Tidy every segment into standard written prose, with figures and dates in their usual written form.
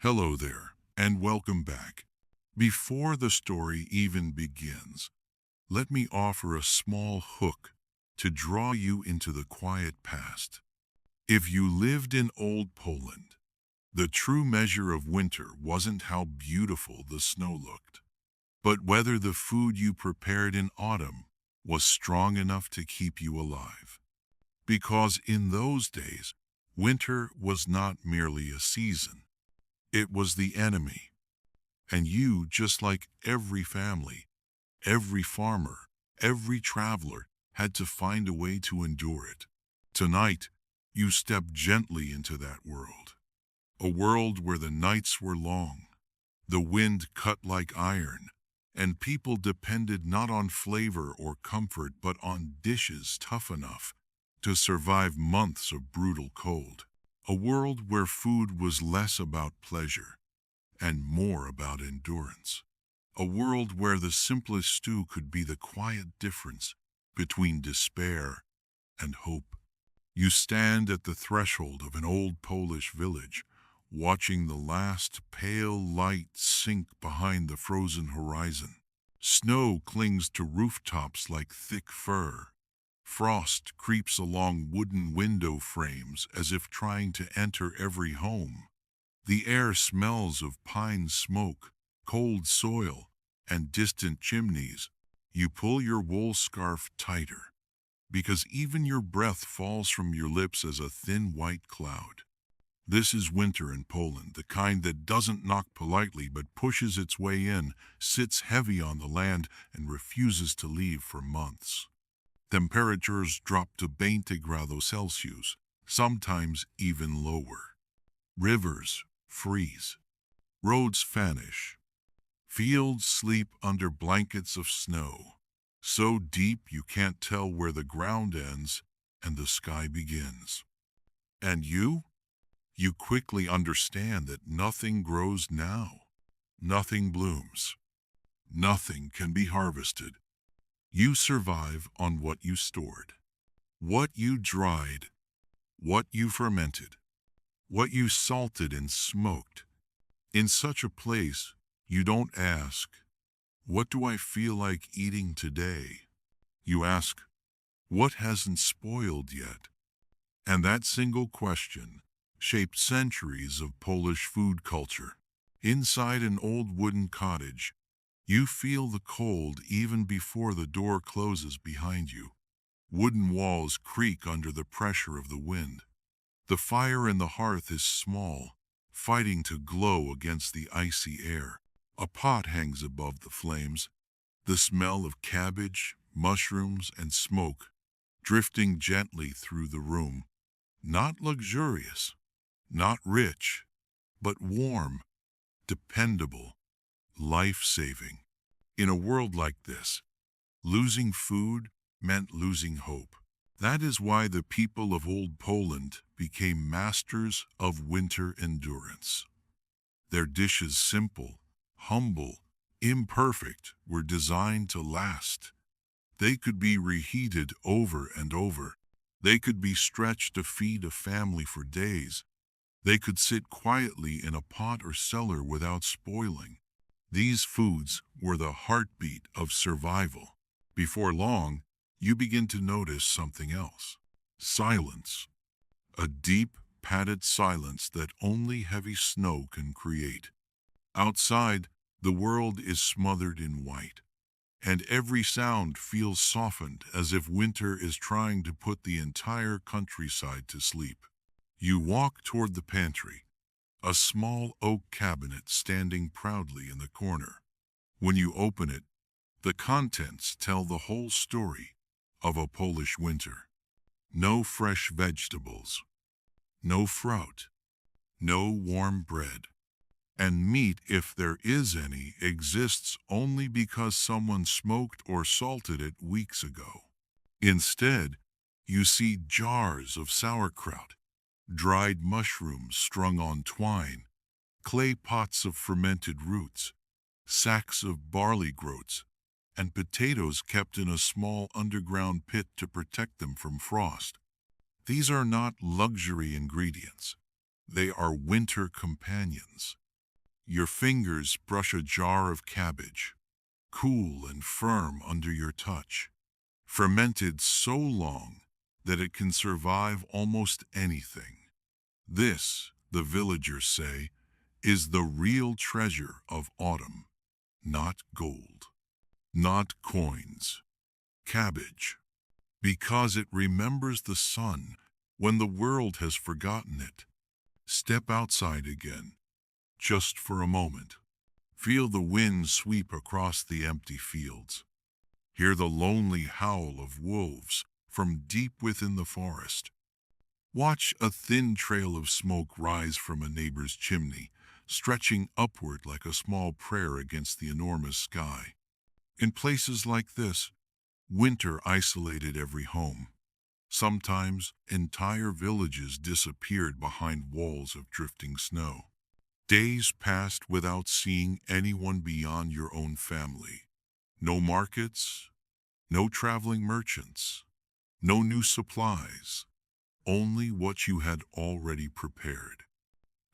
Hello there, and welcome back. Before the story even begins, let me offer a small hook to draw you into the quiet past. If you lived in old Poland, the true measure of winter wasn't how beautiful the snow looked, but whether the food you prepared in autumn was strong enough to keep you alive. Because in those days, winter was not merely a season, it was the enemy. And you, just like every family, every farmer, every traveler, had to find a way to endure it. Tonight, you step gently into that world. A world where the nights were long, the wind cut like iron, and people depended not on flavor or comfort but on dishes tough enough to survive months of brutal cold. A world where food was less about pleasure and more about endurance. A world where the simplest stew could be the quiet difference between despair and hope. You stand at the threshold of an old Polish village, watching the last pale light sink behind the frozen horizon. Snow clings to rooftops like thick fur. Frost creeps along wooden window frames as if trying to enter every home. The air smells of pine smoke, cold soil, and distant chimneys. You pull your wool scarf tighter, because even your breath falls from your lips as a thin white cloud. This is winter in Poland, the kind that doesn't knock politely but pushes its way in, sits heavy on the land, and refuses to leave for months. Temperatures drop to 20 grados Celsius, sometimes even lower. Rivers freeze. Roads vanish. Fields sleep under blankets of snow, so deep you can't tell where the ground ends and the sky begins. And you? You quickly understand that nothing grows now. Nothing blooms. Nothing can be harvested. You survive on what you stored, what you dried, what you fermented, what you salted and smoked. In such a place, you don't ask, "What do I feel like eating today?" You ask, "What hasn't spoiled yet?" And that single question shaped centuries of Polish food culture. Inside an old wooden cottage, you feel the cold even before the door closes behind you. Wooden walls creak under the pressure of the wind. The fire in the hearth is small, fighting to glow against the icy air. A pot hangs above the flames, the smell of cabbage, mushrooms, and smoke drifting gently through the room. Not luxurious, not rich, but warm, dependable, life-saving. In a world like this, losing food meant losing hope. That is why the people of old Poland became masters of winter endurance. Their dishes, simple, humble, imperfect, were designed to last. They could be reheated over and over. They could be stretched to feed a family for days. They could sit quietly in a pot or cellar without spoiling. These foods were the heartbeat of survival. Before long, you begin to notice something else. Silence. A deep, padded silence that only heavy snow can create. Outside, the world is smothered in white, and every sound feels softened as if winter is trying to put the entire countryside to sleep. You walk toward the pantry, a small oak cabinet standing proudly in the corner. When you open it, the contents tell the whole story of a Polish winter. No fresh vegetables, no fruit, no warm bread. And meat, if there is any, exists only because someone smoked or salted it weeks ago. Instead, you see jars of sauerkraut, dried mushrooms strung on twine, clay pots of fermented roots, sacks of barley groats, and potatoes kept in a small underground pit to protect them from frost. These are not luxury ingredients. They are winter companions. Your fingers brush a jar of cabbage, cool and firm under your touch, fermented so long that it can survive almost anything. This, the villagers say, is the real treasure of autumn, not gold, not coins, cabbage, because it remembers the sun when the world has forgotten it. Step outside again, just for a moment. Feel the wind sweep across the empty fields. Hear the lonely howl of wolves from deep within the forest. Watch a thin trail of smoke rise from a neighbor's chimney, stretching upward like a small prayer against the enormous sky. In places like this, winter isolated every home. Sometimes entire villages disappeared behind walls of drifting snow. Days passed without seeing anyone beyond your own family. No markets, no traveling merchants, no new supplies, only what you had already prepared.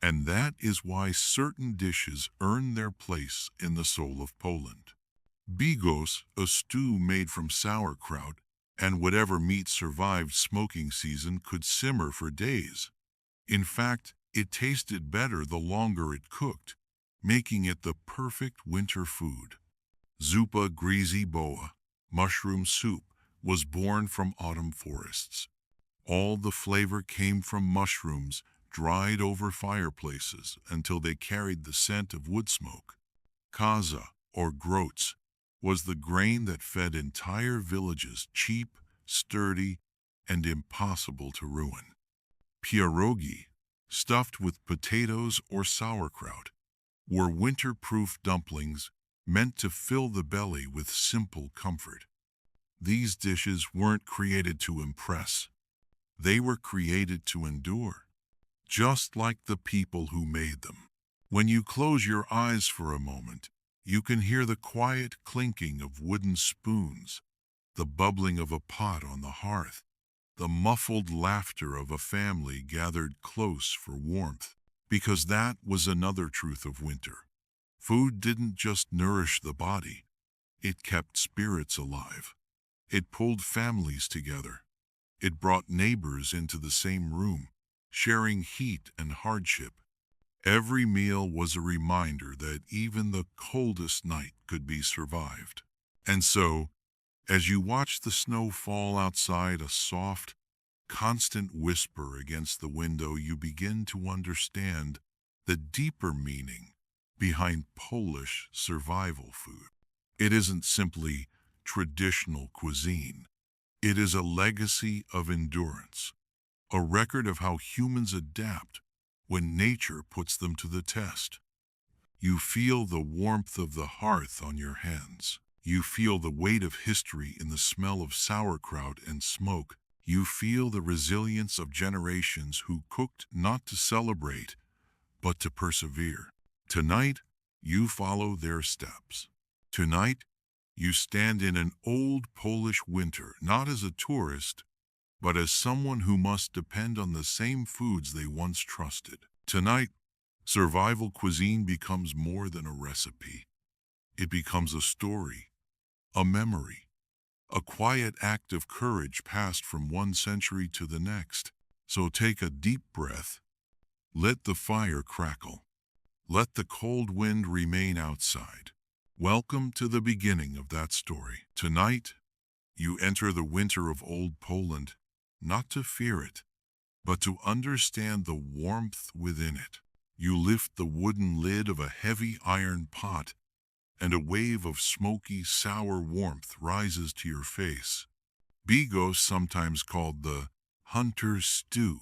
And that is why certain dishes earn their place in the soul of Poland. Bigos, a stew made from sauerkraut, and whatever meat survived smoking season could simmer for days. In fact, it tasted better the longer it cooked, making it the perfect winter food. Zupa greasy boa, mushroom soup, was born from autumn forests. All the flavor came from mushrooms dried over fireplaces until they carried the scent of wood smoke. Kaza, or groats, was the grain that fed entire villages, cheap, sturdy, and impossible to ruin. Pierogi, stuffed with potatoes or sauerkraut, were winter-proof dumplings meant to fill the belly with simple comfort. These dishes weren't created to impress. They were created to endure, just like the people who made them. When you close your eyes for a moment, you can hear the quiet clinking of wooden spoons, the bubbling of a pot on the hearth, the muffled laughter of a family gathered close for warmth, because that was another truth of winter. Food didn't just nourish the body, it kept spirits alive. It pulled families together. It brought neighbors into the same room, sharing heat and hardship. Every meal was a reminder that even the coldest night could be survived. And so, as you watch the snow fall outside, a soft, constant whisper against the window, you begin to understand the deeper meaning behind Polish survival food. It isn't simply traditional cuisine. It is a legacy of endurance, a record of how humans adapt when nature puts them to the test. You feel the warmth of the hearth on your hands. You feel the weight of history in the smell of sauerkraut and smoke. You feel the resilience of generations who cooked not to celebrate, but to persevere. Tonight, you follow their steps. Tonight, you stand in an old Polish winter, not as a tourist, but as someone who must depend on the same foods they once trusted. Tonight, survival cuisine becomes more than a recipe. It becomes a story, a memory, a quiet act of courage passed from one century to the next. So take a deep breath. Let the fire crackle. Let the cold wind remain outside. Welcome to the beginning of that story. Tonight, you enter the winter of old Poland, not to fear it, but to understand the warmth within it. You lift the wooden lid of a heavy iron pot, and a wave of smoky, sour warmth rises to your face. Bigos, sometimes called the hunter's stew,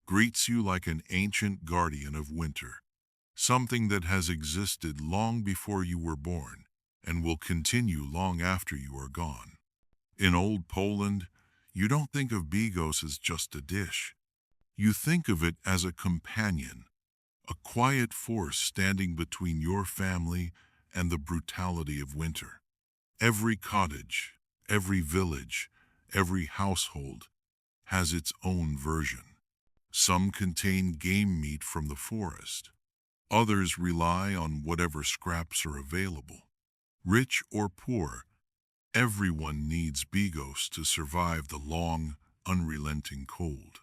greets you like an ancient guardian of winter, something that has existed long before you were born and will continue long after you are gone. In old Poland, you don't think of Bigos as just a dish. You think of it as a companion, a quiet force standing between your family and the brutality of winter. Every cottage, every village, every household has its own version. Some contain game meat from the forest. Others rely on whatever scraps are available. Rich or poor, everyone needs Bigos to survive the long, unrelenting cold.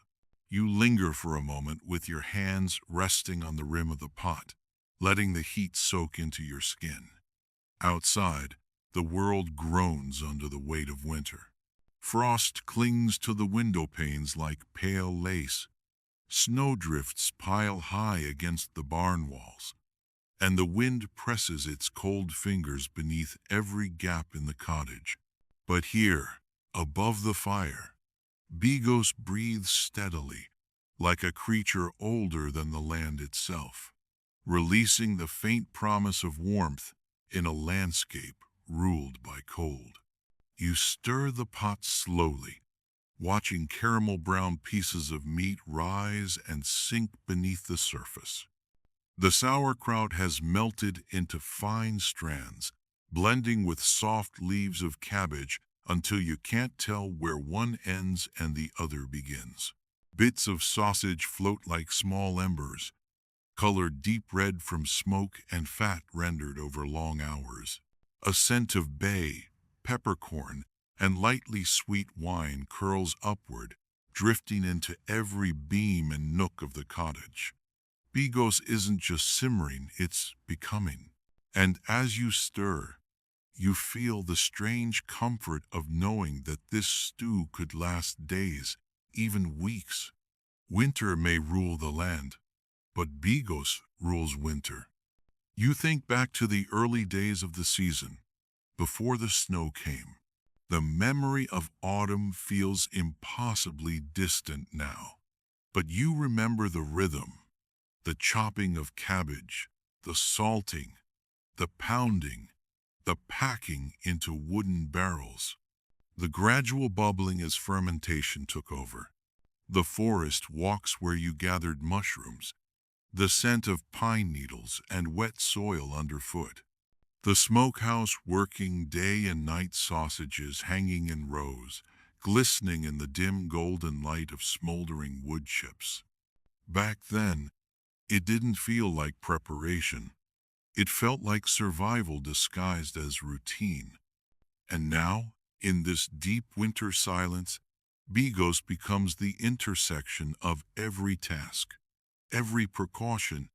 You linger for a moment with your hands resting on the rim of the pot, letting the heat soak into your skin. Outside, the world groans under the weight of winter. Frost clings to the window panes like pale lace. Snowdrifts pile high against the barn walls, and the wind presses its cold fingers beneath every gap in the cottage. But here, above the fire, Bigos breathes steadily, like a creature older than the land itself, releasing the faint promise of warmth in a landscape ruled by cold. You stir the pot slowly, watching caramel brown pieces of meat rise and sink beneath the surface. The sauerkraut has melted into fine strands, blending with soft leaves of cabbage until you can't tell where one ends and the other begins. Bits of sausage float like small embers, colored deep red from smoke and fat rendered over long hours. A scent of bay, peppercorn, and lightly sweet wine curls upward, drifting into every beam and nook of the cottage. Bigos isn't just simmering, it's becoming. And as you stir, you feel the strange comfort of knowing that this stew could last days, even weeks. Winter may rule the land, but Bigos rules winter. You think back to the early days of the season, before the snow came. The memory of autumn feels impossibly distant now. But you remember the rhythm, the chopping of cabbage, the salting, the pounding, the packing into wooden barrels. The gradual bubbling as fermentation took over. The forest walks where you gathered mushrooms, the scent of pine needles and wet soil underfoot. The smokehouse working day and night, sausages hanging in rows, glistening in the dim golden light of smoldering wood chips. Back then, it didn't feel like preparation. It felt like survival disguised as routine. And now, in this deep winter silence, Bigos becomes the intersection of every task, every precaution,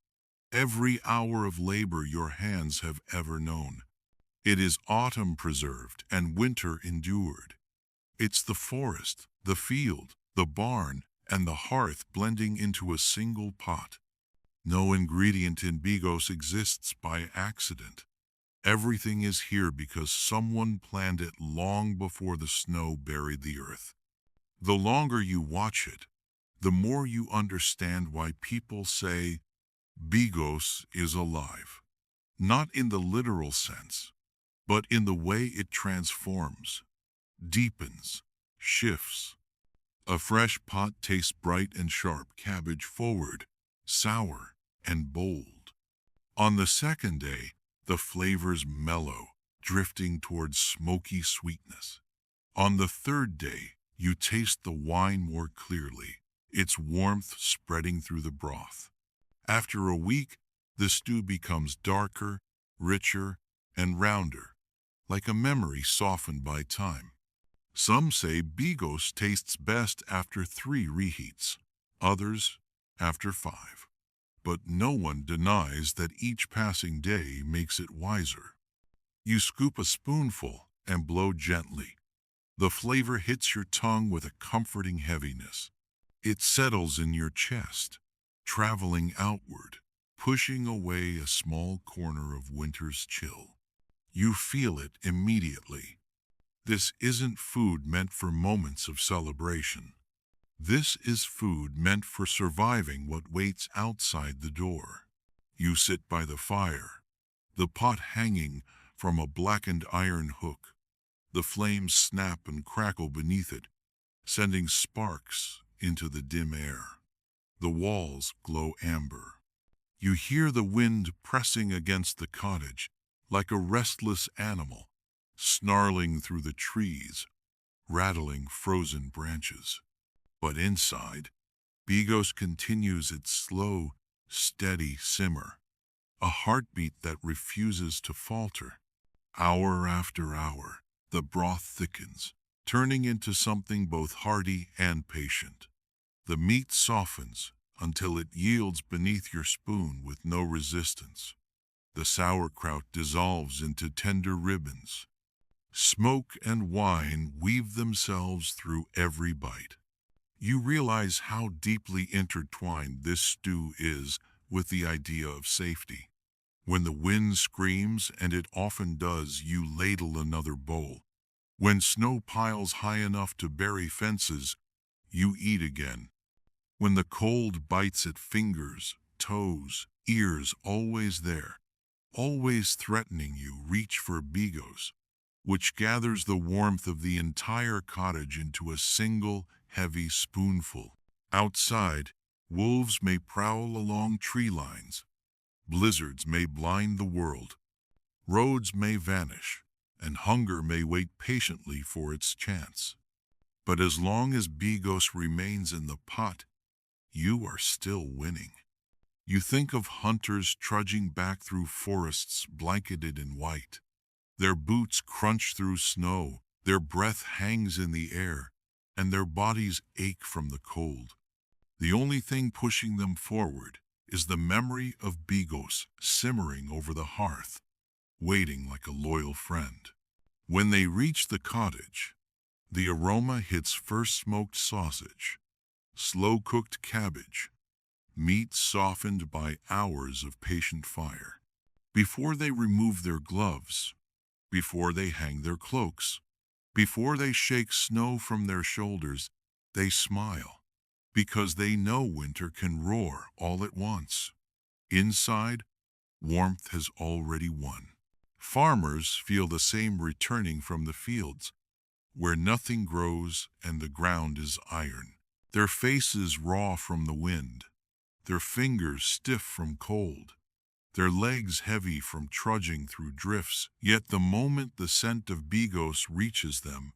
every hour of labor your hands have ever known. It is autumn preserved and winter endured. It's the forest, the field, the barn, and the hearth blending into a single pot. No ingredient in Bigos exists by accident. Everything is here because someone planned it long before the snow buried the earth. The longer you watch it, the more you understand why people say Bigos is alive. Not in the literal sense, but in the way it transforms, deepens, shifts. A fresh pot tastes bright and sharp, cabbage forward, sour and bold. On the second day, the flavors mellow, drifting towards smoky sweetness. On the third day, you taste the wine more clearly, its warmth spreading through the broth. After a week, the stew becomes darker, richer, and rounder, like a memory softened by time. Some say Bigos tastes best after 3 reheats, others after 5. But no one denies that each passing day makes it wiser. You scoop a spoonful and blow gently. The flavor hits your tongue with a comforting heaviness. It settles in your chest, traveling outward, pushing away a small corner of winter's chill. You feel it immediately. This isn't food meant for moments of celebration. This is food meant for surviving what waits outside the door. You sit by the fire, the pot hanging from a blackened iron hook. The flames snap and crackle beneath it, sending sparks into the dim air. The walls glow amber. You hear the wind pressing against the cottage like a restless animal, snarling through the trees, rattling frozen branches. But inside, Bigos continues its slow, steady simmer, a heartbeat that refuses to falter. Hour after hour, the broth thickens, turning into something both hearty and patient. The meat softens until it yields beneath your spoon with no resistance. The sauerkraut dissolves into tender ribbons. Smoke and wine weave themselves through every bite. You realize how deeply intertwined this stew is with the idea of safety. When the wind screams, and it often does, you ladle another bowl. When snow piles high enough to bury fences, you eat again. When the cold bites at fingers, toes, ears, always there, always threatening you, reach for Bigos, which gathers the warmth of the entire cottage into a single, heavy spoonful. Outside, wolves may prowl along tree lines. Blizzards may blind the world. Roads may vanish, and hunger may wait patiently for its chance. But as long as Bigos remains in the pot, you are still winning. You think of hunters trudging back through forests blanketed in white. Their boots crunch through snow, their breath hangs in the air, and their bodies ache from the cold. The only thing pushing them forward is the memory of Bigos simmering over the hearth, waiting like a loyal friend. When they reach the cottage, the aroma hits first smoked sausage, slow-cooked cabbage, meat softened by hours of patient fire. Before they remove their gloves, before they hang their cloaks, before they shake snow from their shoulders, they smile, because they know winter can roar all at once. Inside, warmth has already won. Farmers feel the same returning from the fields, where nothing grows and the ground is iron. Their faces raw from the wind, their fingers stiff from cold, their legs heavy from trudging through drifts. Yet the moment the scent of Bigos reaches them,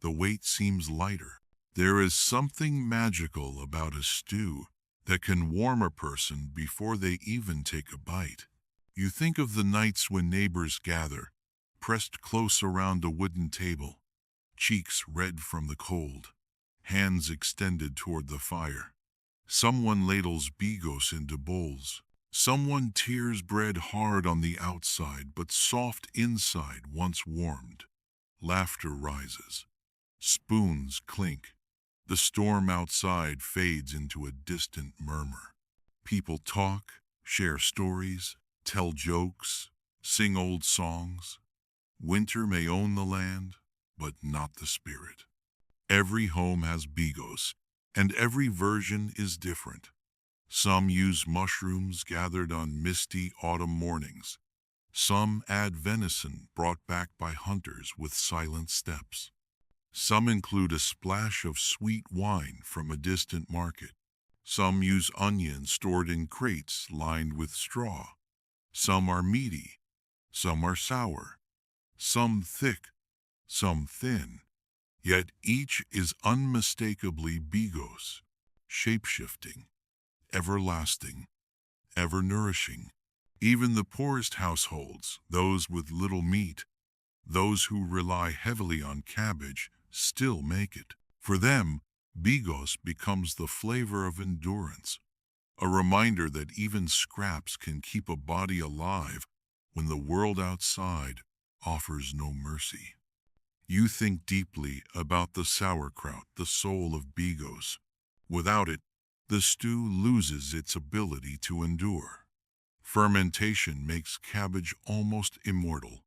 the weight seems lighter. There is something magical about a stew that can warm a person before they even take a bite. You think of the nights when neighbors gather, pressed close around a wooden table, cheeks red from the cold, hands extended toward the fire. Someone ladles Bigos into bowls. Someone tears bread hard on the outside but soft inside once warmed. Laughter rises. Spoons clink. The storm outside fades into a distant murmur. People talk, share stories, tell jokes, sing old songs. Winter may own the land, but not the spirit. Every home has Bigos, and every version is different. Some use mushrooms gathered on misty autumn mornings. Some add venison brought back by hunters with silent steps. Some include a splash of sweet wine from a distant market. Some use onions stored in crates lined with straw. Some are meaty, some are sour, some thick, some thin. Yet each is unmistakably Bigos, shape-shifting, everlasting, ever-nourishing. Even the poorest households, those with little meat, those who rely heavily on cabbage, still make it. For them, Bigos becomes the flavor of endurance, a reminder that even scraps can keep a body alive when the world outside offers no mercy. You think deeply about the sauerkraut, the soul of Bigos. Without it, the stew loses its ability to endure. Fermentation makes cabbage almost immortal.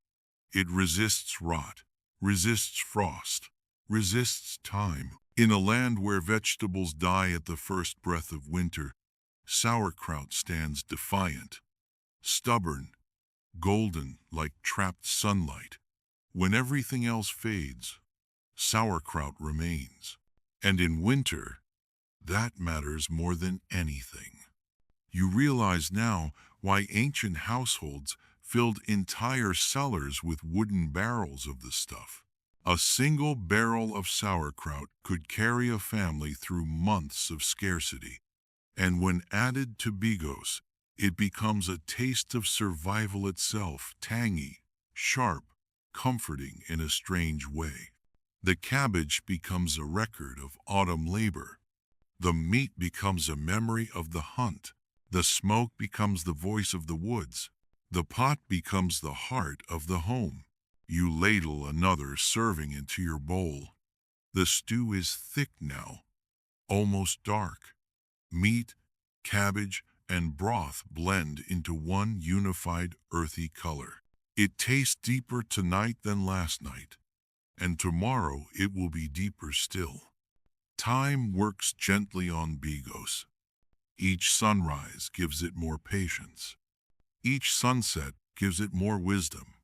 It resists rot, resists frost, resists time. In a land where vegetables die at the first breath of winter, sauerkraut stands defiant, stubborn, golden like trapped sunlight. When everything else fades, sauerkraut remains. And in winter, that matters more than anything. You realize now why ancient households filled entire cellars with wooden barrels of the stuff. A single barrel of sauerkraut could carry a family through months of scarcity, and when added to Bigos, It becomes a taste of survival itself, tangy, sharp, comforting in a strange way. The cabbage becomes a record of autumn labor. The meat becomes a memory of the hunt. The smoke becomes the voice of the woods. The pot becomes the heart of the home. You ladle another serving into your bowl. The stew is thick now, almost dark. Meat, cabbage, and broth blend into one unified earthy color. It tastes deeper tonight than last night, and tomorrow it will be deeper still. Time works gently on Bigos. Each sunrise gives it more patience. Each sunset gives it more wisdom.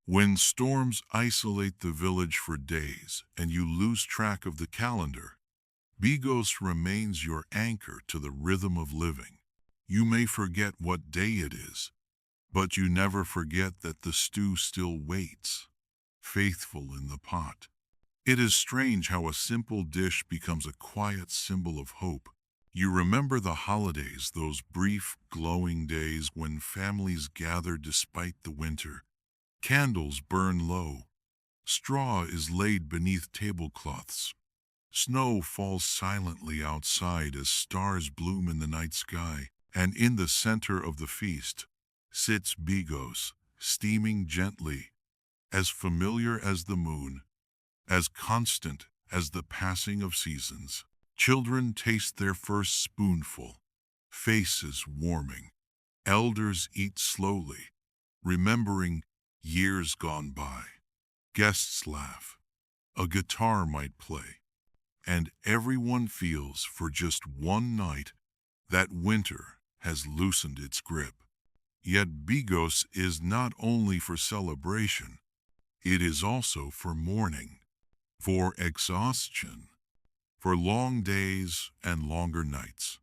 When storms isolate the village for days and you lose track of the calendar, Bigos remains your anchor to the rhythm of living. You may forget what day it is, but you never forget that the stew still waits, faithful in the pot. It is strange how a simple dish becomes a quiet symbol of hope. You remember the holidays, those brief, glowing days when families gather despite the winter. Candles burn low. Straw is laid beneath tablecloths. Snow falls silently outside as stars bloom in the night sky, and in the center of the feast sits Bigos, steaming gently, as familiar as the moon, as constant as the passing of seasons. Children taste their first spoonful, faces warming. Elders eat slowly, remembering years gone by. Guests laugh. A guitar might play, and everyone feels for just one night that winter has loosened its grip. Yet Bigos is not only for celebration, it is also for mourning, for exhaustion, for long days and longer nights,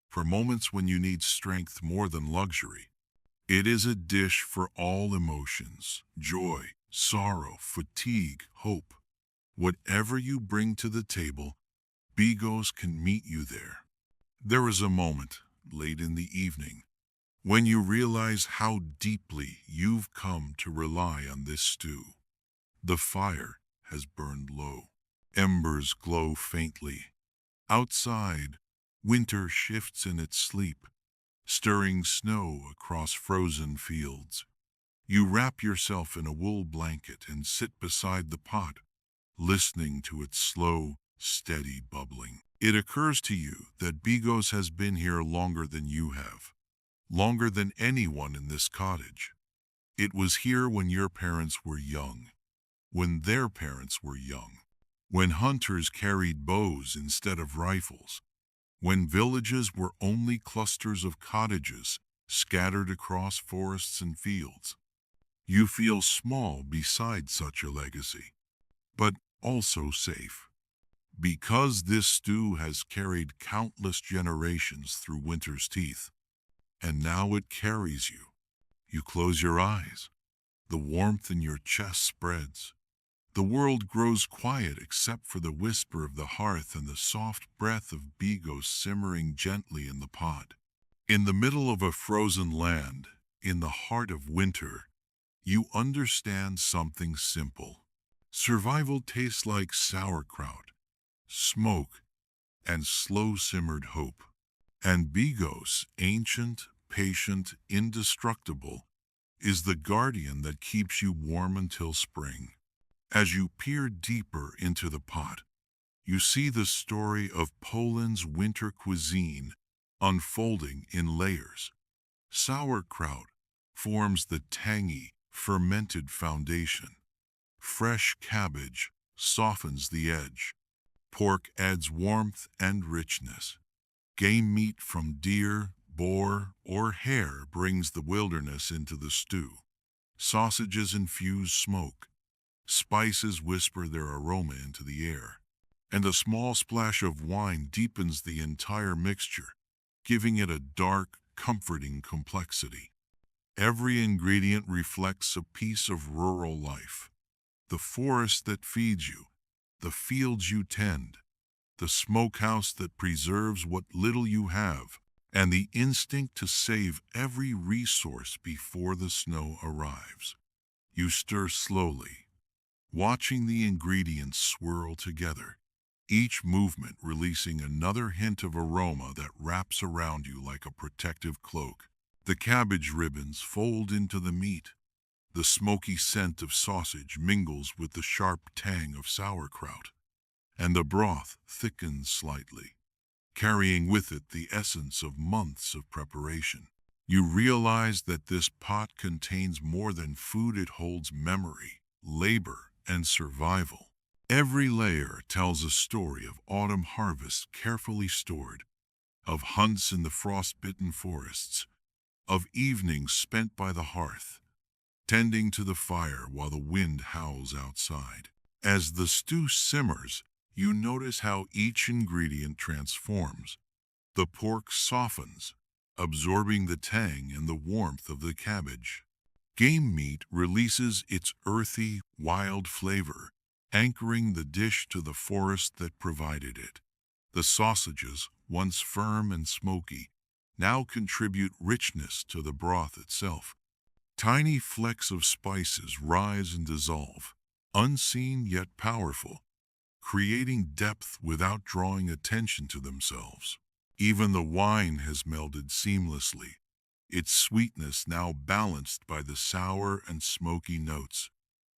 for moments when you need strength more than luxury. It is a dish for all emotions, joy, sorrow, fatigue, hope. Whatever you bring to the table, Bigos can meet you there. There is a moment, late in the evening, when you realize how deeply you've come to rely on this stew. The fire has burned low. Embers glow faintly. Outside, winter shifts in its sleep, stirring snow across frozen fields. You wrap yourself in a wool blanket and sit beside the pot, listening to its slow, steady bubbling. It occurs to you that Bigos has been here longer than you have, longer than anyone in this cottage. It was here when your parents were young, when their parents were young, when hunters carried bows instead of rifles, when villages were only clusters of cottages scattered across forests and fields. You feel small beside such a legacy, but also safe, because this stew has carried countless generations through winter's teeth, and now it carries you. You close your eyes. The warmth in your chest spreads. The world grows quiet except for the whisper of the hearth and the soft breath of Bigos simmering gently in the pot. In the middle of a frozen land, in the heart of winter, you understand something simple. Survival tastes like sauerkraut, smoke, and slow-simmered hope. And Bigos, ancient, patient, indestructible, is the guardian that keeps you warm until spring. As you peer deeper into the pot, you see the story of Poland's winter cuisine unfolding in layers. Sauerkraut forms the tangy, fermented foundation. Fresh cabbage softens the edge. Pork adds warmth and richness. Game meat from deer, boar, or hare brings the wilderness into the stew. Sausages infuse smoke. Spices whisper their aroma into the air. And a small splash of wine deepens the entire mixture, giving it a dark, comforting complexity. Every ingredient reflects a piece of rural life. The forest that feeds you, the fields you tend, the smokehouse that preserves what little you have, and the instinct to save every resource before the snow arrives. You stir slowly, watching the ingredients swirl together, each movement releasing another hint of aroma that wraps around you like a protective cloak. The cabbage ribbons fold into the meat. The smoky scent of sausage mingles with the sharp tang of sauerkraut, and the broth thickens slightly, carrying with it the essence of months of preparation. You realize that this pot contains more than food. It holds memory, labor, and survival. Every layer tells a story of autumn harvests carefully stored, of hunts in the frost-bitten forests, of evenings spent by the hearth, tending to the fire while the wind howls outside. As the stew simmers, you notice how each ingredient transforms. The pork softens, absorbing the tang and the warmth of the cabbage. Game meat releases its earthy, wild flavor, anchoring the dish to the forest that provided it. The sausages, once firm and smoky, now contribute richness to the broth itself. Tiny flecks of spices rise and dissolve, unseen yet powerful, creating depth without drawing attention to themselves. Even the wine has melded seamlessly, its sweetness now balanced by the sour and smoky notes,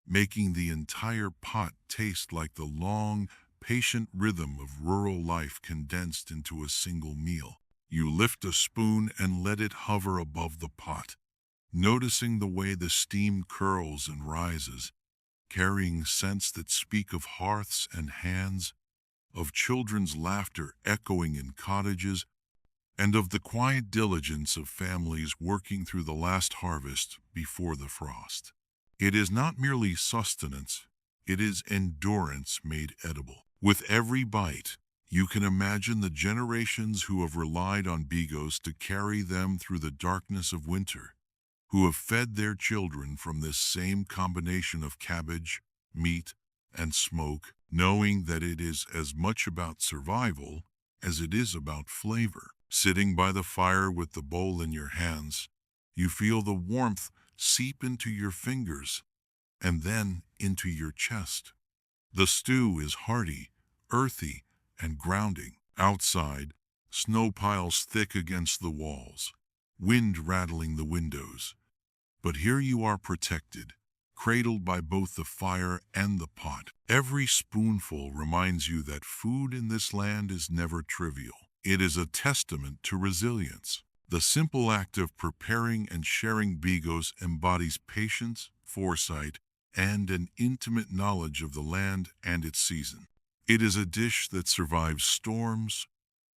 making the entire pot taste like the long, patient rhythm of rural life condensed into a single meal. You lift a spoon and let it hover above the pot, noticing the way the steam curls and rises, carrying scents that speak of hearths and hands, of children's laughter echoing in cottages, and of the quiet diligence of families working through the last harvest before the frost. It is not merely sustenance, it is endurance made edible. With every bite, you can imagine the generations who have relied on Bigos to carry them through the darkness of winter, who have fed their children from this same combination of cabbage, meat, and smoke, knowing that it is as much about survival as it is about flavor. Sitting by the fire with the bowl in your hands, you feel the warmth seep into your fingers and then into your chest. The stew is hearty, earthy, and grounding. Outside, snow piles thick against the walls, wind rattling the windows. But here you are protected, cradled by both the fire and the pot. Every spoonful reminds you that food in this land is never trivial. It is a testament to resilience. The simple act of preparing and sharing Bigos embodies patience, foresight, and an intimate knowledge of the land and its season. It is a dish that survives storms,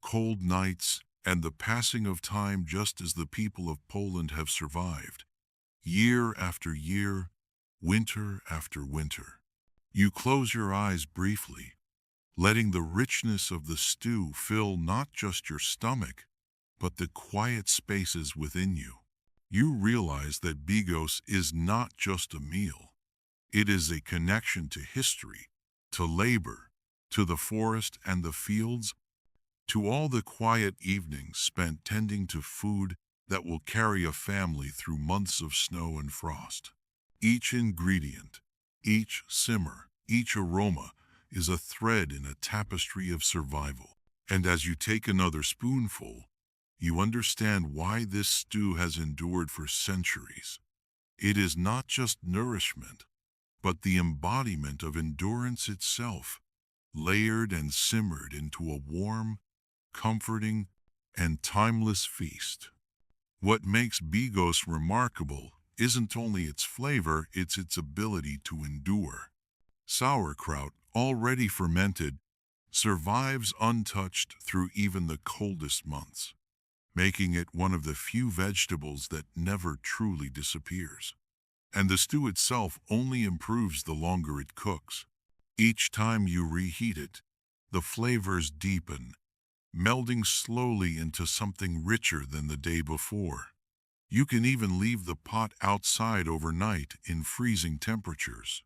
cold nights, and the passing of time, just as the people of Poland have survived, year after year, winter after winter. You close your eyes briefly, letting the richness of the stew fill not just your stomach, but the quiet spaces within you. You realize that Bigos is not just a meal. It is a connection to history, to labor, to the forest and the fields, to all the quiet evenings spent tending to food that will carry a family through months of snow and frost. Each ingredient, each simmer, each aroma is a thread in a tapestry of survival. And as you take another spoonful, you understand why this stew has endured for centuries. It is not just nourishment, but the embodiment of endurance itself, layered and simmered into a warm, comforting, and timeless feast. What makes Bigos remarkable isn't only its flavor, it's its ability to endure. Sauerkraut, already fermented, survives untouched through even the coldest months, making it one of the few vegetables that never truly disappears. And the stew itself only improves the longer it cooks. Each time you reheat it, the flavors deepen, melding slowly into something richer than the day before. You can even leave the pot outside overnight in freezing temperatures.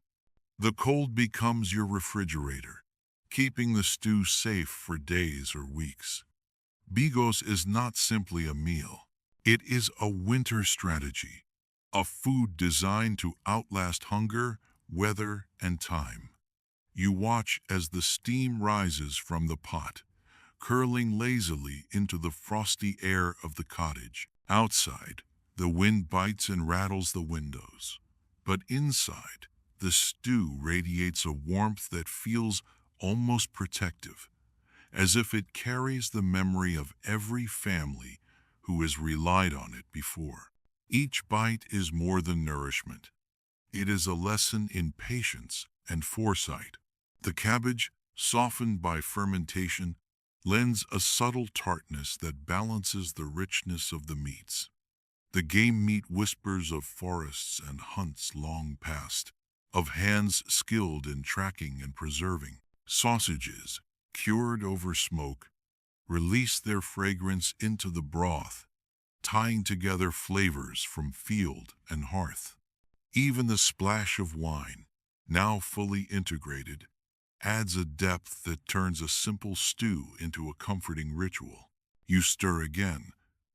The cold becomes your refrigerator, keeping the stew safe for days or weeks. Bigos is not simply a meal. It is a winter strategy, a food designed to outlast hunger, weather, and time. You watch as the steam rises from the pot, curling lazily into the frosty air of the cottage. Outside, the wind bites and rattles the windows. But inside, the stew radiates a warmth that feels almost protective, as if it carries the memory of every family who has relied on it before. Each bite is more than nourishment. It is a lesson in patience and foresight. The cabbage, softened by fermentation, lends a subtle tartness that balances the richness of the meats. The game meat whispers of forests and hunts long past, of hands skilled in tracking and preserving. Sausages, cured over smoke, release their fragrance into the broth, tying together flavors from field and hearth. Even the splash of wine, now fully integrated, adds a depth that turns a simple stew into a comforting ritual. You stir again,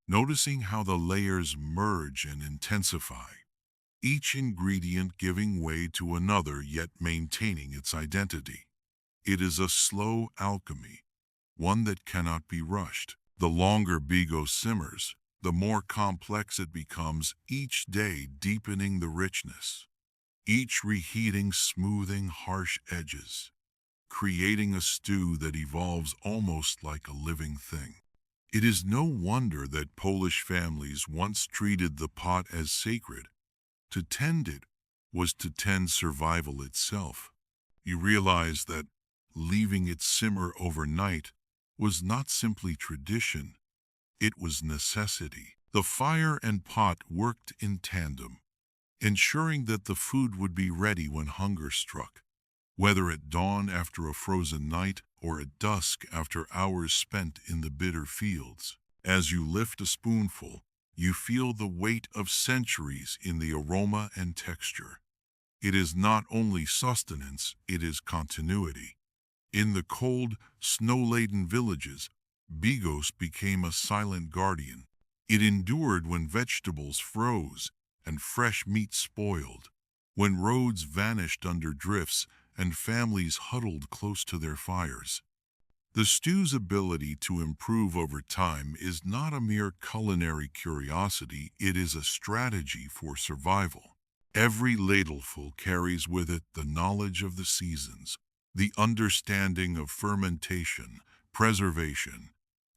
noticing how the layers merge and intensify, each ingredient giving way to another yet maintaining its identity. It is a slow alchemy, one that cannot be rushed. The longer Bigos simmers, the more complex it becomes, each day deepening the richness, each reheating smoothing harsh edges, creating a stew that evolves almost like a living thing. It is no wonder that Polish families once treated the pot as sacred. To tend it was to tend survival itself. You realize that leaving it simmer overnight was not simply tradition, it was necessity. The fire and pot worked in tandem, ensuring that the food would be ready when hunger struck, whether at dawn after a frozen night or at dusk after hours spent in the bitter fields. As you lift a spoonful, you feel the weight of centuries in the aroma and texture. It is not only sustenance, it is continuity. In the cold, snow-laden villages, Bigos became a silent guardian. It endured when vegetables froze and fresh meat spoiled, when roads vanished under drifts and families huddled close to their fires. The stew's ability to improve over time is not a mere culinary curiosity, it is a strategy for survival. Every ladleful carries with it the knowledge of the seasons, the understanding of fermentation, preservation,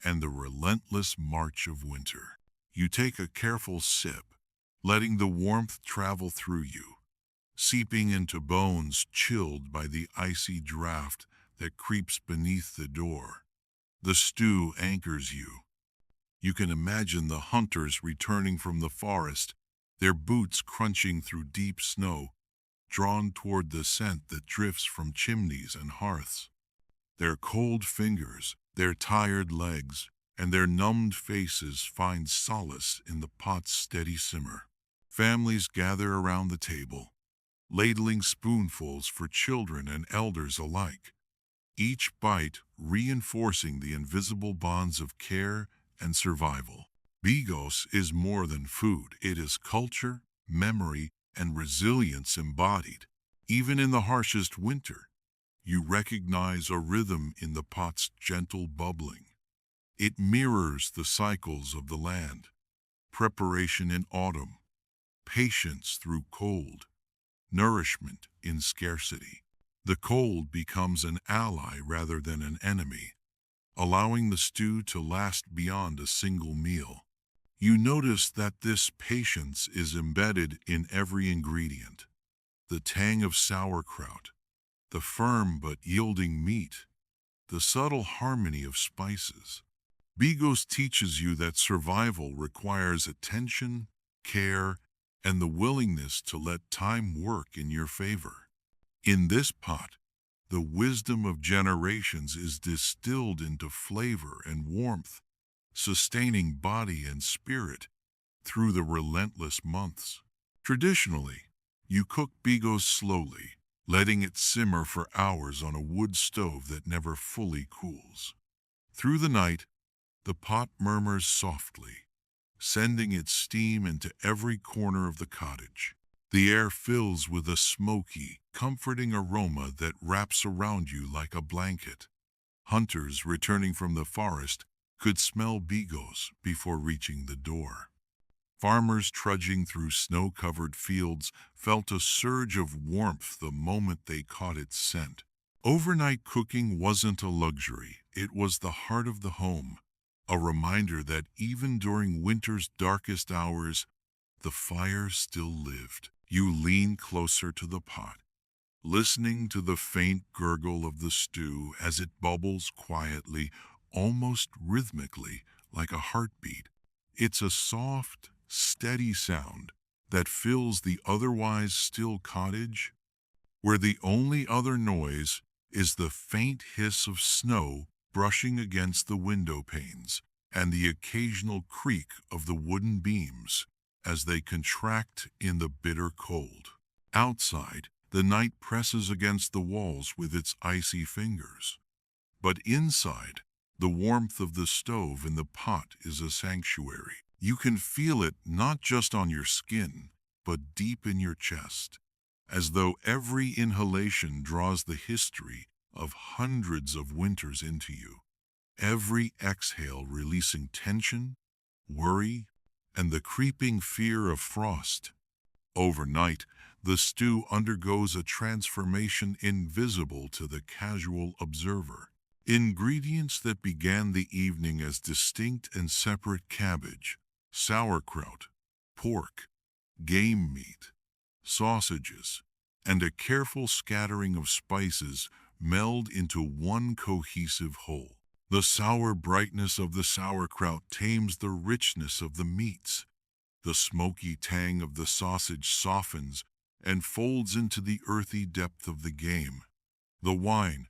and the relentless march of winter. You take a careful sip, letting the warmth travel through you, seeping into bones chilled by the icy draft that creeps beneath the door. The stew anchors you. You can imagine the hunters returning from the forest, their boots crunching through deep snow, drawn toward the scent that drifts from chimneys and hearths. Their cold fingers, their tired legs, and their numbed faces find solace in the pot's steady simmer. Families gather around the table, ladling spoonfuls for children and elders alike, each bite reinforcing the invisible bonds of care and survival. Bigos is more than food, it is culture, memory, and resilience embodied. Even in the harshest winter, you recognize a rhythm in the pot's gentle bubbling. It mirrors the cycles of the land: preparation in autumn, patience through cold, nourishment in scarcity. The cold becomes an ally rather than an enemy, allowing the stew to last beyond a single meal. You notice that this patience is embedded in every ingredient: the tang of sauerkraut, the firm but yielding meat, the subtle harmony of spices. Bigos teaches you that survival requires attention, care, and the willingness to let time work in your favor. In this pot, the wisdom of generations is distilled into flavor and warmth, sustaining body and spirit through the relentless months. Traditionally, you cook Bigos slowly, letting it simmer for hours on a wood stove that never fully cools. Through the night, The pot murmurs softly, sending its steam into every corner of the cottage. The air fills with a smoky, comforting aroma that wraps around you like a blanket. Hunters returning from the forest could smell Bigos before reaching the door. Farmers trudging through snow-covered fields felt a surge of warmth the moment they caught its scent. Overnight cooking wasn't a luxury, it was the heart of the home, a reminder that even during winter's darkest hours, the fire still lived. You lean closer to the pot, listening to the faint gurgle of the stew as it bubbles quietly, almost rhythmically, like a heartbeat. It's a soft, steady sound that fills the otherwise still cottage, where the only other noise is the faint hiss of snow brushing against the window panes and the occasional creak of the wooden beams as they contract in the bitter cold. Outside, the night presses against the walls with its icy fingers. But inside, the warmth of the stove in the pot is a sanctuary. You can feel it not just on your skin, but deep in your chest, as though every inhalation draws the history of hundreds of winters into you. Every exhale releasing tension, worry, and the creeping fear of frost. Overnight, the stew undergoes a transformation invisible to the casual observer. Ingredients that began the evening as distinct and separate cabbage, sauerkraut, pork, game meat, sausages, and a careful scattering of spices meld into one cohesive whole. The sour brightness of the sauerkraut tames the richness of the meats. The smoky tang of the sausage softens and folds into the earthy depth of the game. The wine,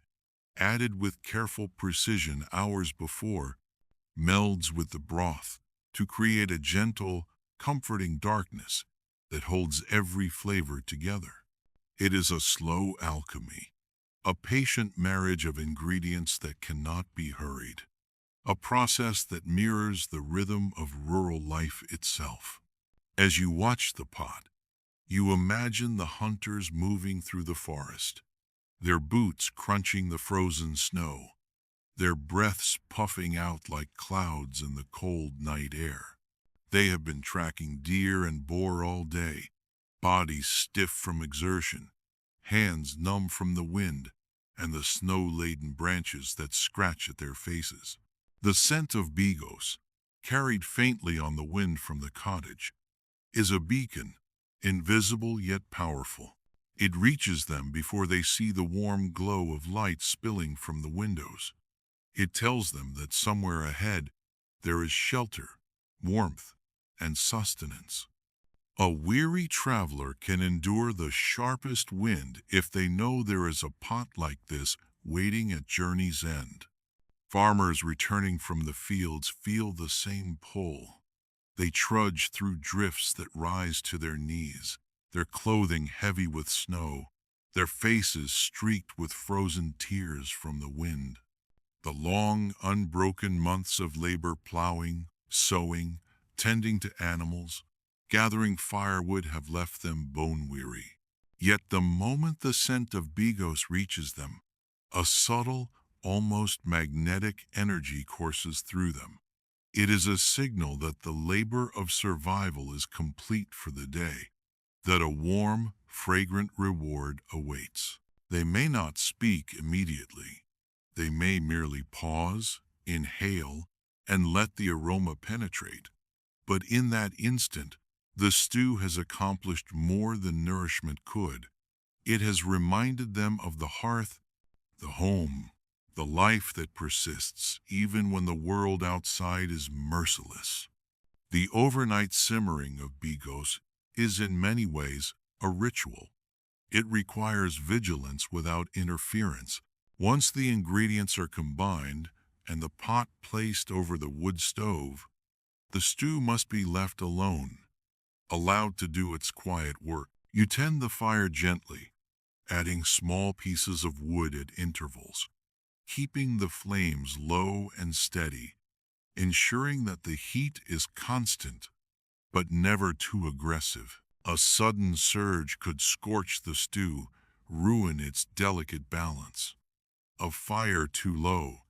added with careful precision hours before, melds with the broth to create a gentle, comforting darkness that holds every flavor together. It is a slow alchemy, a patient marriage of ingredients that cannot be hurried, a process that mirrors the rhythm of rural life itself. As you watch the pot, you imagine the hunters moving through the forest, their boots crunching the frozen snow, their breaths puffing out like clouds in the cold night air. They have been tracking deer and boar all day, bodies stiff from exertion, hands numb from the wind and the snow-laden branches that scratch at their faces. The scent of Bigos, carried faintly on the wind from the cottage, is a beacon, invisible yet powerful. It reaches them before they see the warm glow of light spilling from the windows. It tells them that somewhere ahead there is shelter, warmth, and sustenance. A weary traveler can endure the sharpest wind if they know there is a pot like this waiting at journey's end. Farmers returning from the fields feel the same pull. They trudge through drifts that rise to their knees, their clothing heavy with snow, their faces streaked with frozen tears from the wind. The long, unbroken months of labor plowing, sowing, tending to animals, gathering firewood have left them bone-weary. Yet the moment the scent of Bigos reaches them, a subtle, almost magnetic energy courses through them. It is a signal that the labor of survival is complete for the day, that a warm, fragrant reward awaits. They may not speak immediately. They may merely pause, inhale, and let the aroma penetrate. But in that instant, the stew has accomplished more than nourishment could. It has reminded them of the hearth, the home, the life that persists even when the world outside is merciless. The overnight simmering of Bigos is in many ways a ritual. It requires vigilance without interference. Once the ingredients are combined and the pot placed over the wood stove, the stew must be left alone, allowed to do its quiet work. You tend the fire gently, adding small pieces of wood at intervals, keeping the flames low and steady, ensuring that the heat is constant but never too aggressive. A sudden surge could scorch the stew, ruin its delicate balance. A fire too low,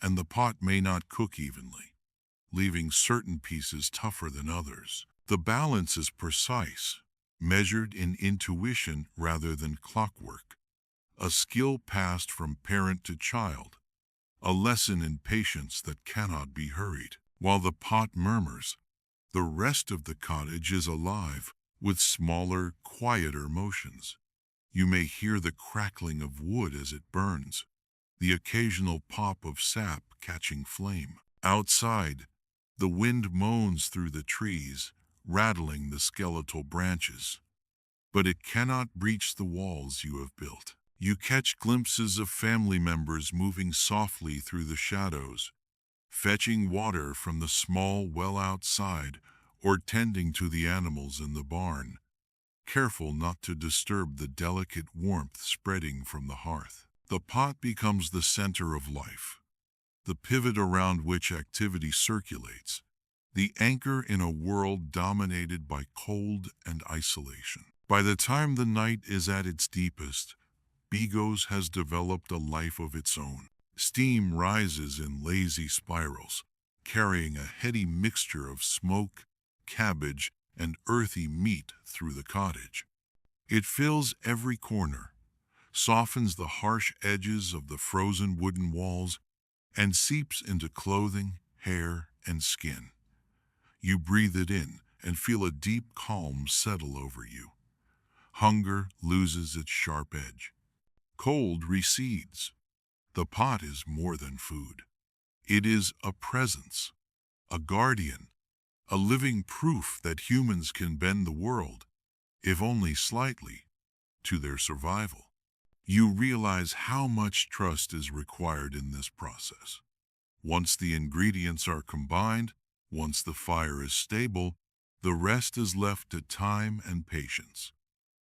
and the pot may not cook evenly, leaving certain pieces tougher than others. The balance is precise, measured in intuition rather than clockwork, a skill passed from parent to child, a lesson in patience that cannot be hurried. While the pot murmurs, the rest of the cottage is alive with smaller, quieter motions. You may hear the crackling of wood as it burns, the occasional pop of sap catching flame. Outside, the wind moans through the trees, rattling the skeletal branches. But it cannot breach the walls you have built. You catch glimpses of family members moving softly through the shadows, fetching water from the small well outside or tending to the animals in the barn, careful not to disturb the delicate warmth spreading from the hearth. The pot becomes the center of life, the pivot around which activity circulates, the anchor in a world dominated by cold and isolation. By the time the night is at its deepest, Bigos has developed a life of its own. Steam rises in lazy spirals, carrying a heady mixture of smoke, cabbage, and earthy meat through the cottage. It fills every corner, softens the harsh edges of the frozen wooden walls, and seeps into clothing, hair, and skin. You breathe it in and feel a deep calm settle over you. Hunger loses its sharp edge. Cold recedes. The pot is more than food. It is a presence, a guardian, a living proof that humans can bend the world, if only slightly, to their survival. You realize how much trust is required in this process. Once the ingredients are combined, once the fire is stable, the rest is left to time and patience.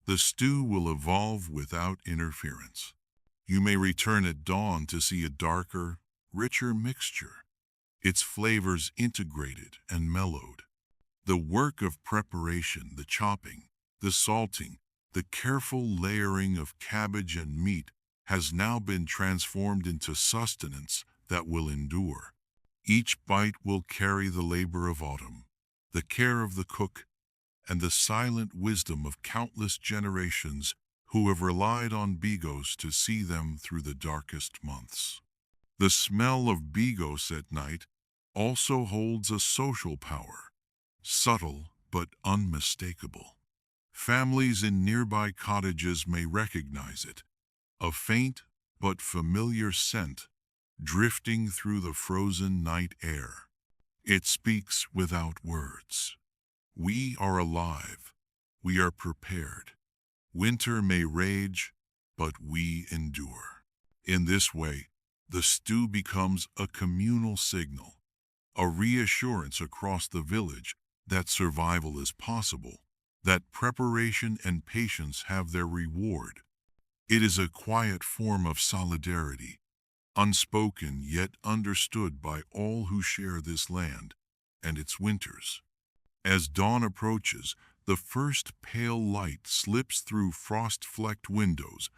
The stew will evolve without interference. You may return at dawn to see a darker, richer mixture, its flavors integrated and mellowed. The work of preparation, the chopping, the salting, the careful layering of cabbage and meat has now been transformed into sustenance that will endure. Each bite will carry the labor of autumn, the care of the cook, and the silent wisdom of countless generations who have relied on Bigos to see them through the darkest months. The smell of Bigos at night also holds a social power, subtle but unmistakable. Families in nearby cottages may recognize it, a faint but familiar scent drifting through the frozen night air. It speaks without words. We are alive. We are prepared. Winter may rage, but we endure. In this way, the stew becomes a communal signal, a reassurance across the village that survival is possible, that preparation and patience have their reward. It is a quiet form of solidarity, unspoken yet understood by all who share this land and its winters. As dawn approaches, the first pale light slips through frost-flecked windows,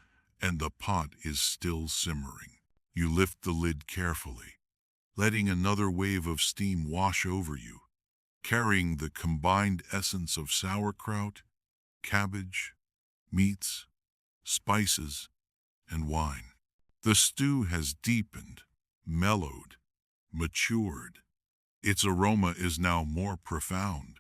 and the pot is still simmering. You lift the lid carefully, letting another wave of steam wash over you, carrying the combined essence of sauerkraut, cabbage, meats, spices, and wine. The stew has deepened, mellowed, matured. Its aroma is now more profound,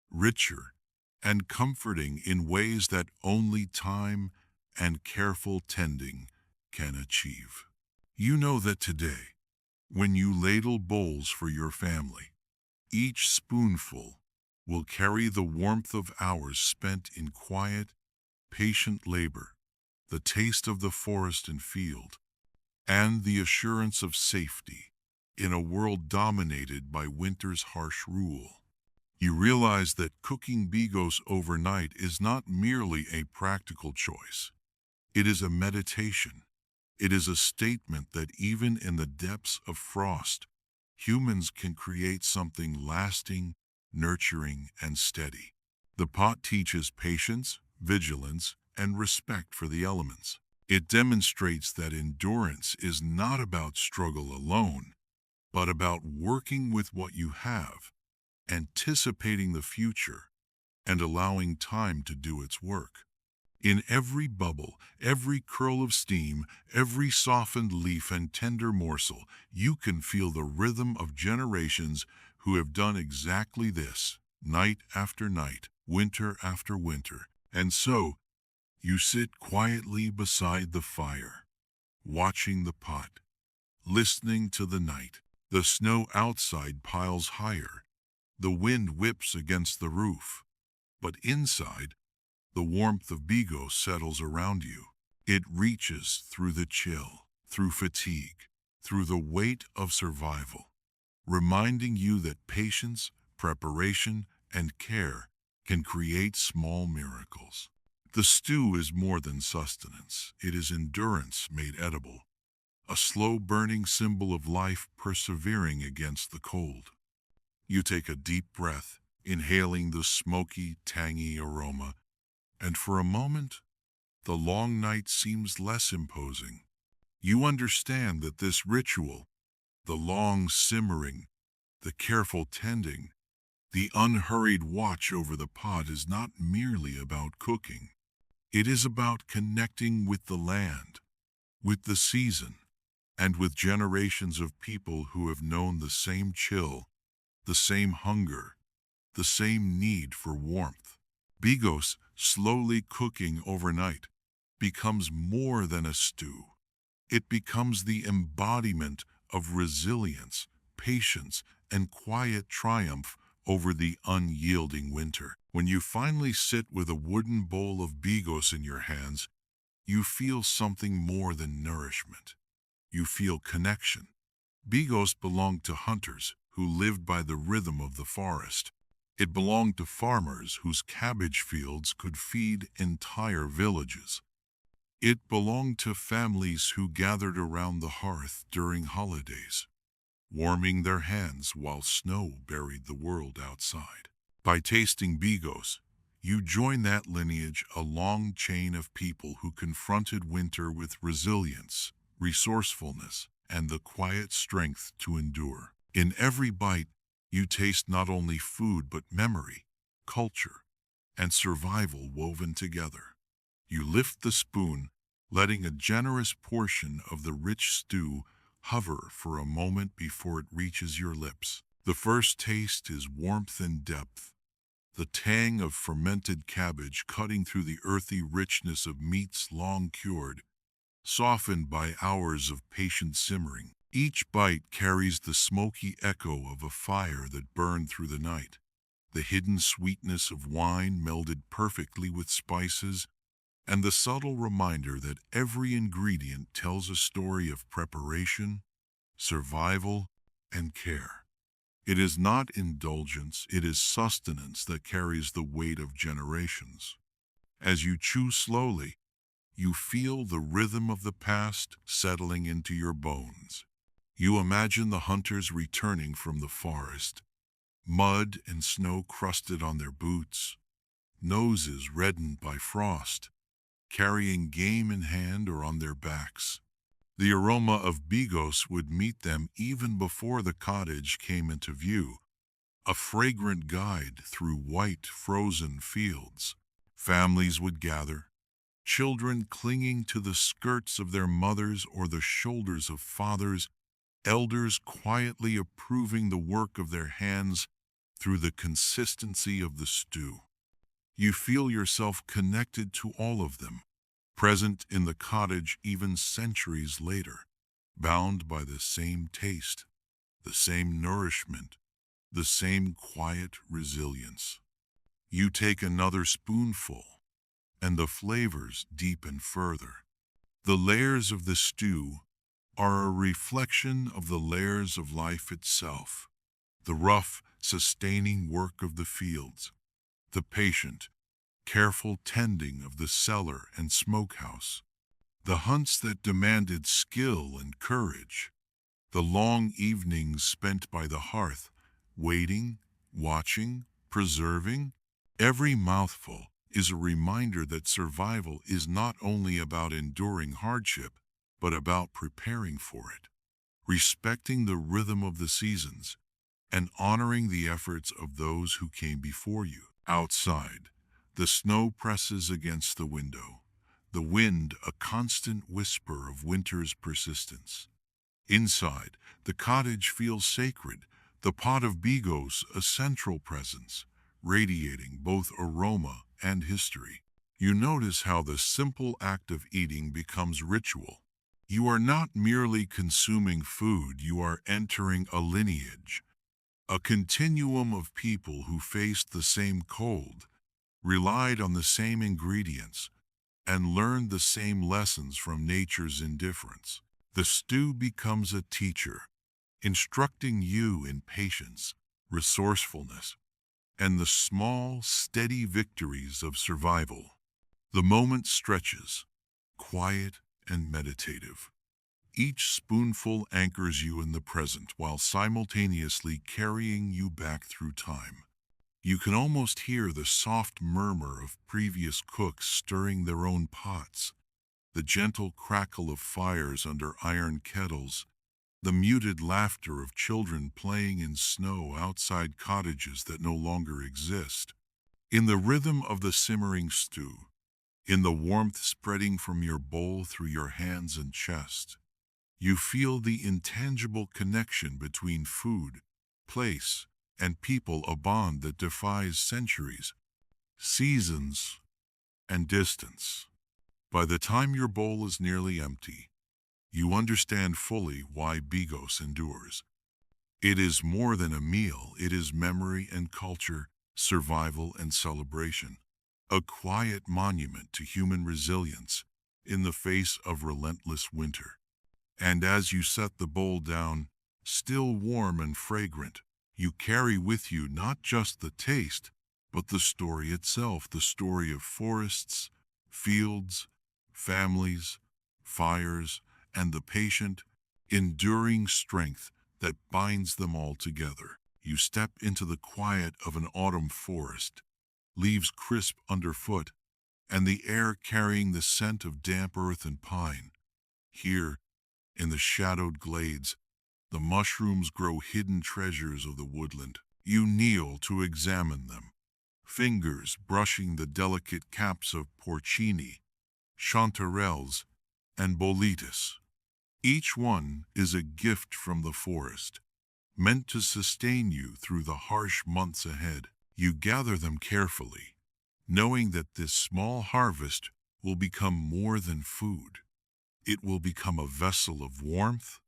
richer, and comforting in ways that only time and careful tending can achieve. You know that today, when you ladle bowls for your family, each spoonful will carry the warmth of hours spent in quiet, patient labor, the taste of the forest and field, and the assurance of safety in a world dominated by winter's harsh rule. You realize that cooking Bigos overnight is not merely a practical choice. It is a meditation. It is a statement that even in the depths of frost, humans can create something lasting, nurturing, and steady. The pot teaches patience, vigilance, and respect for the elements. It demonstrates that endurance is not about struggle alone, but about working with what you have, anticipating the future, and allowing time to do its work. In every bubble, every curl of steam, every softened leaf and tender morsel, you can feel the rhythm of generations who have done exactly this, night after night, winter after winter. And so, you sit quietly beside the fire, watching the pot, listening to the night. The snow outside piles higher. The wind whips against the roof. But inside, the warmth of Bigos settles around you. It reaches through the chill, through fatigue, through the weight of survival, reminding you that patience, preparation, and care can create small miracles. The stew is more than sustenance. It is endurance made edible, a slow-burning symbol of life persevering against the cold. You take a deep breath, inhaling the smoky, tangy aroma, and for a moment, the long night seems less imposing. You understand that this ritual, the long simmering, the careful tending, the unhurried watch over the pot is not merely about cooking. It is about connecting with the land, with the season, and with generations of people who have known the same chill, the same hunger, the same need for warmth. Bigos, slowly cooking overnight, becomes more than a stew. It becomes the embodiment of resilience, patience, and quiet triumph over the unyielding winter. When you finally sit with a wooden bowl of Bigos in your hands, you feel something more than nourishment. You feel connection. Bigos belonged to hunters who lived by the rhythm of the forest. It belonged to farmers whose cabbage fields could feed entire villages. It belonged to families who gathered around the hearth during holidays, warming their hands while snow buried the world outside. By tasting Bigos, you join that lineage, a long chain of people who confronted winter with resilience, resourcefulness, and the quiet strength to endure. In every bite, you taste not only food but memory, culture, and survival woven together. You lift the spoon, letting a generous portion of the rich stew hover for a moment before it reaches your lips. The first taste is warmth and depth, the tang of fermented cabbage cutting through the earthy richness of meats long cured, softened by hours of patient simmering. Each bite carries the smoky echo of a fire that burned through the night, the hidden sweetness of wine melded perfectly with spices, and the subtle reminder that every ingredient tells a story of preparation, survival, and care. It is not indulgence, it is sustenance that carries the weight of generations. As you chew slowly, you feel the rhythm of the past settling into your bones. You imagine the hunters returning from the forest, mud and snow crusted on their boots, noses reddened by frost, carrying game in hand or on their backs. The aroma of Bigos would meet them even before the cottage came into view, a fragrant guide through white, frozen fields. Families would gather, children clinging to the skirts of their mothers or the shoulders of fathers, elders quietly approving the work of their hands through the consistency of the stew. You feel yourself connected to all of them, present in the cottage even centuries later, bound by the same taste, the same nourishment, the same quiet resilience. You take another spoonful, and the flavors deepen further. The layers of the stew are a reflection of the layers of life itself, the rough, sustaining work of the fields, the patient, careful tending of the cellar and smokehouse, the hunts that demanded skill and courage, The long evenings spent by the hearth, waiting, watching, preserving. Every mouthful is a reminder that survival is not only about enduring hardship, but about preparing for it, respecting the rhythm of the seasons, and honoring the efforts of those who came before you. Outside, the snow presses against the window, the wind a constant whisper of winter's persistence. Inside, the cottage feels sacred, the pot of Bigos a central presence, radiating both aroma and history. You notice how the simple act of eating becomes ritual. You are not merely consuming food, you are entering a lineage, a continuum of people who faced the same cold, relied on the same ingredients, and learned the same lessons from nature's indifference. The stew becomes a teacher, instructing you in patience, resourcefulness, and the small, steady victories of survival. The moment stretches, quiet and meditative. Each spoonful anchors you in the present while simultaneously carrying you back through time. You can almost hear the soft murmur of previous cooks stirring their own pots, the gentle crackle of fires under iron kettles, the muted laughter of children playing in snow outside cottages that no longer exist. In the rhythm of the simmering stew, in the warmth spreading from your bowl through your hands and chest, you feel the intangible connection between food, place, and people, a bond that defies centuries, seasons, and distance. By the time your bowl is nearly empty, you understand fully why Bigos endures. It is more than a meal, it is memory and culture, survival and celebration, a quiet monument to human resilience in the face of relentless winter. And as you set the bowl down, still warm and fragrant, you carry with you not just the taste, but the story itself, the story of forests, fields, families, fires, and the patient, enduring strength that binds them all together. You step into the quiet of an autumn forest, leaves crisp underfoot, and the air carrying the scent of damp earth and pine. Here, in the shadowed glades, the mushrooms grow, hidden treasures of the woodland. You kneel to examine them, fingers brushing the delicate caps of porcini, chanterelles, and boletus. Each one is a gift from the forest, meant to sustain you through the harsh months ahead. You gather them carefully, knowing that this small harvest will become more than food. It will become a vessel of warmth,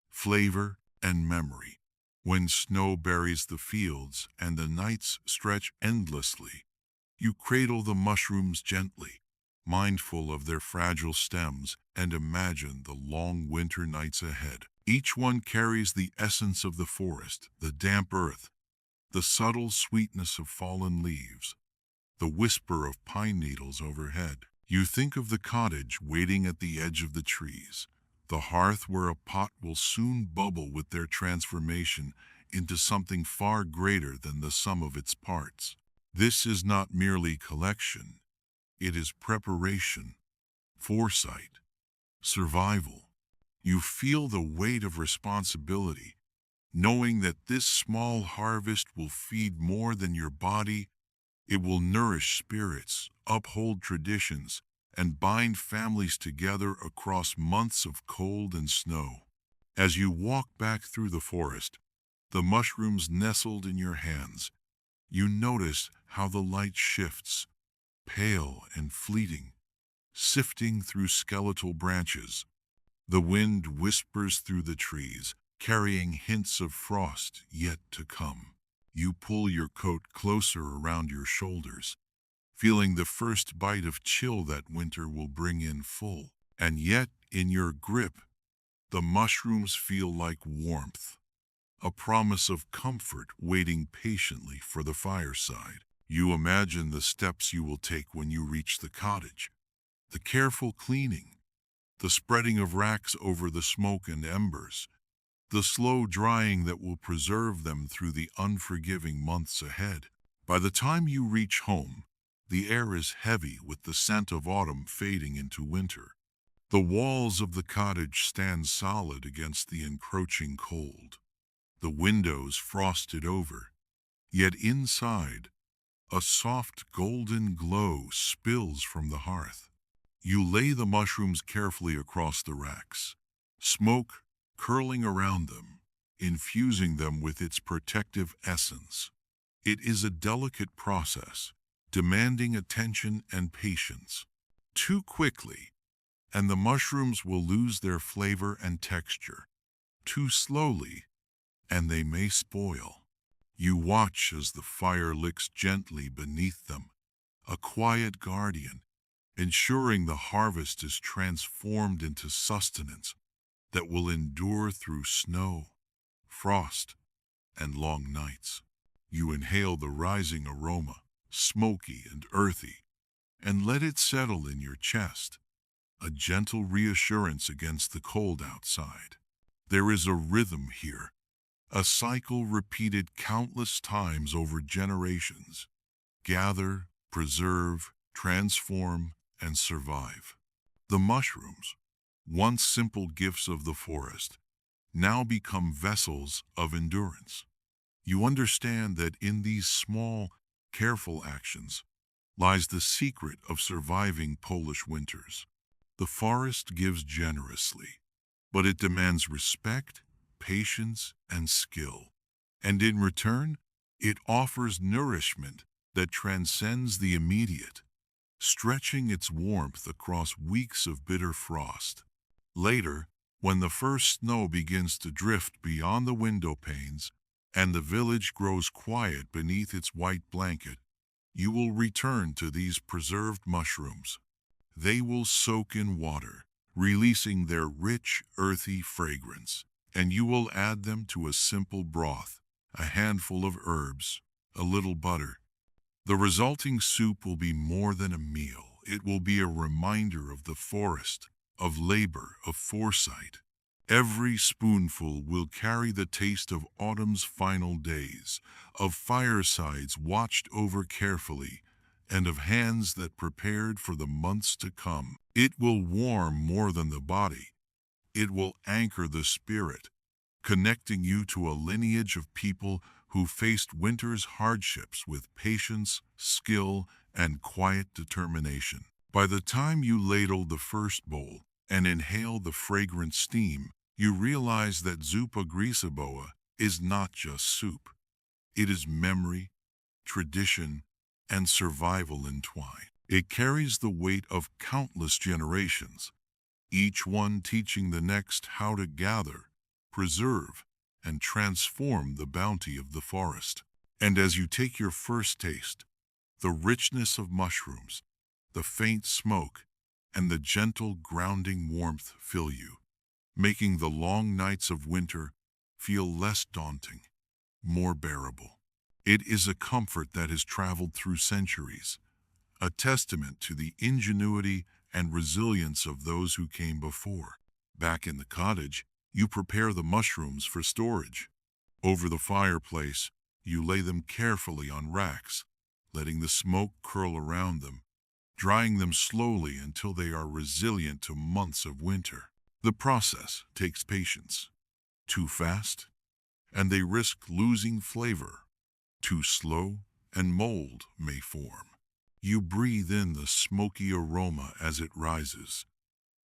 flavor, and memory. When snow buries the fields and the nights stretch endlessly, you cradle the mushrooms gently, mindful of their fragile stems, and imagine the long winter nights ahead. Each one carries the essence of the forest, the damp earth, the subtle sweetness of fallen leaves, the whisper of pine needles overhead. You think of the cottage waiting at the edge of the trees, the hearth where a pot will soon bubble with their transformation into something far greater than the sum of its parts. This is not merely collection, it is preparation, foresight, survival. You feel the weight of responsibility, knowing that this small harvest will feed more than your body. It will nourish spirits, uphold traditions, and bind families together across months of cold and snow. As you walk back through the forest, the mushrooms nestled in your hands, you notice how the light shifts, pale and fleeting, sifting through skeletal branches. The wind whispers through the trees, carrying hints of frost yet to come. You pull your coat closer around your shoulders, feeling the first bite of chill that winter will bring in full. And yet, in your grip, the mushrooms feel like warmth, a promise of comfort waiting patiently for the fireside. You imagine the steps you will take when you reach the cottage, the careful cleaning, the spreading of racks over the smoke and embers, the slow drying that will preserve them through the unforgiving months ahead. By the time you reach home, the air is heavy with the scent of autumn fading into winter. The walls of the cottage stand solid against the encroaching cold, the windows frosted over, yet inside, a soft golden glow spills from the hearth. You lay the mushrooms carefully across the racks, smoke curling around them, infusing them with its protective essence. It is a delicate process, demanding attention and patience. Too quickly, and the mushrooms will lose their flavor and texture. Too slowly, and they may spoil. You watch as the fire licks gently beneath them, a quiet guardian, ensuring the harvest is transformed into sustenance that will endure through snow, frost, and long nights. You inhale the rising aroma, smoky and earthy, and let it settle in your chest, a gentle reassurance against the cold outside. There is a rhythm here, a cycle repeated countless times over generations. Gather, preserve, transform, and survive. The mushrooms, once simple gifts of the forest, now become vessels of endurance. You understand that in these small, careful actions lies the secret of surviving Polish winters. The forest gives generously, but it demands respect, patience, and skill. And in return, it offers nourishment that transcends the immediate, stretching its warmth across weeks of bitter frost. Later, when the first snow begins to drift beyond the window panes and the village grows quiet beneath its white blanket, you will return to these preserved mushrooms. They will soak in water, releasing their rich, earthy fragrance, and you will add them to a simple broth, a handful of herbs, a little butter. The resulting soup will be more than a meal. It will be a reminder of the forest, of labor, of foresight. Every spoonful will carry the taste of autumn's final days, of firesides watched over carefully, and of hands that prepared for the months to come. It will warm more than the body. It will anchor the spirit, connecting you to a lineage of people who faced winter's hardships with patience, skill, and quiet determination. By the time you ladle the first bowl and inhale the fragrant steam, you realize that zupa grisoboa is not just soup. It is memory, tradition, and survival entwined. It carries the weight of countless generations, each one teaching the next how to gather, preserve, and transform the bounty of the forest. And as you take your first taste, the richness of mushrooms, the faint smoke, and the gentle grounding warmth fill you, making the long nights of winter feel less daunting, more bearable. It is a comfort that has traveled through centuries, a testament to the ingenuity and resilience of those who came before. Back in the cottage, you prepare the mushrooms for storage. Over the fireplace, you lay them carefully on racks, letting the smoke curl around them, drying them slowly until they are resilient to months of winter. The process takes patience. Too fast, and they risk losing flavor. Too slow, and mold may form. You breathe in the smoky aroma as it rises,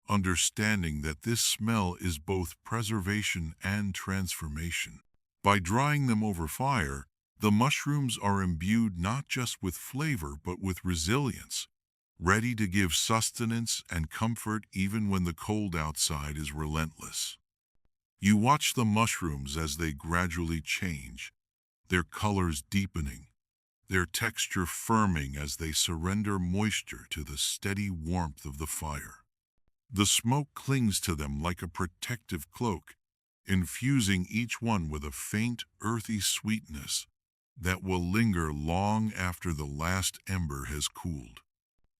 understanding that this smell is both preservation and transformation. By drying them over fire, the mushrooms are imbued not just with flavor but with resilience, ready to give sustenance and comfort even when the cold outside is relentless. You watch the mushrooms as they gradually change, their colors deepening, their texture firming as they surrender moisture to the steady warmth of the fire. The smoke clings to them like a protective cloak, infusing each one with a faint, earthy sweetness that will linger long after the last ember has cooled.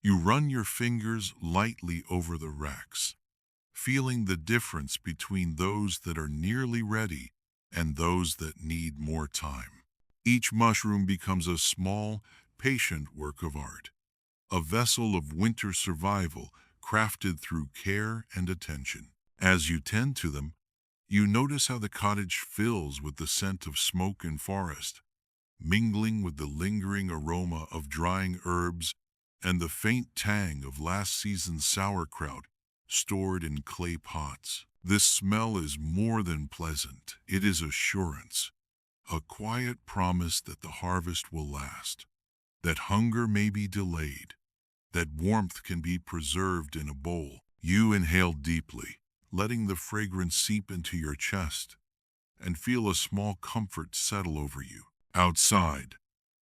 You run your fingers lightly over the racks, feeling the difference between those that are nearly ready and those that need more time. Each mushroom becomes a small, patient work of art, a vessel of winter survival crafted through care and attention. As you tend to them, you notice how the cottage fills with the scent of smoke and forest, mingling with the lingering aroma of drying herbs and the faint tang of last season's sauerkraut stored in clay pots. This smell is more than pleasant. It is assurance, a quiet promise that the harvest will last, that hunger may be delayed, that warmth can be preserved in a bowl. You inhale deeply, letting the fragrance seep into your chest, and feel a small comfort settle over you. Outside,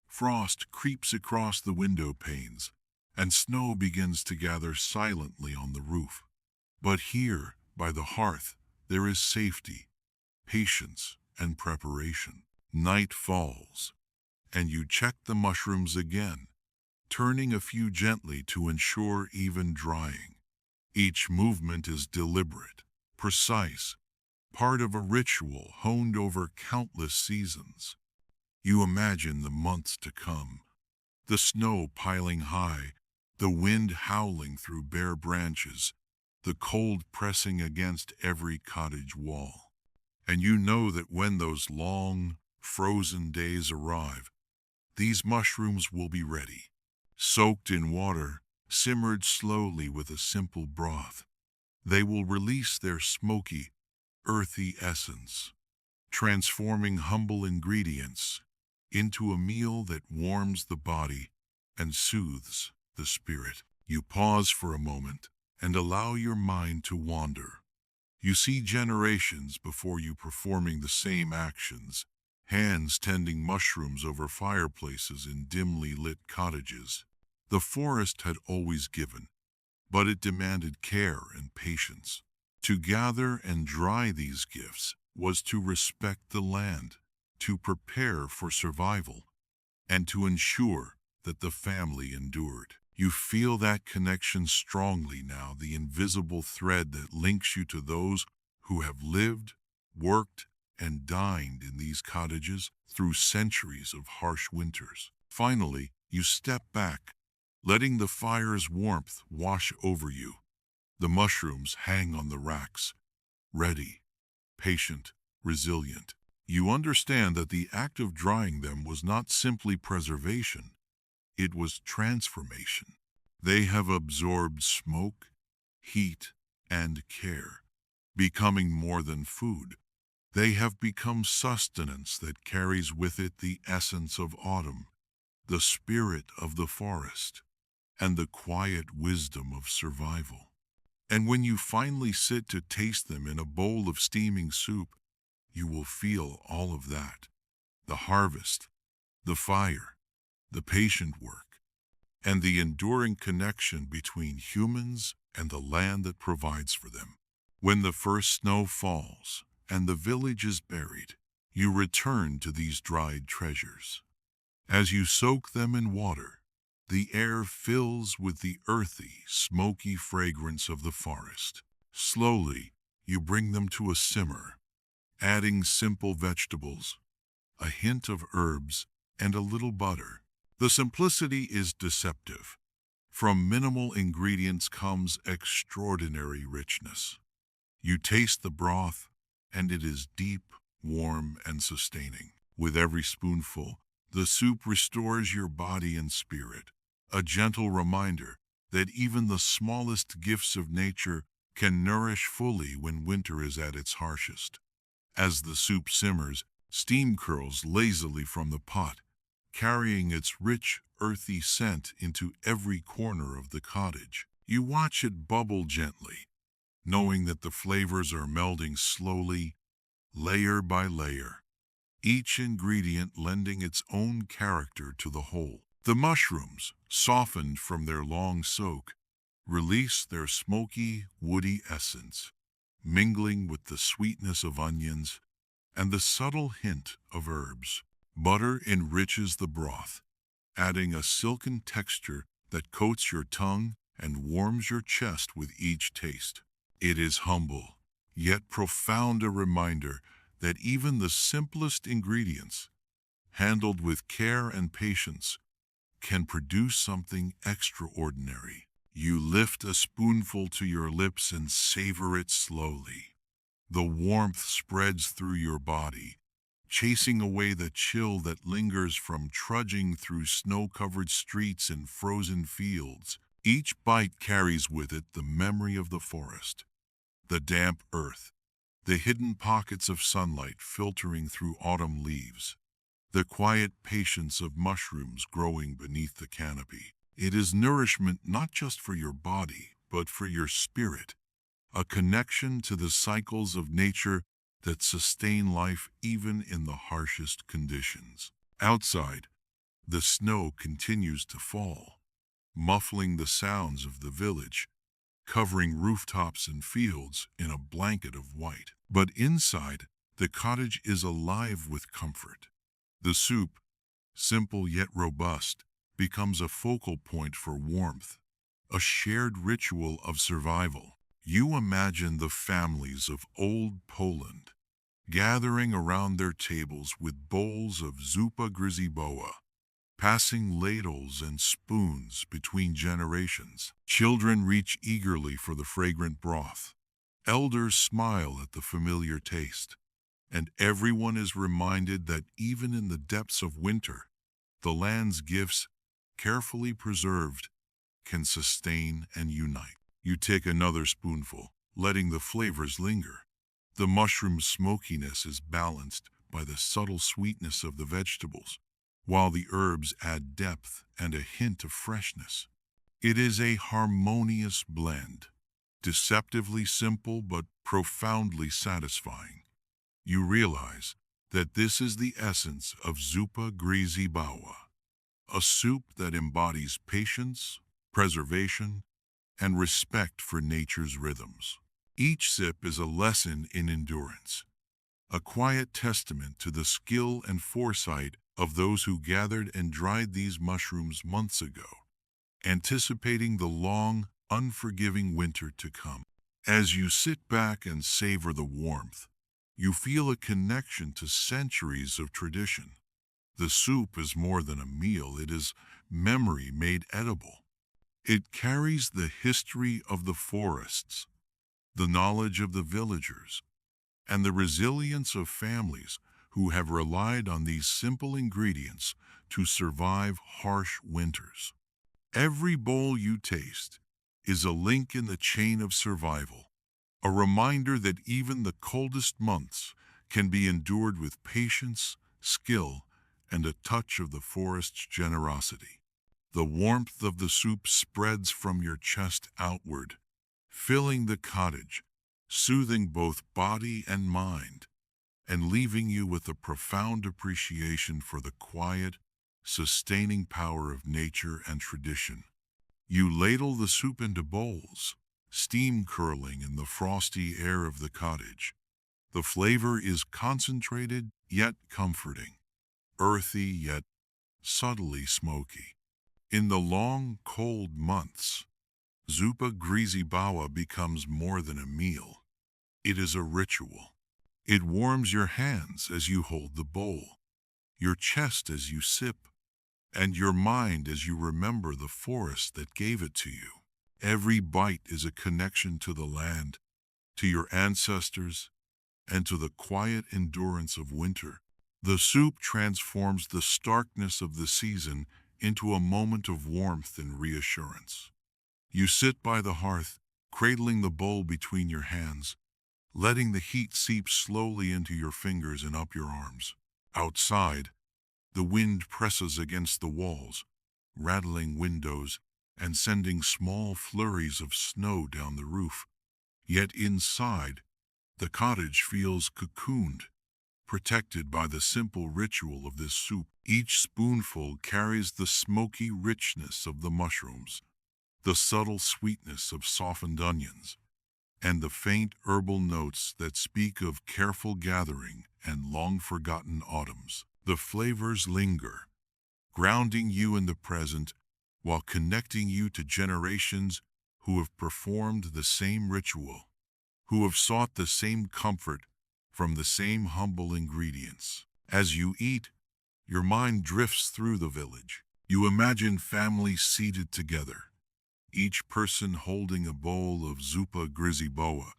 frost creeps across the window panes, and snow begins to gather silently on the roof. But here, by the hearth, there is safety, patience, and preparation. Night falls, and you check the mushrooms again, turning a few gently to ensure even drying. Each movement is deliberate, precise, part of a ritual honed over countless seasons. You imagine the months to come, the snow piling high, the wind howling through bare branches, the cold pressing against every cottage wall. And you know that when those long, frozen days arrive, these mushrooms will be ready, soaked in water, simmered slowly with a simple broth. They will release their smoky, earthy essence, transforming humble ingredients into a meal that warms the body and soothes the spirit. You pause for a moment and allow your mind to wander. You see generations before you performing the same actions, hands tending mushrooms over fireplaces in dimly lit cottages. The forest had always given, but it demanded care and patience. To gather and dry these gifts was to respect the land, to prepare for survival, and to ensure that the family endured. You feel that connection strongly now, the invisible thread that links you to those who have lived, worked, and dined in these cottages through centuries of harsh winters. Finally, you step back, letting the fire's warmth wash over you. The mushrooms hang on the racks, ready, patient, resilient. You understand that the act of drying them was not simply preservation, it was transformation. They have absorbed smoke, heat, and care, becoming more than food. They have become sustenance that carries with it the essence of autumn, the spirit of the forest, and the quiet wisdom of survival. And when you finally sit to taste them in a bowl of steaming soup, you will feel all of that. The harvest, the fire, the patient work, and the enduring connection between humans and the land that provides for them. When the first snow falls and the village is buried, you return to these dried treasures. As you soak them in water, the air fills with the earthy, smoky fragrance of the forest. Slowly, you bring them to a simmer, adding simple vegetables, a hint of herbs, and a little butter. The simplicity is deceptive. From minimal ingredients comes extraordinary richness. You taste the broth, and it is deep, warm, and sustaining. With every spoonful, the soup restores your body and spirit, a gentle reminder that even the smallest gifts of nature can nourish fully when winter is at its harshest. As the soup simmers, steam curls lazily from the pot, carrying its rich, earthy scent into every corner of the cottage. You watch it bubble gently, knowing that the flavors are melding slowly, layer by layer, each ingredient lending its own character to the whole. The mushrooms, softened from their long soak, release their smoky, woody essence, mingling with the sweetness of onions and the subtle hint of herbs. Butter enriches the broth, adding a silken texture that coats your tongue and warms your chest with each taste. It is humble, yet profound a reminder that even the simplest ingredients, handled with care and patience, can produce something extraordinary. You lift a spoonful to your lips and savor it slowly. The warmth spreads through your body, chasing away the chill that lingers from trudging through snow-covered streets and frozen fields. Each bite carries with it the memory of the forest, the damp earth, the hidden pockets of sunlight filtering through autumn leaves, the quiet patience of mushrooms growing beneath the canopy. It is nourishment not just for your body, but for your spirit, a connection to the cycles of nature that sustain life even in the harshest conditions. Outside, the snow continues to fall, muffling the sounds of the village, covering rooftops and fields in a blanket of white. But inside, the cottage is alive with comfort. The soup, simple yet robust, becomes a focal point for warmth, a shared ritual of survival. You imagine the families of old Poland gathering around their tables with bowls of zupa gryzibowa, passing ladles and spoons between generations. Children reach eagerly for the fragrant broth. Elders smile at the familiar taste, and everyone is reminded that even in the depths of winter, the land's gifts, carefully preserved, can sustain and unite. You take another spoonful, letting the flavors linger. The mushroom's smokiness is balanced by the subtle sweetness of the vegetables, while the herbs add depth and a hint of freshness. It is a harmonious blend, deceptively simple but profoundly satisfying. You realize that this is the essence of zupa gryzibowa, a soup that embodies patience, preservation, and respect for nature's rhythms. Each sip is a lesson in endurance, a quiet testament to the skill and foresight of those who gathered and dried these mushrooms months ago, anticipating the long, unforgiving winter to come. As you sit back and savor the warmth, you feel a connection to centuries of tradition. The soup is more than a meal, it is memory made edible. It carries the history of the forests, the knowledge of the villagers, and the resilience of families who have relied on these simple ingredients to survive harsh winters. Every bowl you taste is a link in the chain of survival, a reminder that even the coldest months can be endured with patience, skill, and a touch of the forest's generosity. The warmth of the soup spreads from your chest outward, filling the cottage, soothing both body and mind, and leaving you with a profound appreciation for the quiet, sustaining power of nature and tradition. You ladle the soup into bowls, steam curling in the frosty air of the cottage. The flavor is concentrated yet comforting, earthy yet subtly smoky. In the long, cold months, zupa gryzibowa becomes more than a meal. It is a ritual. It warms your hands as you hold the bowl, your chest as you sip, and your mind as you remember the forest that gave it to you. Every bite is a connection to the land, to your ancestors, and to the quiet endurance of winter. The soup transforms the starkness of the season into a moment of warmth and reassurance. You sit by the hearth, cradling the bowl between your hands, letting the heat seep slowly into your fingers and up your arms. Outside, the wind presses against the walls, rattling windows and sending small flurries of snow down the roof. Yet inside, the cottage feels cocooned, protected by the simple ritual of this soup. Each spoonful carries the smoky richness of the mushrooms, the subtle sweetness of softened onions, and the faint herbal notes that speak of careful gathering and long-forgotten autumns. The flavors linger, grounding you in the present while connecting you to generations who have performed the same ritual. who have sought the same comfort from the same humble ingredients. As you eat, your mind drifts through the village. You imagine families seated together, each person holding a bowl of zuppa griziboa,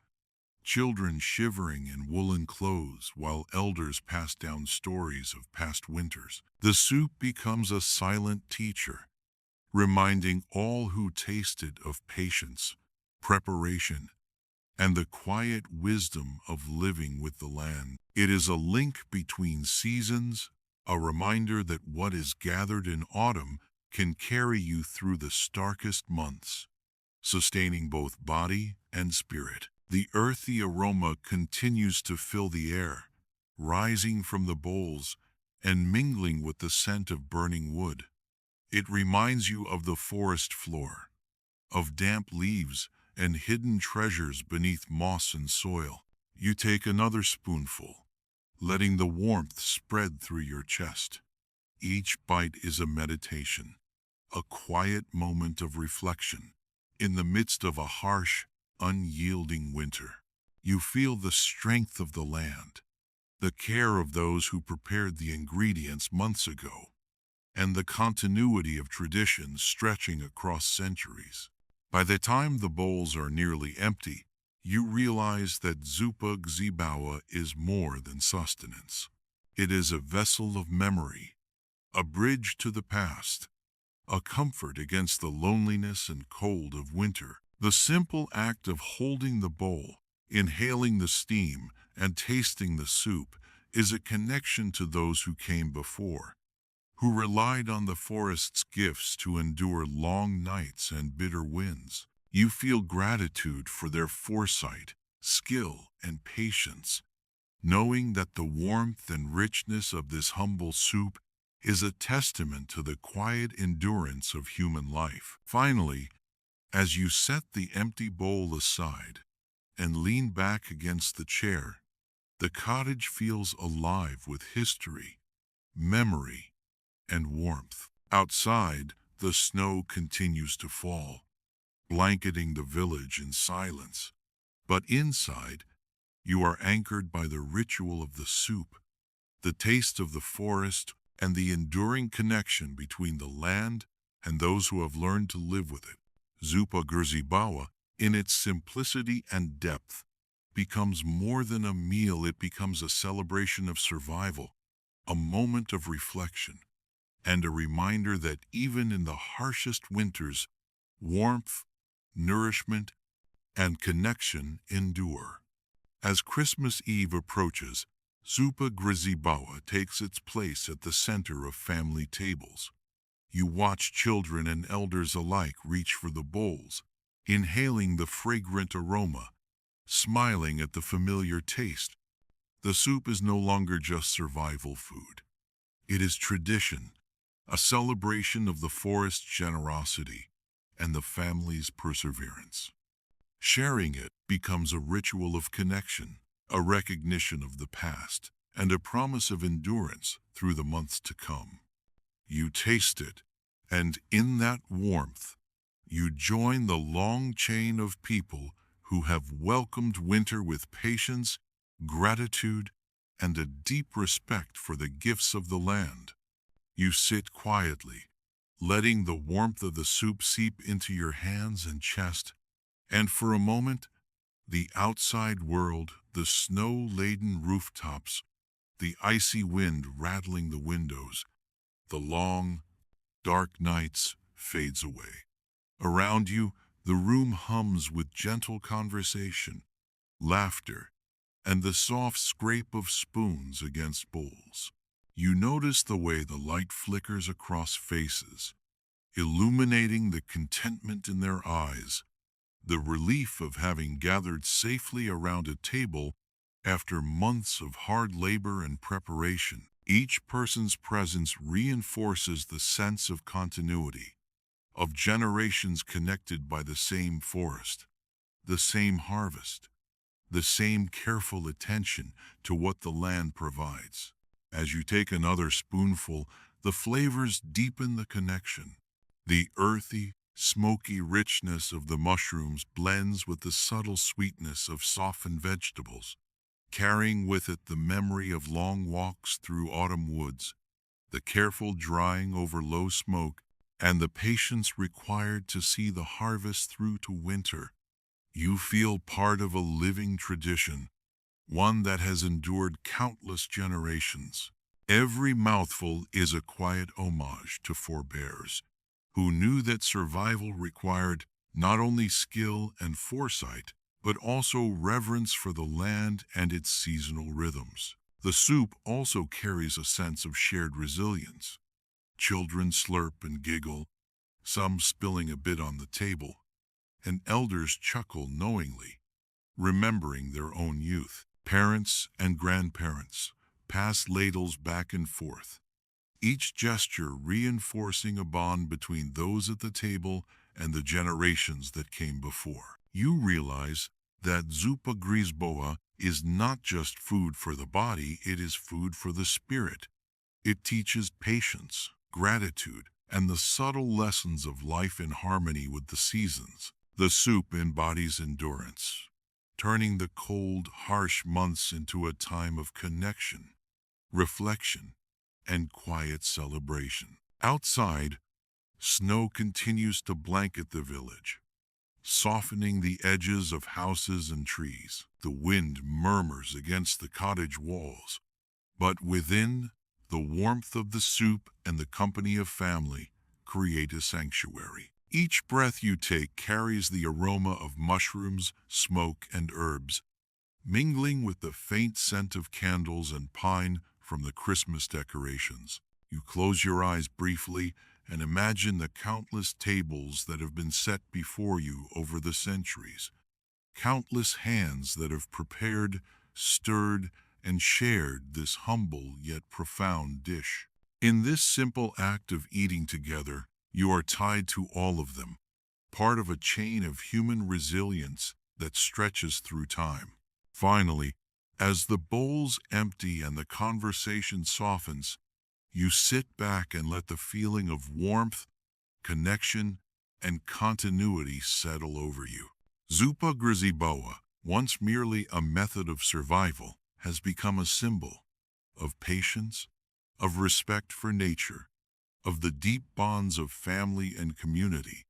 children shivering in woolen clothes while elders pass down stories of past winters. The soup becomes a silent teacher, reminding all who taste it of patience, preparation, and the quiet wisdom of living with the land. It is a link between seasons, a reminder that what is gathered in autumn can carry you through the starkest months, sustaining both body and spirit. The earthy aroma continues to fill the air, rising from the bowls and mingling with the scent of burning wood. It reminds you of the forest floor, of damp leaves and hidden treasures beneath moss and soil. You take another spoonful, letting the warmth spread through your chest. Each bite is a meditation, a quiet moment of reflection. In the midst of a harsh, unyielding winter, you feel the strength of the land, the care of those who prepared the ingredients months ago, and the continuity of traditions stretching across centuries. By the time the bowls are nearly empty, you realize that zuppa gzibawa is more than sustenance. It is a vessel of memory, a bridge to the past, a comfort against the loneliness and cold of winter. The simple act of holding the bowl, inhaling the steam, and tasting the soup is a connection to those who came before, who relied on the forest's gifts to endure long nights and bitter winds. You feel gratitude for their foresight, skill, and patience, knowing that the warmth and richness of this humble soup is a testament to the quiet endurance of human life. Finally, as you set the empty bowl aside and lean back against the chair, the cottage feels alive with history, memory, and warmth. Outside, the snow continues to fall, blanketing the village in silence. But inside, you are anchored by the ritual of the soup, the taste of the forest, and the enduring connection between the land and those who have learned to live with it. Zuppa grizibawa, in its simplicity and depth, becomes more than a meal. It becomes a celebration of survival, a moment of reflection, and a reminder that even in the harshest winters, warmth, nourishment, and connection endure. As Christmas Eve approaches, zuppa grizibawa takes its place at the center of family tables. You watch children and elders alike reach for the bowls, inhaling the fragrant aroma, smiling at the familiar taste. The soup is no longer just survival food. It is tradition, a celebration of the forest's generosity and the family's perseverance. Sharing it becomes a ritual of connection, a recognition of the past, and a promise of endurance through the months to come. You taste it, and in that warmth, you join the long chain of people who have welcomed winter with patience, gratitude, and a deep respect for the gifts of the land. You sit quietly, letting the warmth of the soup seep into your hands and chest, and for a moment, the outside world, the snow-laden rooftops, the icy wind rattling the windows, the long, dark nights fades away. Around you, the room hums with gentle conversation, laughter, and the soft scrape of spoons against bowls. You notice the way the light flickers across faces, illuminating the contentment in their eyes, the relief of having gathered safely around a table after months of hard labor and preparation. Each person's presence reinforces the sense of continuity, of generations connected by the same forest, the same harvest, the same careful attention to what the land provides. As you take another spoonful, the flavors deepen the connection. The earthy, Smoky richness of the mushrooms blends with the subtle sweetness of softened vegetables, carrying with it the memory of long walks through autumn woods, the careful drying over low smoke, and the patience required to see the harvest through to winter. You feel part of a living tradition, one that has endured countless generations. Every mouthful is a quiet homage to forebears, who knew that survival required not only skill and foresight, but also reverence for the land and its seasonal rhythms. The soup also carries a sense of shared resilience. Children slurp and giggle, some spilling a bit on the table, and elders chuckle knowingly, remembering their own youth. Parents and grandparents pass ladles back and forth, each gesture reinforcing a bond between those at the table and the generations that came before. You realize that zupa grisboa is not just food for the body, it is food for the spirit. It teaches patience, gratitude, and the subtle lessons of life in harmony with the seasons. The soup embodies endurance, turning the cold, harsh months into a time of connection, reflection, and quiet celebration. Outside, snow continues to blanket the village, softening the edges of houses and trees. The wind murmurs against the cottage walls, but within, the warmth of the soup and the company of family create a sanctuary. Each breath you take carries the aroma of mushrooms, smoke, and herbs, mingling with the faint scent of candles and pine from the Christmas decorations. You close your eyes briefly and imagine the countless tables that have been set before you over the centuries, countless hands that have prepared, stirred, and shared this humble yet profound dish. In this simple act of eating together, you are tied to all of them, part of a chain of human resilience that stretches through time. Finally, as the bowls empty and the conversation softens, you sit back and let the feeling of warmth, connection, and continuity settle over you. Zupa griziboa, once merely a method of survival, has become a symbol of patience, of respect for nature, of the deep bonds of family and community,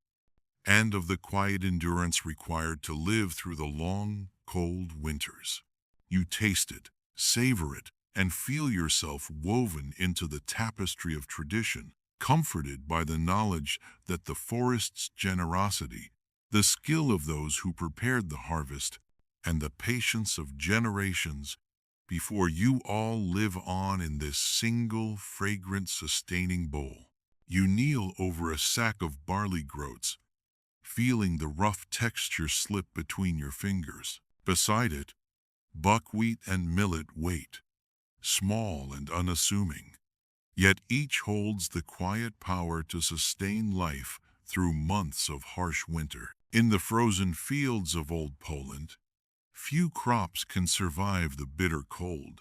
and of the quiet endurance required to live through the long, cold winters. You taste it, savor it, and feel yourself woven into the tapestry of tradition, comforted by the knowledge that the forest's generosity, the skill of those who prepared the harvest, and the patience of generations before you all live on in this single, fragrant, sustaining bowl. You kneel over a sack of barley groats, feeling the rough texture slip between your fingers. Beside it, buckwheat and millet wait, small and unassuming, yet each holds the quiet power to sustain life through months of harsh winter. In the frozen fields of old Poland, few crops can survive the bitter cold,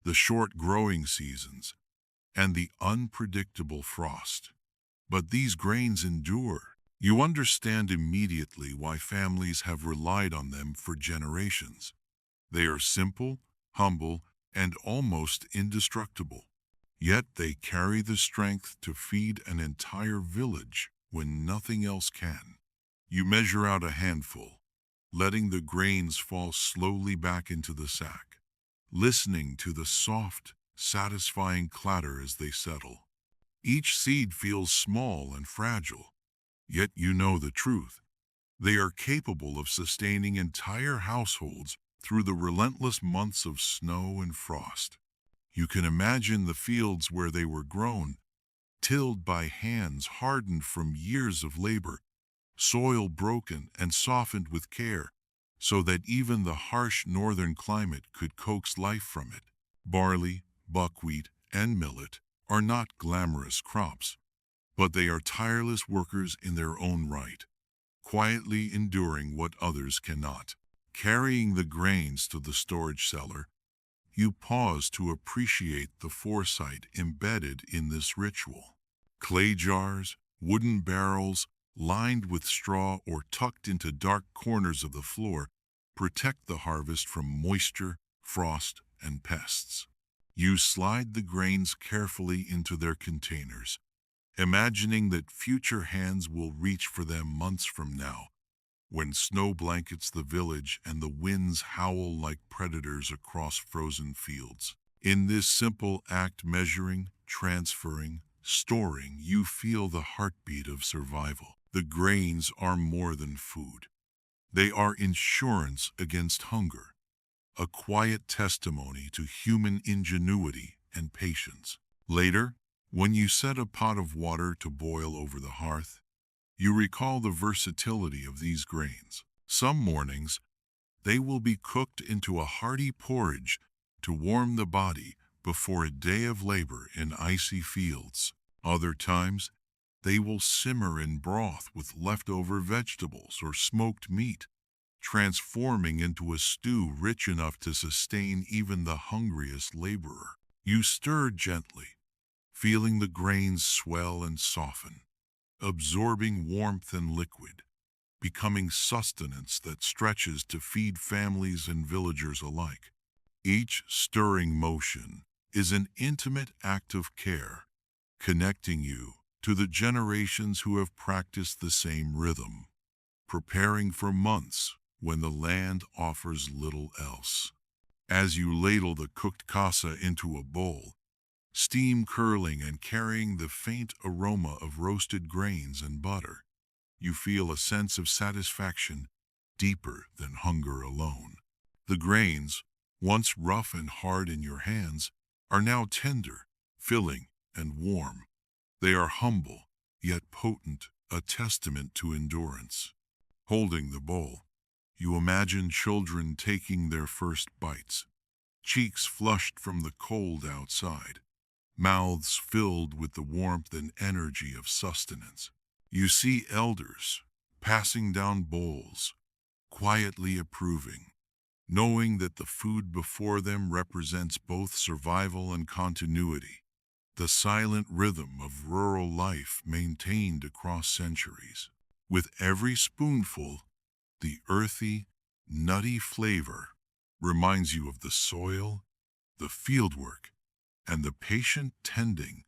the short growing seasons, and the unpredictable frost. But these grains endure. You understand immediately why families have relied on them for generations. They are simple, humble, and almost indestructible. Yet they carry the strength to feed an entire village when nothing else can. You measure out a handful, letting the grains fall slowly back into the sack, listening to the soft, satisfying clatter as they settle. Each seed feels small and fragile, yet you know the truth. They are capable of sustaining entire households through the relentless months of snow and frost. You can imagine the fields where they were grown, tilled by hands hardened from years of labor, soil broken and softened with care, so that even the harsh northern climate could coax life from it. Barley, buckwheat, and millet are not glamorous crops, but they are tireless workers in their own right, quietly enduring what others cannot. Carrying the grains to the storage cellar, you pause to appreciate the foresight embedded in this ritual. Clay jars, wooden barrels, lined with straw or tucked into dark corners of the floor, protect the harvest from moisture, frost, and pests. You slide the grains carefully into their containers, imagining that future hands will reach for them months from now, when snow blankets the village and the winds howl like predators across frozen fields. In this simple act, measuring, transferring, storing, you feel the heartbeat of survival. The grains are more than food. They are insurance against hunger, a quiet testimony to human ingenuity and patience. Later, when you set a pot of water to boil over the hearth, you recall the versatility of these grains. Some mornings, they will be cooked into a hearty porridge to warm the body before a day of labor in icy fields. Other times, they will simmer in broth with leftover vegetables or smoked meat, transforming into a stew rich enough to sustain even the hungriest laborer. You stir gently, feeling the grains swell and soften, absorbing warmth and liquid, becoming sustenance that stretches to feed families and villagers alike. Each stirring motion is an intimate act of care, connecting you to the generations who have practiced the same rhythm, preparing for months when the land offers little else. As you ladle the cooked kasa into a bowl, steam curling and carrying the faint aroma of roasted grains and butter, you feel a sense of satisfaction deeper than hunger alone. The grains, once rough and hard in your hands, are now tender, filling, and warm. They are humble, yet potent, a testament to endurance. Holding the bowl, you imagine children taking their first bites, cheeks flushed from the cold outside, mouths filled with the warmth and energy of sustenance. You see elders passing down bowls, quietly approving, knowing that the food before them represents both survival and continuity, the silent rhythm of rural life maintained across centuries. With every spoonful, the earthy, nutty flavor reminds you of the soil, the fieldwork, and the patient tending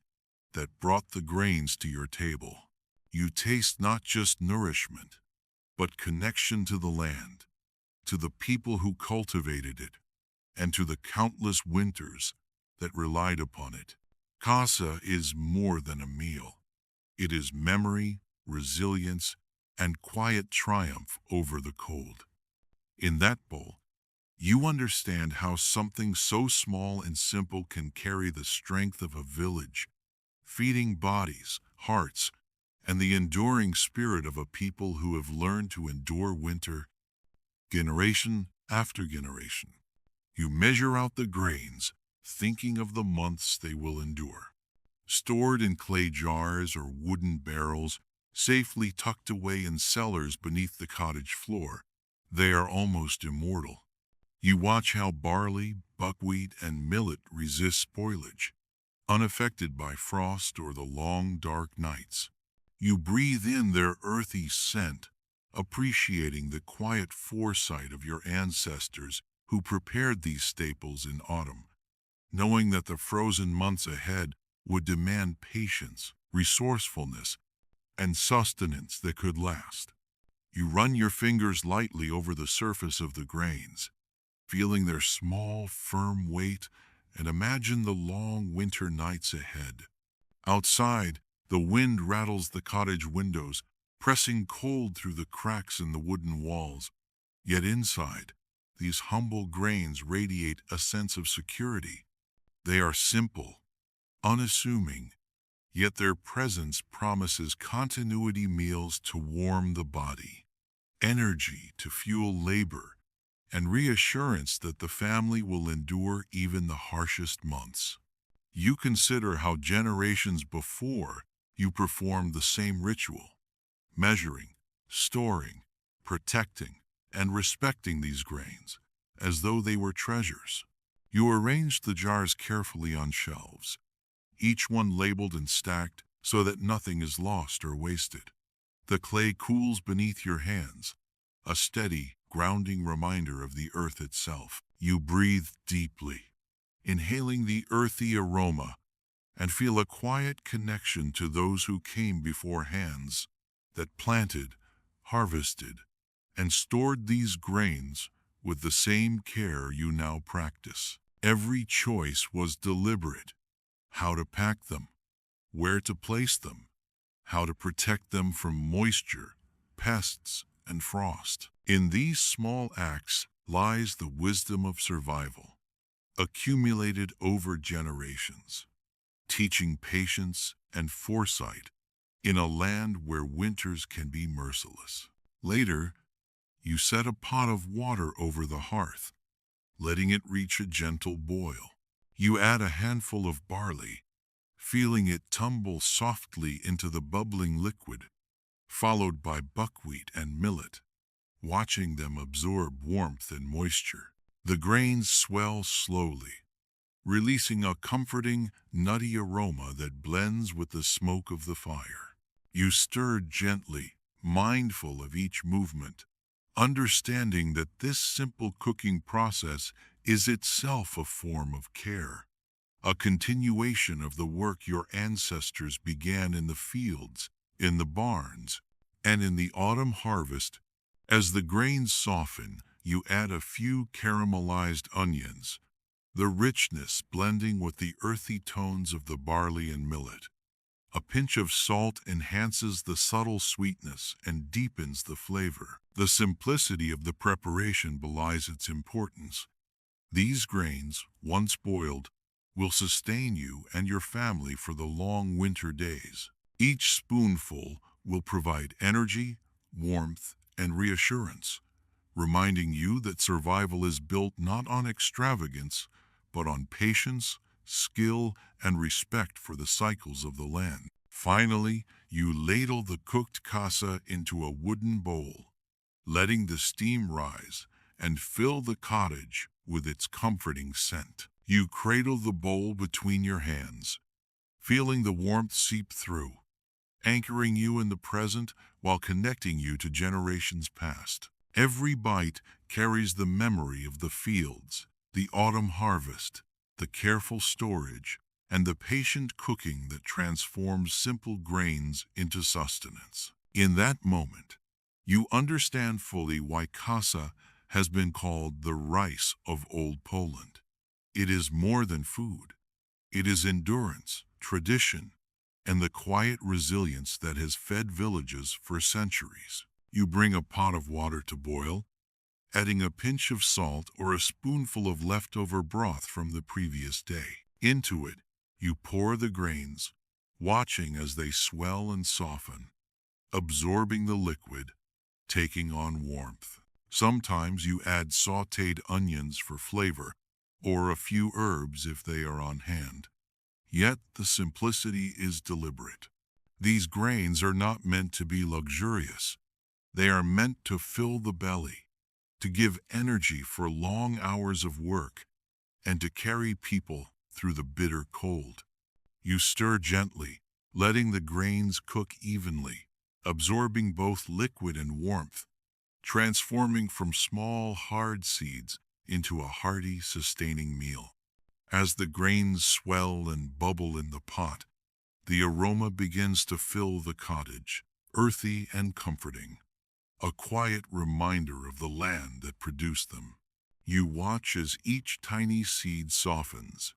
that brought the grains to your table. You taste not just nourishment, but connection to the land, to the people who cultivated it, and to the countless winters that relied upon it. Kasa is more than a meal. It is memory, resilience, and quiet triumph over the cold. In that bowl, you understand how something so small and simple can carry the strength of a village, feeding bodies, hearts, and the enduring spirit of a people who have learned to endure winter generation after generation. You measure out the grains, thinking of the months they will endure. Stored in clay jars or wooden barrels, safely tucked away in cellars beneath the cottage floor, they are almost immortal. You watch how barley, buckwheat, and millet resist spoilage, unaffected by frost or the long, dark nights. You breathe in their earthy scent, appreciating the quiet foresight of your ancestors who prepared these staples in autumn, knowing that the frozen months ahead would demand patience, resourcefulness, and sustenance that could last. You run your fingers lightly over the surface of the grains, feeling their small, firm weight, and imagine the long winter nights ahead. Outside, the wind rattles the cottage windows, pressing cold through the cracks in the wooden walls. Yet inside, these humble grains radiate a sense of security. They are simple, unassuming, yet their presence promises continuity meals to warm the body, energy to fuel labor, and reassurance that the family will endure even the harshest months. You consider how generations before you performed the same ritual, measuring, storing, protecting, and respecting these grains, as though they were treasures. You arranged the jars carefully on shelves, each one labeled and stacked so that nothing is lost or wasted. The clay cools beneath your hands, a steady, grounding reminder of the earth itself. You breathe deeply, inhaling the earthy aroma, and feel a quiet connection to those who came before, hands that planted, harvested, and stored these grains with the same care you now practice. Every choice was deliberate: how to pack them, where to place them, how to protect them from moisture, pests, and frost. In these small acts lies the wisdom of survival, accumulated over generations, teaching patience and foresight in a land where winters can be merciless. Later, you set a pot of water over the hearth, letting it reach a gentle boil. You add a handful of barley, feeling it tumble softly into the bubbling liquid, followed by buckwheat and millet, watching them absorb warmth and moisture. The grains swell slowly, releasing a comforting, nutty aroma that blends with the smoke of the fire. You stir gently, mindful of each movement, understanding that this simple cooking process is itself a form of care, a continuation of the work your ancestors began in the fields, in the barns, and in the autumn harvest. As the grains soften, you add a few caramelized onions, the richness blending with the earthy tones of the barley and millet. A pinch of salt enhances the subtle sweetness and deepens the flavor. The simplicity of the preparation belies its importance. These grains, once boiled, will sustain you and your family for the long winter days. Each spoonful will provide energy, warmth, and reassurance, reminding you that survival is built not on extravagance, but on patience, skill, and respect for the cycles of the land. Finally, you ladle the cooked kasa into a wooden bowl, letting the steam rise and fill the cottage with its comforting scent. You cradle the bowl between your hands, feeling the warmth seep through, anchoring you in the present while connecting you to generations past. Every bite carries the memory of the fields, the autumn harvest, the careful storage, and the patient cooking that transforms simple grains into sustenance. In that moment, you understand fully why kasa has been called the rice of Old Poland. It is more than food. It is endurance, tradition, and the quiet resilience that has fed villages for centuries. You bring a pot of water to boil, adding a pinch of salt or a spoonful of leftover broth from the previous day. Into it, you pour the grains, watching as they swell and soften, absorbing the liquid, taking on warmth. Sometimes you add sautéed onions for flavor, or a few herbs if they are on hand. Yet the simplicity is deliberate. These grains are not meant to be luxurious. They are meant to fill the belly, to give energy for long hours of work, and to carry people through the bitter cold. You stir gently, letting the grains cook evenly, absorbing both liquid and warmth, transforming from small, hard seeds into a hearty, sustaining meal. As the grains swell and bubble in the pot, the aroma begins to fill the cottage, earthy and comforting, a quiet reminder of the land that produced them. You watch as each tiny seed softens,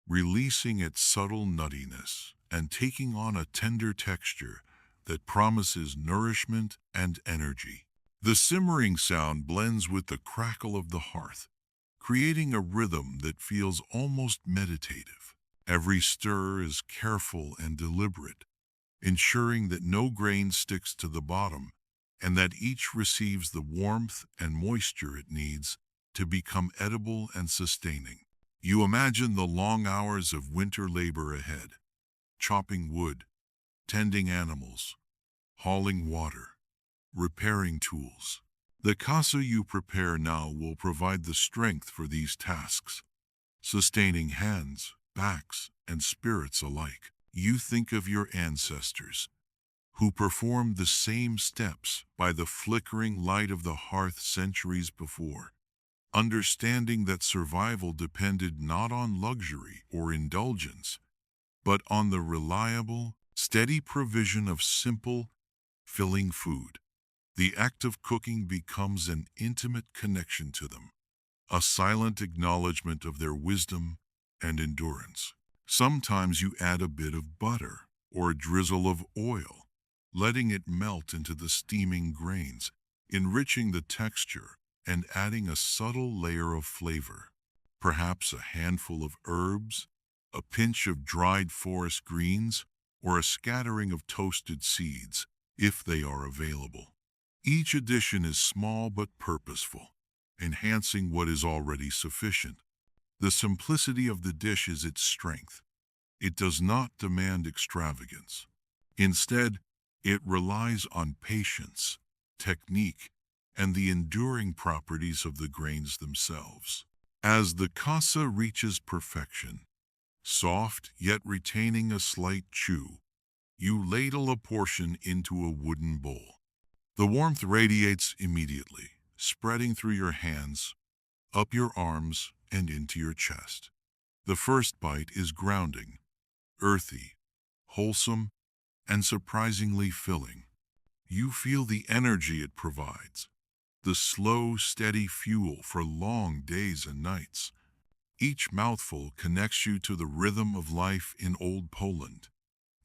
releasing its subtle nuttiness and taking on a tender texture that promises nourishment and energy. The simmering sound blends with the crackle of the hearth, creating a rhythm that feels almost meditative. Every stir is careful and deliberate, ensuring that no grain sticks to the bottom and that each receives the warmth and moisture it needs to become edible and sustaining. You imagine the long hours of winter labor ahead, chopping wood, tending animals, hauling water, repairing tools. The kasa you prepare now will provide the strength for these tasks, sustaining hands, backs, and spirits alike. You think of your ancestors, who performed the same steps by the flickering light of the hearth centuries before, understanding that survival depended not on luxury or indulgence, but on the reliable, steady provision of simple, filling food. The act of cooking becomes an intimate connection to them, a silent acknowledgement of their wisdom and endurance. Sometimes you add a bit of butter or a drizzle of oil, letting it melt into the steaming grains, enriching the texture and adding a subtle layer of flavor. Perhaps a handful of herbs, a pinch of dried forest greens, or a scattering of toasted seeds, if they are available. Each addition is small but purposeful, enhancing what is already sufficient. The simplicity of the dish is its strength. It does not demand extravagance. Instead, it relies on patience, technique, and the enduring properties of the grains themselves. As the kasa reaches perfection, soft yet retaining a slight chew, you ladle a portion into a wooden bowl. The warmth radiates immediately, spreading through your hands, up your arms, and into your chest. The first bite is grounding, earthy, wholesome, and surprisingly filling. You feel the energy it provides, the slow, steady fuel for long days and nights. Each mouthful connects you to the rhythm of life in Old Poland,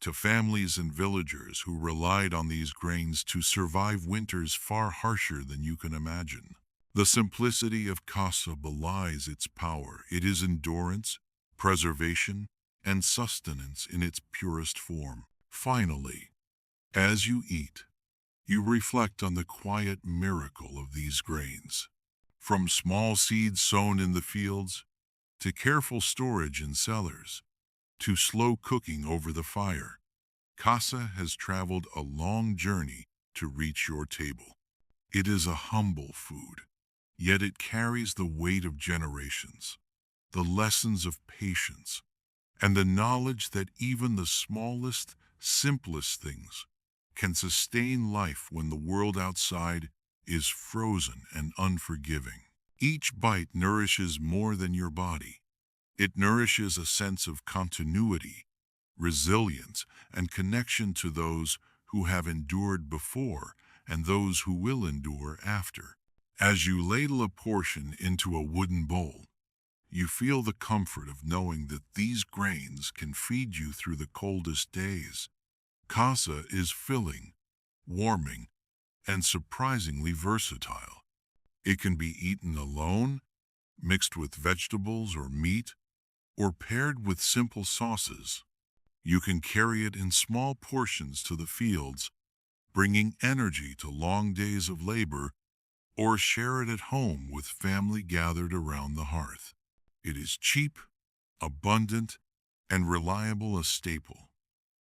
to families and villagers who relied on these grains to survive winters far harsher than you can imagine. The simplicity of kasa belies its power. It is endurance, preservation, and sustenance in its purest form. Finally, as you eat, you reflect on the quiet miracle of these grains. From small seeds sown in the fields, to careful storage in cellars, to slow cooking over the fire, kasa has traveled a long journey to reach your table. It is a humble food, yet it carries the weight of generations, the lessons of patience, and the knowledge that even the smallest, simplest things can sustain life when the world outside is frozen and unforgiving. Each bite nourishes more than your body. It nourishes a sense of continuity, resilience, and connection to those who have endured before and those who will endure after. As you ladle a portion into a wooden bowl, you feel the comfort of knowing that these grains can feed you through the coldest days. Kasa is filling, warming, and surprisingly versatile. It can be eaten alone, mixed with vegetables or meat, or paired with simple sauces. You can carry it in small portions to the fields, bringing energy to long days of labor, or share it at home with family gathered around the hearth. It is cheap, abundant, and reliable, a staple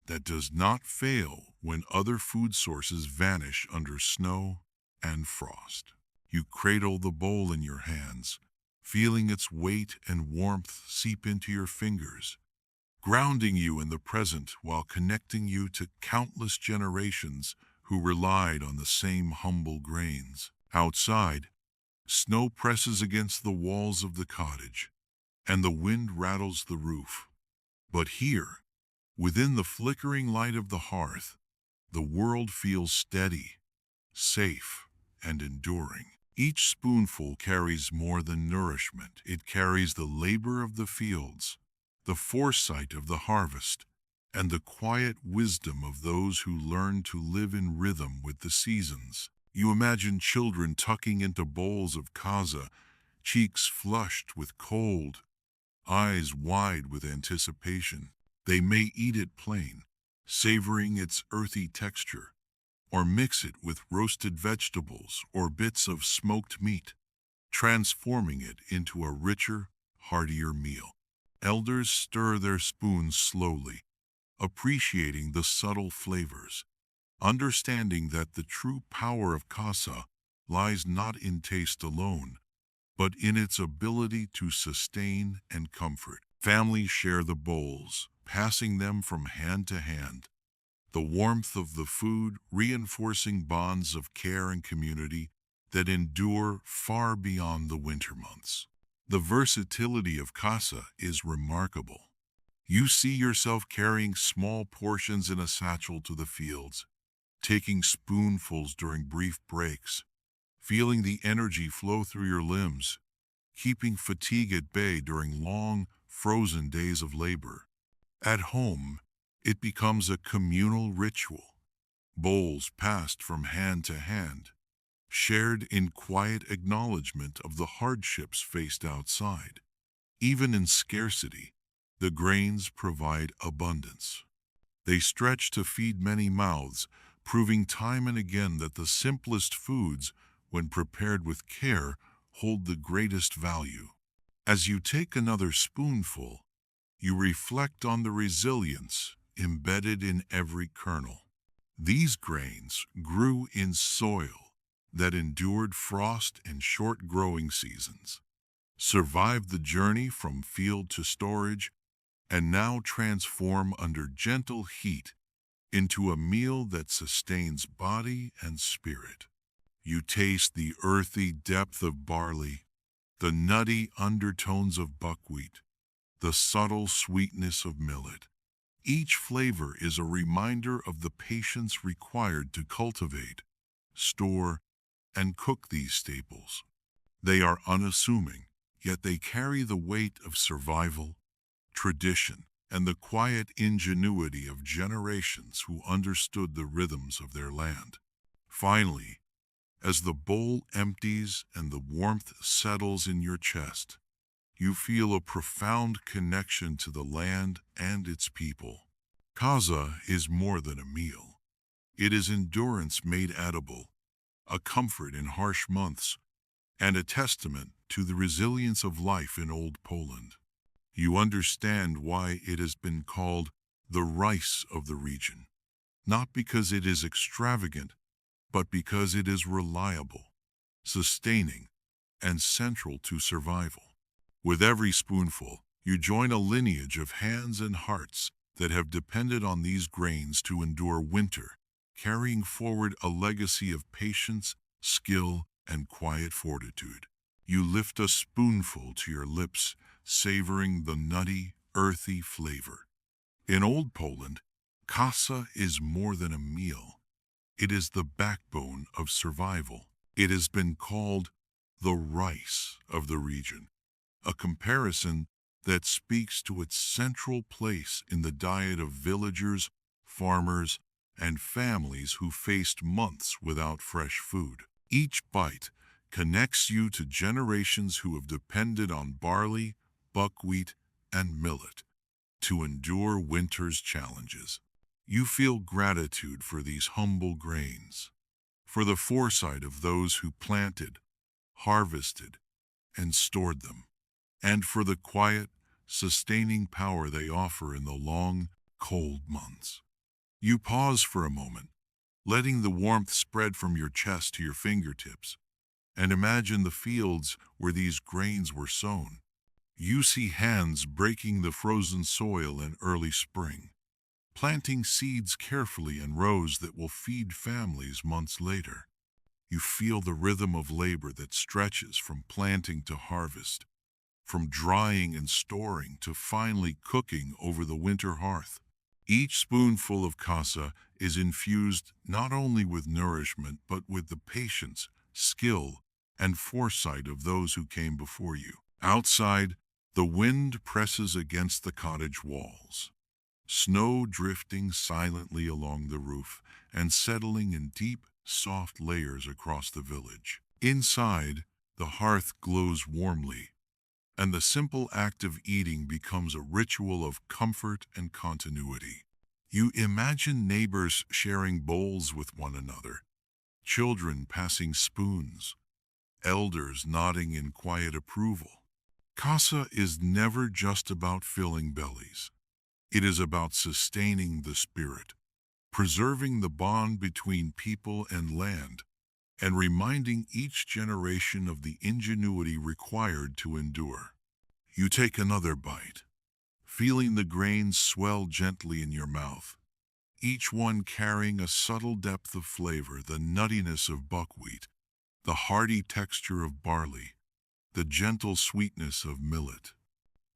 that does not fail when other food sources vanish under snow and frost. You cradle the bowl in your hands, feeling its weight and warmth seep into your fingers, grounding you in the present while connecting you to countless generations who relied on the same humble grains. Outside, snow presses against the walls of the cottage, and the wind rattles the roof. But here, within the flickering light of the hearth, the world feels steady, safe, and enduring. Each spoonful carries more than nourishment. It carries the labor of the fields, the foresight of the harvest, and the quiet wisdom of those who learn to live in rhythm with the seasons. You imagine children tucking into bowls of kasa, cheeks flushed with cold, eyes wide with anticipation. They may eat it plain, savoring its earthy texture, or mix it with roasted vegetables or bits of smoked meat, transforming it into a richer, heartier meal. Elders stir their spoons slowly, appreciating the subtle flavors, understanding that the true power of kasa lies not in taste alone, but in its ability to sustain and comfort. Families share the bowls, passing them from hand to hand, the warmth of the food reinforcing bonds of care and community that endure far beyond the winter months. The versatility of casa is remarkable. You see yourself carrying small portions in a satchel to the fields, taking spoonfuls during brief breaks, feeling the energy flow through your limbs, keeping fatigue at bay during long, frozen days of labor. At home, it becomes a communal ritual, bowls passed from hand to hand, shared in quiet acknowledgement of the hardships faced outside. Even in scarcity, the grains provide abundance. They stretch to feed many mouths, proving time and again that the simplest foods, when prepared with care, hold the greatest value. As you take another spoonful, you reflect on the resilience embedded in every kernel. These grains grew in soil that endured frost and short growing seasons, survived the journey from field to storage, and now transform under gentle heat into a meal that sustains body and spirit. You taste the earthy depth of barley, the nutty undertones of buckwheat, the subtle sweetness of millet. Each flavor is a reminder of the patience required to cultivate, store, and cook these staples. They are unassuming, yet they carry the weight of survival, tradition, and the quiet ingenuity of generations who understood the rhythms of their land. Finally, as the bowl empties and the warmth settles in your chest, you feel a profound connection to the land and its people. Casa is more than a meal. It is endurance made edible, a comfort in harsh months, and a testament to the resilience of life in Old Poland. You understand why it has been called the rice of the region, not because it is extravagant, but because it is reliable, sustaining, and central to survival. With every spoonful, you join a lineage of hands and hearts that have depended on these grains to endure winter, carrying forward a legacy of patience, skill, and quiet fortitude. You lift a spoonful to your lips, savoring the nutty, earthy flavor. In Old Poland, casa is more than a meal. It is the backbone of survival. It has been called the rice of the region, a comparison that speaks to its central place in the diet of villagers, farmers, and families who faced months without fresh food. Each bite connects you to generations who have depended on barley, buckwheat, and millet to endure winter's challenges. You feel gratitude for these humble grains, for the foresight of those who planted, harvested, and stored them, and for the quiet, sustaining power they offer in the long, cold months. You pause for a moment, letting the warmth spread from your chest to your fingertips, and imagine the fields where these grains were sown. You see hands breaking the frozen soil in early spring, planting seeds carefully in rows that will feed families months later. You feel the rhythm of labor that stretches from planting to harvest, from drying and storing to finally cooking over the winter hearth. Each spoonful of casa is infused not only with nourishment but with the patience, skill, and foresight of those who came before you. Outside, the wind presses against the cottage walls, snow drifting silently along the roof and settling in deep, soft layers across the village. Inside, the hearth glows warmly, and the simple act of eating becomes a ritual of comfort and continuity. You imagine neighbors sharing bowls with one another, children passing spoons, elders nodding in quiet approval. Casa is never just about filling bellies. It is about sustaining the spirit, preserving the bond between people and land, and reminding each generation of the ingenuity required to endure. You take another bite, feeling the grains swell gently in your mouth, each one carrying a subtle depth of flavor, the nuttiness of buckwheat, the hearty texture of barley, the gentle sweetness of millet.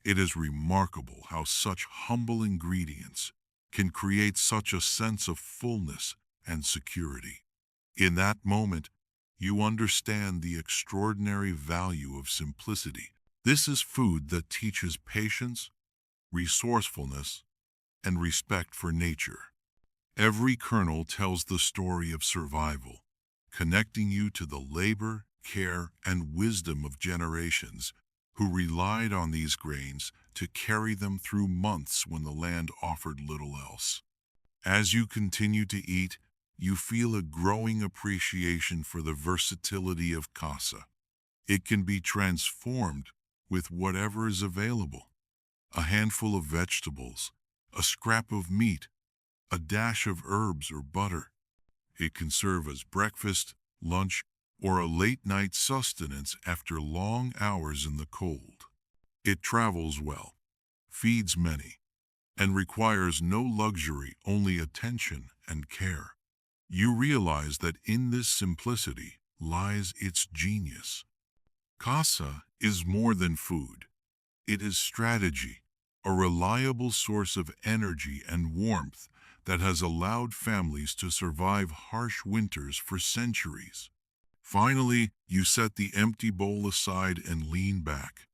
It is remarkable how such humble ingredients can create such a sense of fullness and security. In that moment, you understand the extraordinary value of simplicity. This is food that teaches patience, resourcefulness, and respect for nature. Every kernel tells the story of survival, connecting you to the labor, care, and wisdom of generations who relied on these grains to carry them through months when the land offered little else. As you continue to eat, you feel a growing appreciation for the versatility of casa. It can be transformed with whatever is available: a handful of vegetables, a scrap of meat, a dash of herbs or butter. It can serve as breakfast, lunch, or a late-night sustenance after long hours in the cold. It travels well, feeds many, and requires no luxury, only attention and care. You realize that in this simplicity lies its genius. Casa is more than food. It is strategy, a reliable source of energy and warmth that has allowed families to survive harsh winters for centuries. Finally, you set the empty bowl aside and lean back,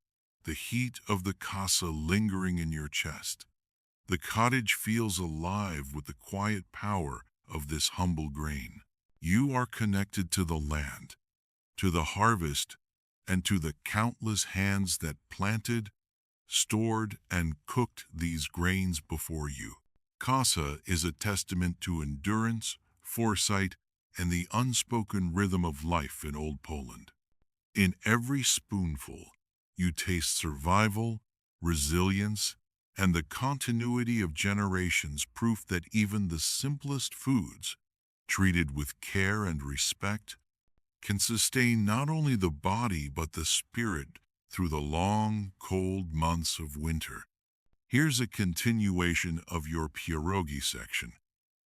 the heat of the casa lingering in your chest. The cottage feels alive with the quiet power of this humble grain. You are connected to the land, to the harvest, and to the countless hands that planted, stored, and cooked these grains before you. Casa is a testament to endurance, foresight, and the unspoken rhythm of life in Old Poland. In every spoonful, you taste survival, resilience, and the continuity of generations, proof that even the simplest foods, treated with care and respect, can sustain not only the body but the spirit through the long, cold months of winter. Here's a continuation of your pierogi section,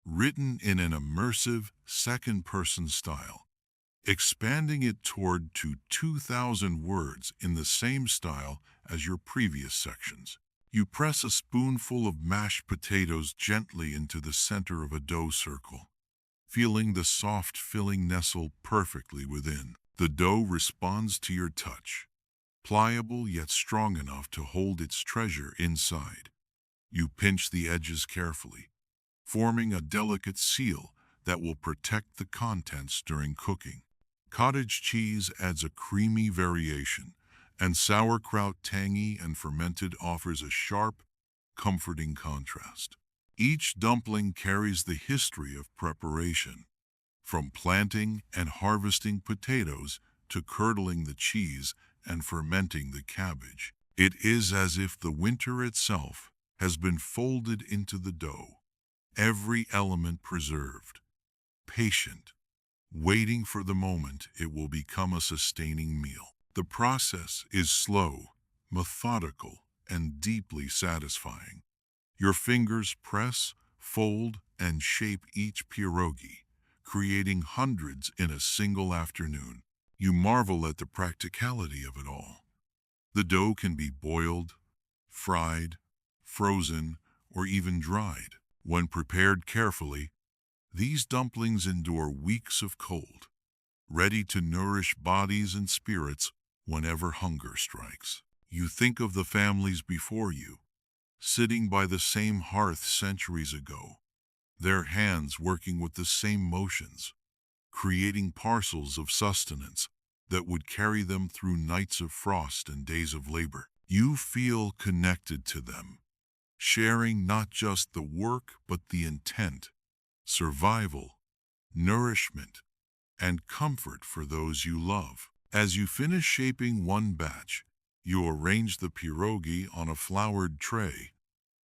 written in an immersive second-person style, expanding it toward to 2,000 words in the same style as your previous sections. You press a spoonful of mashed potatoes gently into the center of a dough circle, feeling the soft filling nestle perfectly within. The dough responds to your touch, pliable yet strong enough to hold its treasure inside. You pinch the edges carefully, forming a delicate seal that will protect the contents during cooking. Cottage cheese adds a creamy variation, and sauerkraut, tangy and fermented, offers a sharp, comforting contrast. Each dumpling carries the history of preparation, from planting and harvesting potatoes to curdling the cheese and fermenting the cabbage. It is as if the winter itself has been folded into the dough, every element preserved, patient, waiting for the moment it will become a sustaining meal. The process is slow, methodical, and deeply satisfying. Your fingers press, fold, and shape each pierogi, creating hundreds in a single afternoon. You marvel at the practicality of it all. The dough can be boiled, fried, frozen, or even dried. When prepared carefully, these dumplings endure weeks of cold, ready to nourish bodies and spirits whenever hunger strikes. You think of the families before you, sitting by the same hearth centuries ago, their hands working with the same motions, creating parcels of sustenance that would carry them through nights of frost and days of labor. You feel connected to them, sharing not just the work but the intent, survival, nourishment, and comfort for those you love. As you finish shaping one batch, you arrange the pierogi on a floured tray,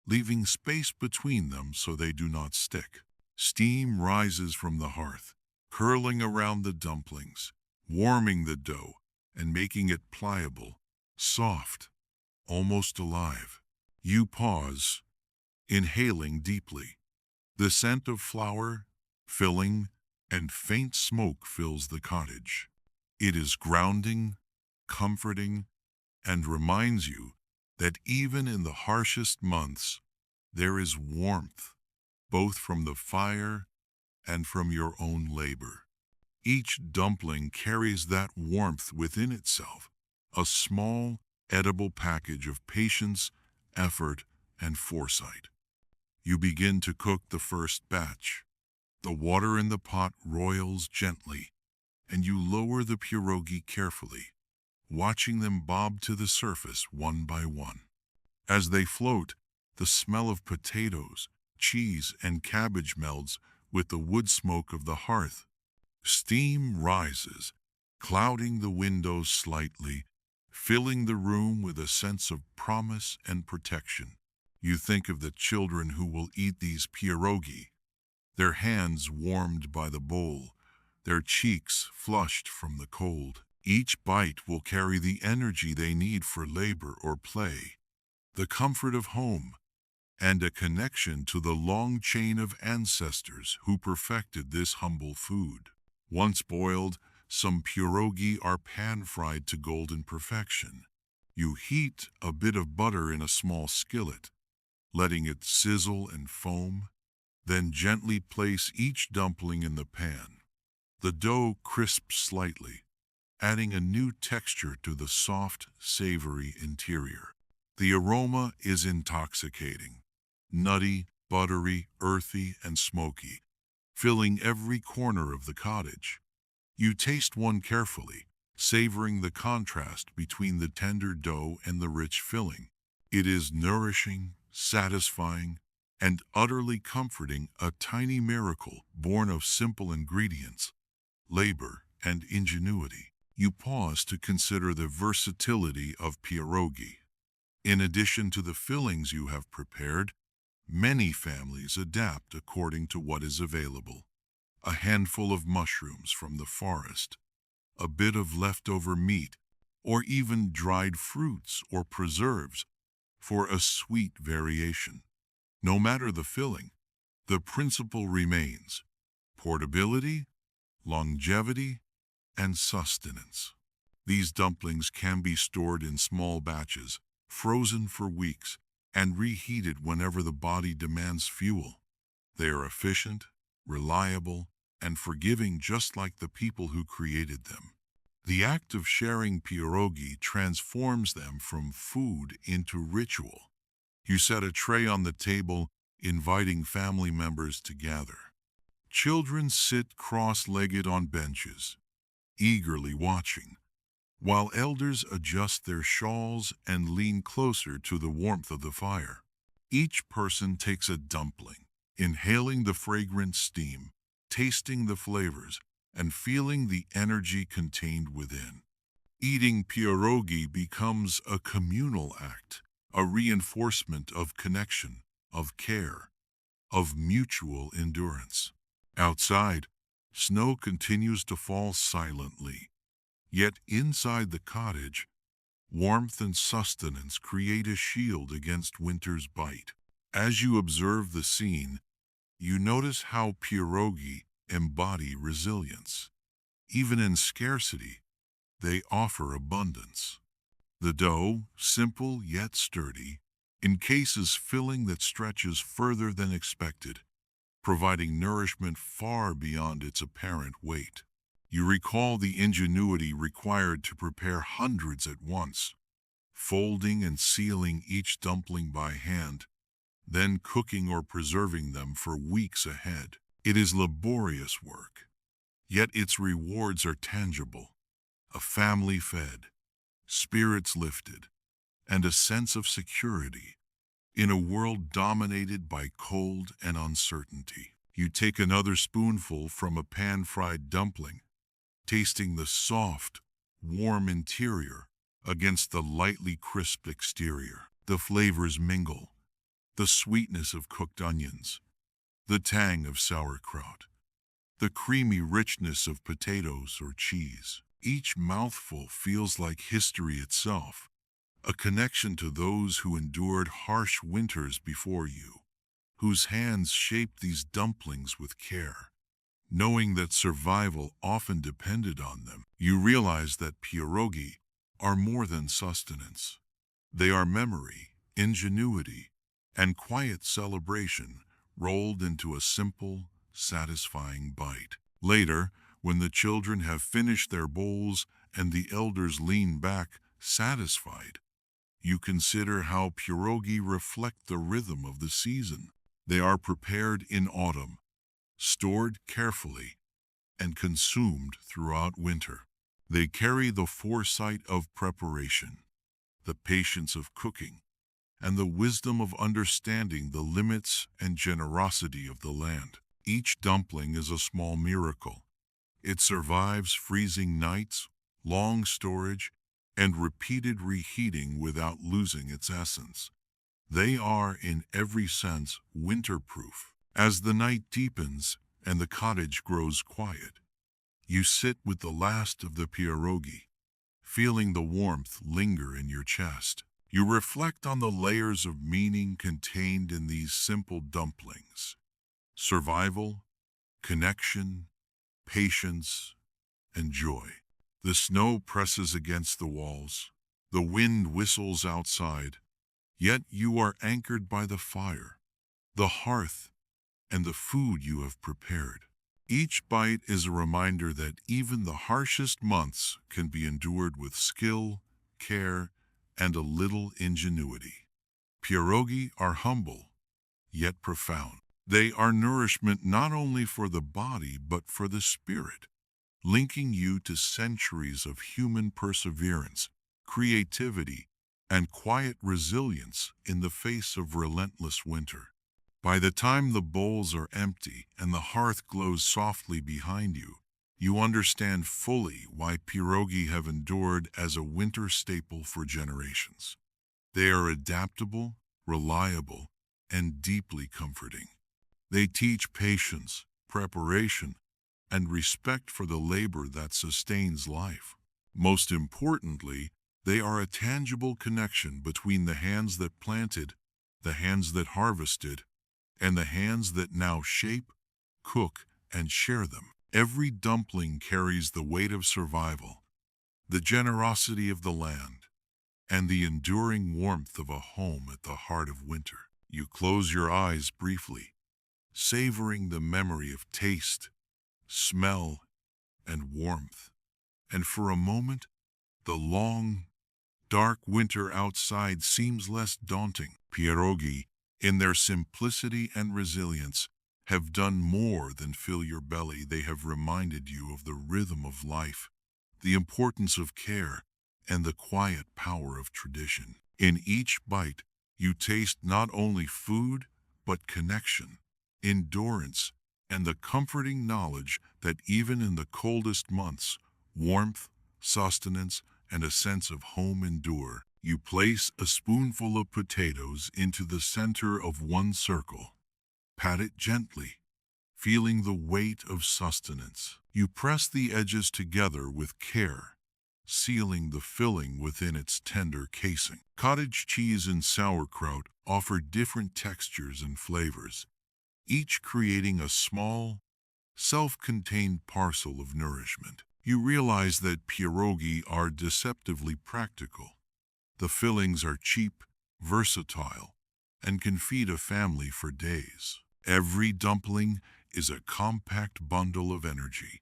leaving space between them so they do not stick. Steam rises from the hearth, curling around the dumplings, warming the dough and making it pliable, soft, almost alive. You pause, inhaling deeply, The scent of flour, filling, and faint smoke fills the cottage. It is grounding, comforting, and reminds you that even in the harshest months, there is warmth, both from the fire and from your own labor. Each dumpling carries that warmth within itself, a small, edible package of patience, effort, and foresight. You begin to cook the first batch. The water in the pot roils gently, and you lower the pierogi carefully, watching them bob to the surface one by one. As they float, the smell of potatoes, cheese, and cabbage melds with the wood smoke of the hearth. Steam rises, clouding the windows slightly, filling the room with a sense of promise and protection. You think of the children who will eat these pierogi, their hands warmed by the bowl, their cheeks flushed from the cold. Each bite will carry the energy they need for labor or play, the comfort of home, and a connection to the long chain of ancestors who perfected this humble food. Once boiled, some pierogi are pan-fried to golden perfection. You heat a bit of butter in a small skillet, letting it sizzle and foam, then gently place each dumpling in the pan. The dough crisps slightly, adding a new texture to the soft, savory interior. The aroma is intoxicating, nutty, buttery, earthy, and smoky, filling every corner of the cottage. You taste one carefully, savoring the contrast between the tender dough and the rich filling. It is nourishing, satisfying, and utterly comforting, a tiny miracle born of simple ingredients, labor, and ingenuity. You pause to consider the versatility of pierogi. In addition to the fillings you have prepared, many families adapt according to what is available. A handful of mushrooms from the forest, a bit of leftover meat, or even dried fruits or preserves for a sweet variation. No matter the filling, the principle remains: portability, longevity, and sustenance. These dumplings can be stored in small batches, frozen for weeks, and reheated whenever the body demands fuel. They are efficient, reliable, and forgiving, just like the people who created them. The act of sharing pierogi transforms them from food into ritual. You set a tray on the table, inviting family members to gather. Children sit cross-legged on benches, eagerly watching, while elders adjust their shawls and lean closer to the warmth of the fire. Each person takes a dumpling, inhaling the fragrant steam, tasting the flavors, and feeling the energy contained within. Eating pierogi becomes a communal act, a reinforcement of connection, of care, of mutual endurance. Outside, snow continues to fall silently, yet inside the cottage, warmth and sustenance create a shield against winter's bite. As you observe the scene, you notice how pierogi embody resilience. Even in scarcity, they offer abundance. The dough, simple yet sturdy, encases filling that stretches further than expected, providing nourishment far beyond its apparent weight. You recall the ingenuity required to prepare hundreds at once, folding and sealing each dumpling by hand, then cooking or preserving them for weeks ahead. It is laborious work, yet its rewards are tangible: a family fed, spirits lifted, and a sense of security in a world dominated by cold and uncertainty. You take another spoonful from a pan-fried dumpling, tasting the soft, warm interior against the lightly crisp exterior. The flavors mingle: the sweetness of cooked onions, the tang of sauerkraut, the creamy richness of potatoes or cheese. Each mouthful feels like history itself, a connection to those who endured harsh winters before you, whose hands shaped these dumplings with care. Knowing that survival often depended on them, you realize that pierogi are more than sustenance. They are memory, ingenuity, and quiet celebration rolled into a simple, satisfying bite. Later, when the children have finished their bowls and the elders lean back, satisfied, you consider how pierogi reflect the rhythm of the season. They are prepared in autumn, stored carefully, and consumed throughout winter. They carry the foresight of preparation, the patience of cooking, and the wisdom of understanding the limits and generosity of the land. Each dumpling is a small miracle. It survives freezing nights, long storage, and repeated reheating without losing its essence. They are, in every sense, winter-proof. As the night deepens and the cottage grows quiet, you sit with the last of the pierogi, feeling the warmth linger in your chest. You reflect on the layers of meaning contained in these simple dumplings: survival, connection, patience, and joy. The snow presses against the walls. The wind whistles outside, yet you are anchored by the fire, the hearth, and the food you have prepared. Each bite is a reminder that even the harshest months can be endured with skill, care, and a little ingenuity. Pierogi are humble, yet profound. They are nourishment not only for the body but for the spirit, linking you to centuries of human perseverance, creativity, and quiet resilience in the face of relentless winter. By the time the bowls are empty and the hearth glows softly behind you, you understand fully why pierogi have endured as a winter staple for generations. They are adaptable, reliable, and deeply comforting. They teach patience, preparation, and respect for the labor that sustains life. Most importantly, they are a tangible connection between the hands that planted, the hands that harvested, and the hands that now shape, cook, and share them. Every dumpling carries the weight of survival, the generosity of the land, and the enduring warmth of a home at the heart of winter. You close your eyes briefly, savoring the memory of taste, smell, and warmth. And for a moment, the long, dark winter outside seems less daunting. Pierogi, in their simplicity and resilience, have done more than fill your belly. They have reminded you of the rhythm of life, the importance of care, and the quiet power of tradition. In each bite, you taste not only food, but connection, endurance, and the comforting knowledge that even in the coldest months, warmth, sustenance, and a sense of home endure. You place a spoonful of potatoes into the center of one circle. Pat it gently, feeling the weight of sustenance. You press the edges together with care, sealing the filling within its tender casing. Cottage cheese and sauerkraut offer different textures and flavors, each creating a small, self-contained parcel of nourishment. You realize that pierogi are deceptively practical. The fillings are cheap, versatile, and can feed a family for days. Every dumpling is a compact bundle of energy,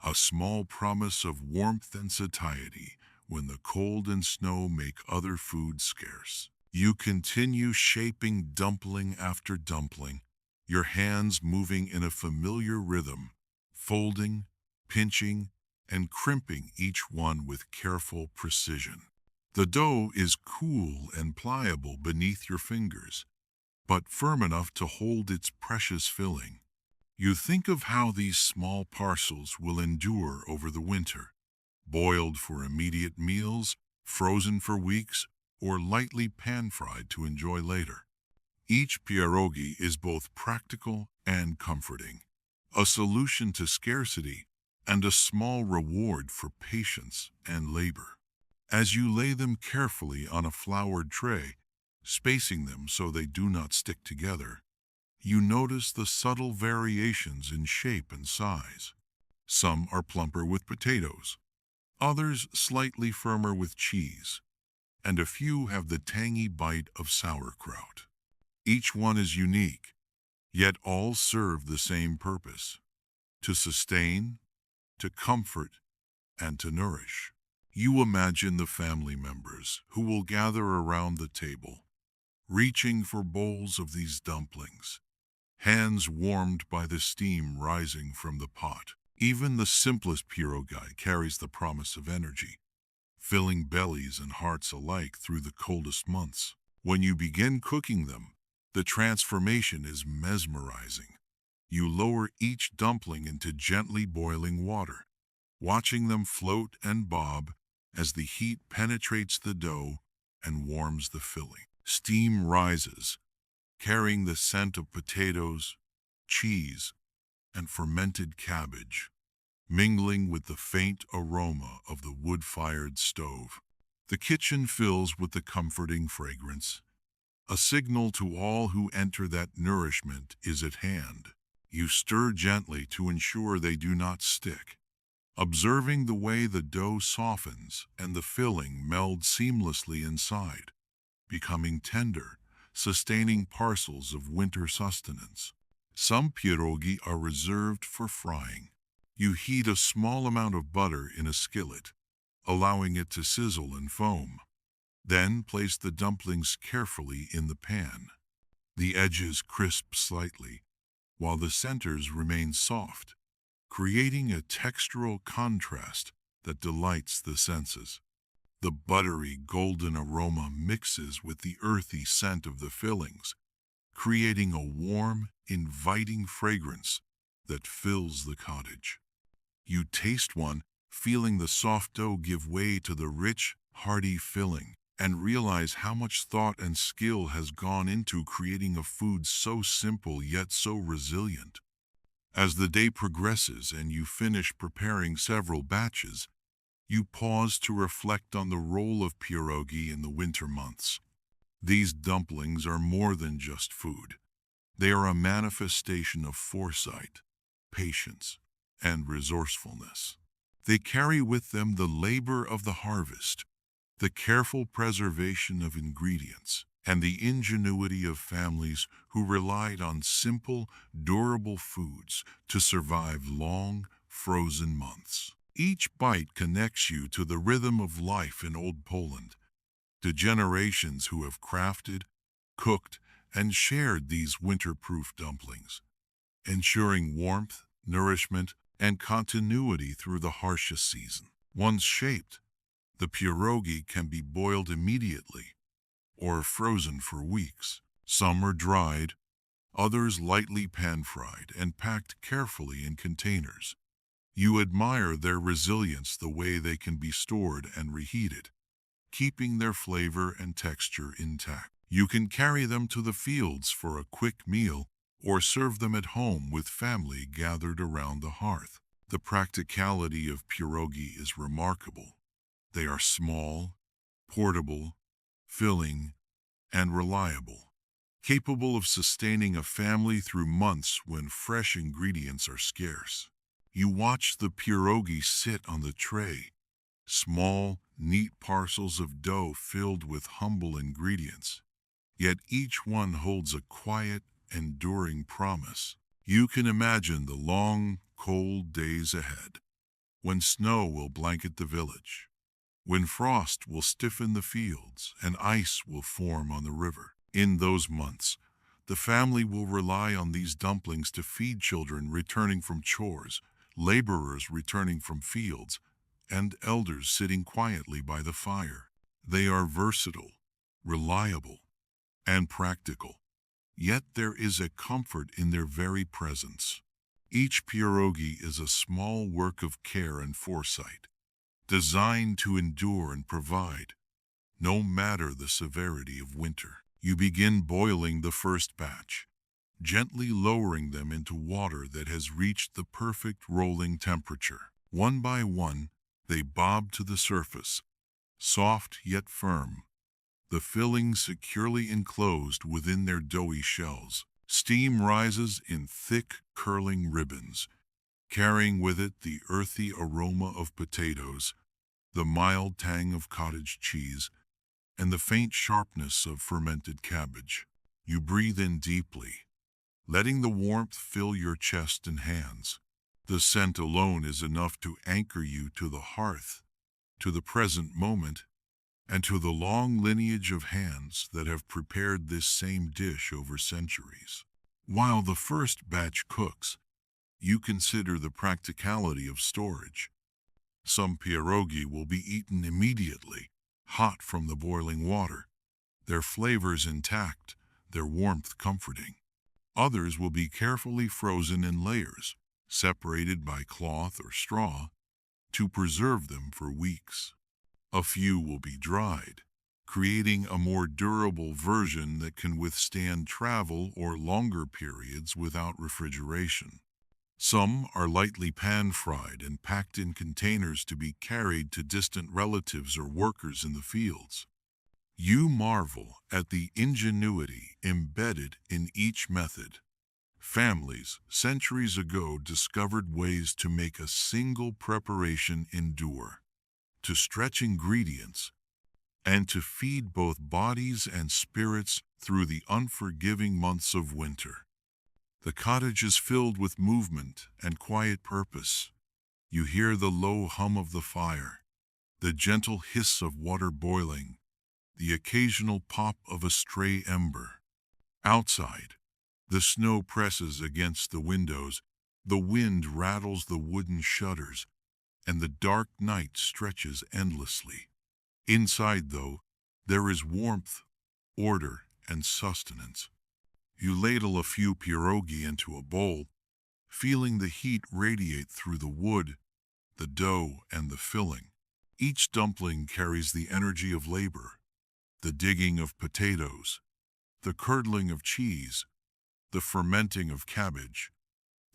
a small promise of warmth and satiety when the cold and snow make other food scarce. You continue shaping dumpling after dumpling, your hands moving in a familiar rhythm, folding, pinching, and crimping each one with careful precision. The dough is cool and pliable beneath your fingers, but firm enough to hold its precious filling. You think of how these small parcels will endure over the winter, boiled for immediate meals, frozen for weeks, or lightly pan-fried to enjoy later. Each pierogi is both practical and comforting, a solution to scarcity and a small reward for patience and labor. As you lay them carefully on a floured tray, spacing them so they do not stick together, You notice the subtle variations in shape and size. Some are plumper with potatoes, others slightly firmer with cheese, and a few have the tangy bite of sauerkraut. Each one is unique, yet all serve the same purpose: to sustain, to comfort, and to nourish. You imagine the family members who will gather around the table, reaching for bowls of these dumplings, hands warmed by the steam rising from the pot. Even the simplest pierogi carries the promise of energy, filling bellies and hearts alike through the coldest months. When you begin cooking them, the transformation is mesmerizing. You lower each dumpling into gently boiling water, watching them float and bob as the heat penetrates the dough and warms the filling. Steam rises, carrying the scent of potatoes, cheese, and fermented cabbage, mingling with the faint aroma of the wood-fired stove. The kitchen fills with the comforting fragrance, a signal to all who enter that nourishment is at hand. You stir gently to ensure they do not stick, observing the way the dough softens and the filling melds seamlessly inside, becoming tender, sustaining parcels of winter sustenance. Some pierogi are reserved for frying. You heat a small amount of butter in a skillet, allowing it to sizzle and foam. Then place the dumplings carefully in the pan. The edges crisp slightly, while the centers remain soft, creating a textural contrast that delights the senses. The buttery golden aroma mixes with the earthy scent of the fillings, creating a warm, inviting fragrance that fills the cottage. You taste one, feeling the soft dough give way to the rich, hearty filling, and realize how much thought and skill has gone into creating a food so simple yet so resilient. As the day progresses and you finish preparing several batches, you pause to reflect on the role of pierogi in the winter months. These dumplings are more than just food. They are a manifestation of foresight, patience, and resourcefulness. They carry with them the labor of the harvest, the careful preservation of ingredients, and the ingenuity of families who relied on simple, durable foods to survive long, frozen months. Each bite connects you to the rhythm of life in Old Poland, to generations who have crafted, cooked, and shared these winter-proof dumplings, ensuring warmth, nourishment, and continuity through the harshest season. Once shaped, the pierogi can be boiled immediately or frozen for weeks. Some are dried, others lightly pan-fried and packed carefully in containers. You admire their resilience, the way they can be stored and reheated, keeping their flavor and texture intact. You can carry them to the fields for a quick meal or serve them at home with family gathered around the hearth. The practicality of pierogi is remarkable. They are small, portable, filling, and reliable, capable of sustaining a family through months when fresh ingredients are scarce. You watch the pierogi sit on the tray, small, neat parcels of dough filled with humble ingredients, yet each one holds a quiet, enduring promise. You can imagine the long, cold days ahead, when snow will blanket the village, when frost will stiffen the fields and ice will form on the river. In those months, the family will rely on these dumplings to feed children returning from chores, laborers returning from fields, and elders sitting quietly by the fire. They are versatile, reliable, and practical, yet there is a comfort in their very presence. Each pierogi is a small work of care and foresight, designed to endure and provide, no matter the severity of winter. You begin boiling the first batch, gently lowering them into water that has reached the perfect rolling temperature. One by one, they bob to the surface, soft yet firm, the filling securely enclosed within their doughy shells. Steam rises in thick, curling ribbons, carrying with it the earthy aroma of potatoes, the mild tang of cottage cheese, and the faint sharpness of fermented cabbage. You breathe in deeply, letting the warmth fill your chest and hands. The scent alone is enough to anchor you to the hearth, to the present moment, and to the long lineage of hands that have prepared this same dish over centuries. While the first batch cooks, you consider the practicality of storage. Some pierogi will be eaten immediately, hot from the boiling water, their flavors intact, their warmth comforting. Others will be carefully frozen in layers, separated by cloth or straw, to preserve them for weeks. A few will be dried, creating a more durable version that can withstand travel or longer periods without refrigeration. Some are lightly pan-fried and packed in containers to be carried to distant relatives or workers in the fields. You marvel at the ingenuity embedded in each method. Families, centuries ago, discovered ways to make a single preparation endure, to stretch ingredients, and to feed both bodies and spirits through the unforgiving months of winter. The cottage is filled with movement and quiet purpose. You hear the low hum of the fire, the gentle hiss of water boiling, the occasional pop of a stray ember. Outside, the snow presses against the windows, the wind rattles the wooden shutters, and the dark night stretches endlessly. Inside, though, there is warmth, order, and sustenance. You ladle a few pierogi into a bowl, feeling the heat radiate through the wood, the dough, and the filling. Each dumpling carries the energy of labor, the digging of potatoes, the curdling of cheese, the fermenting of cabbage,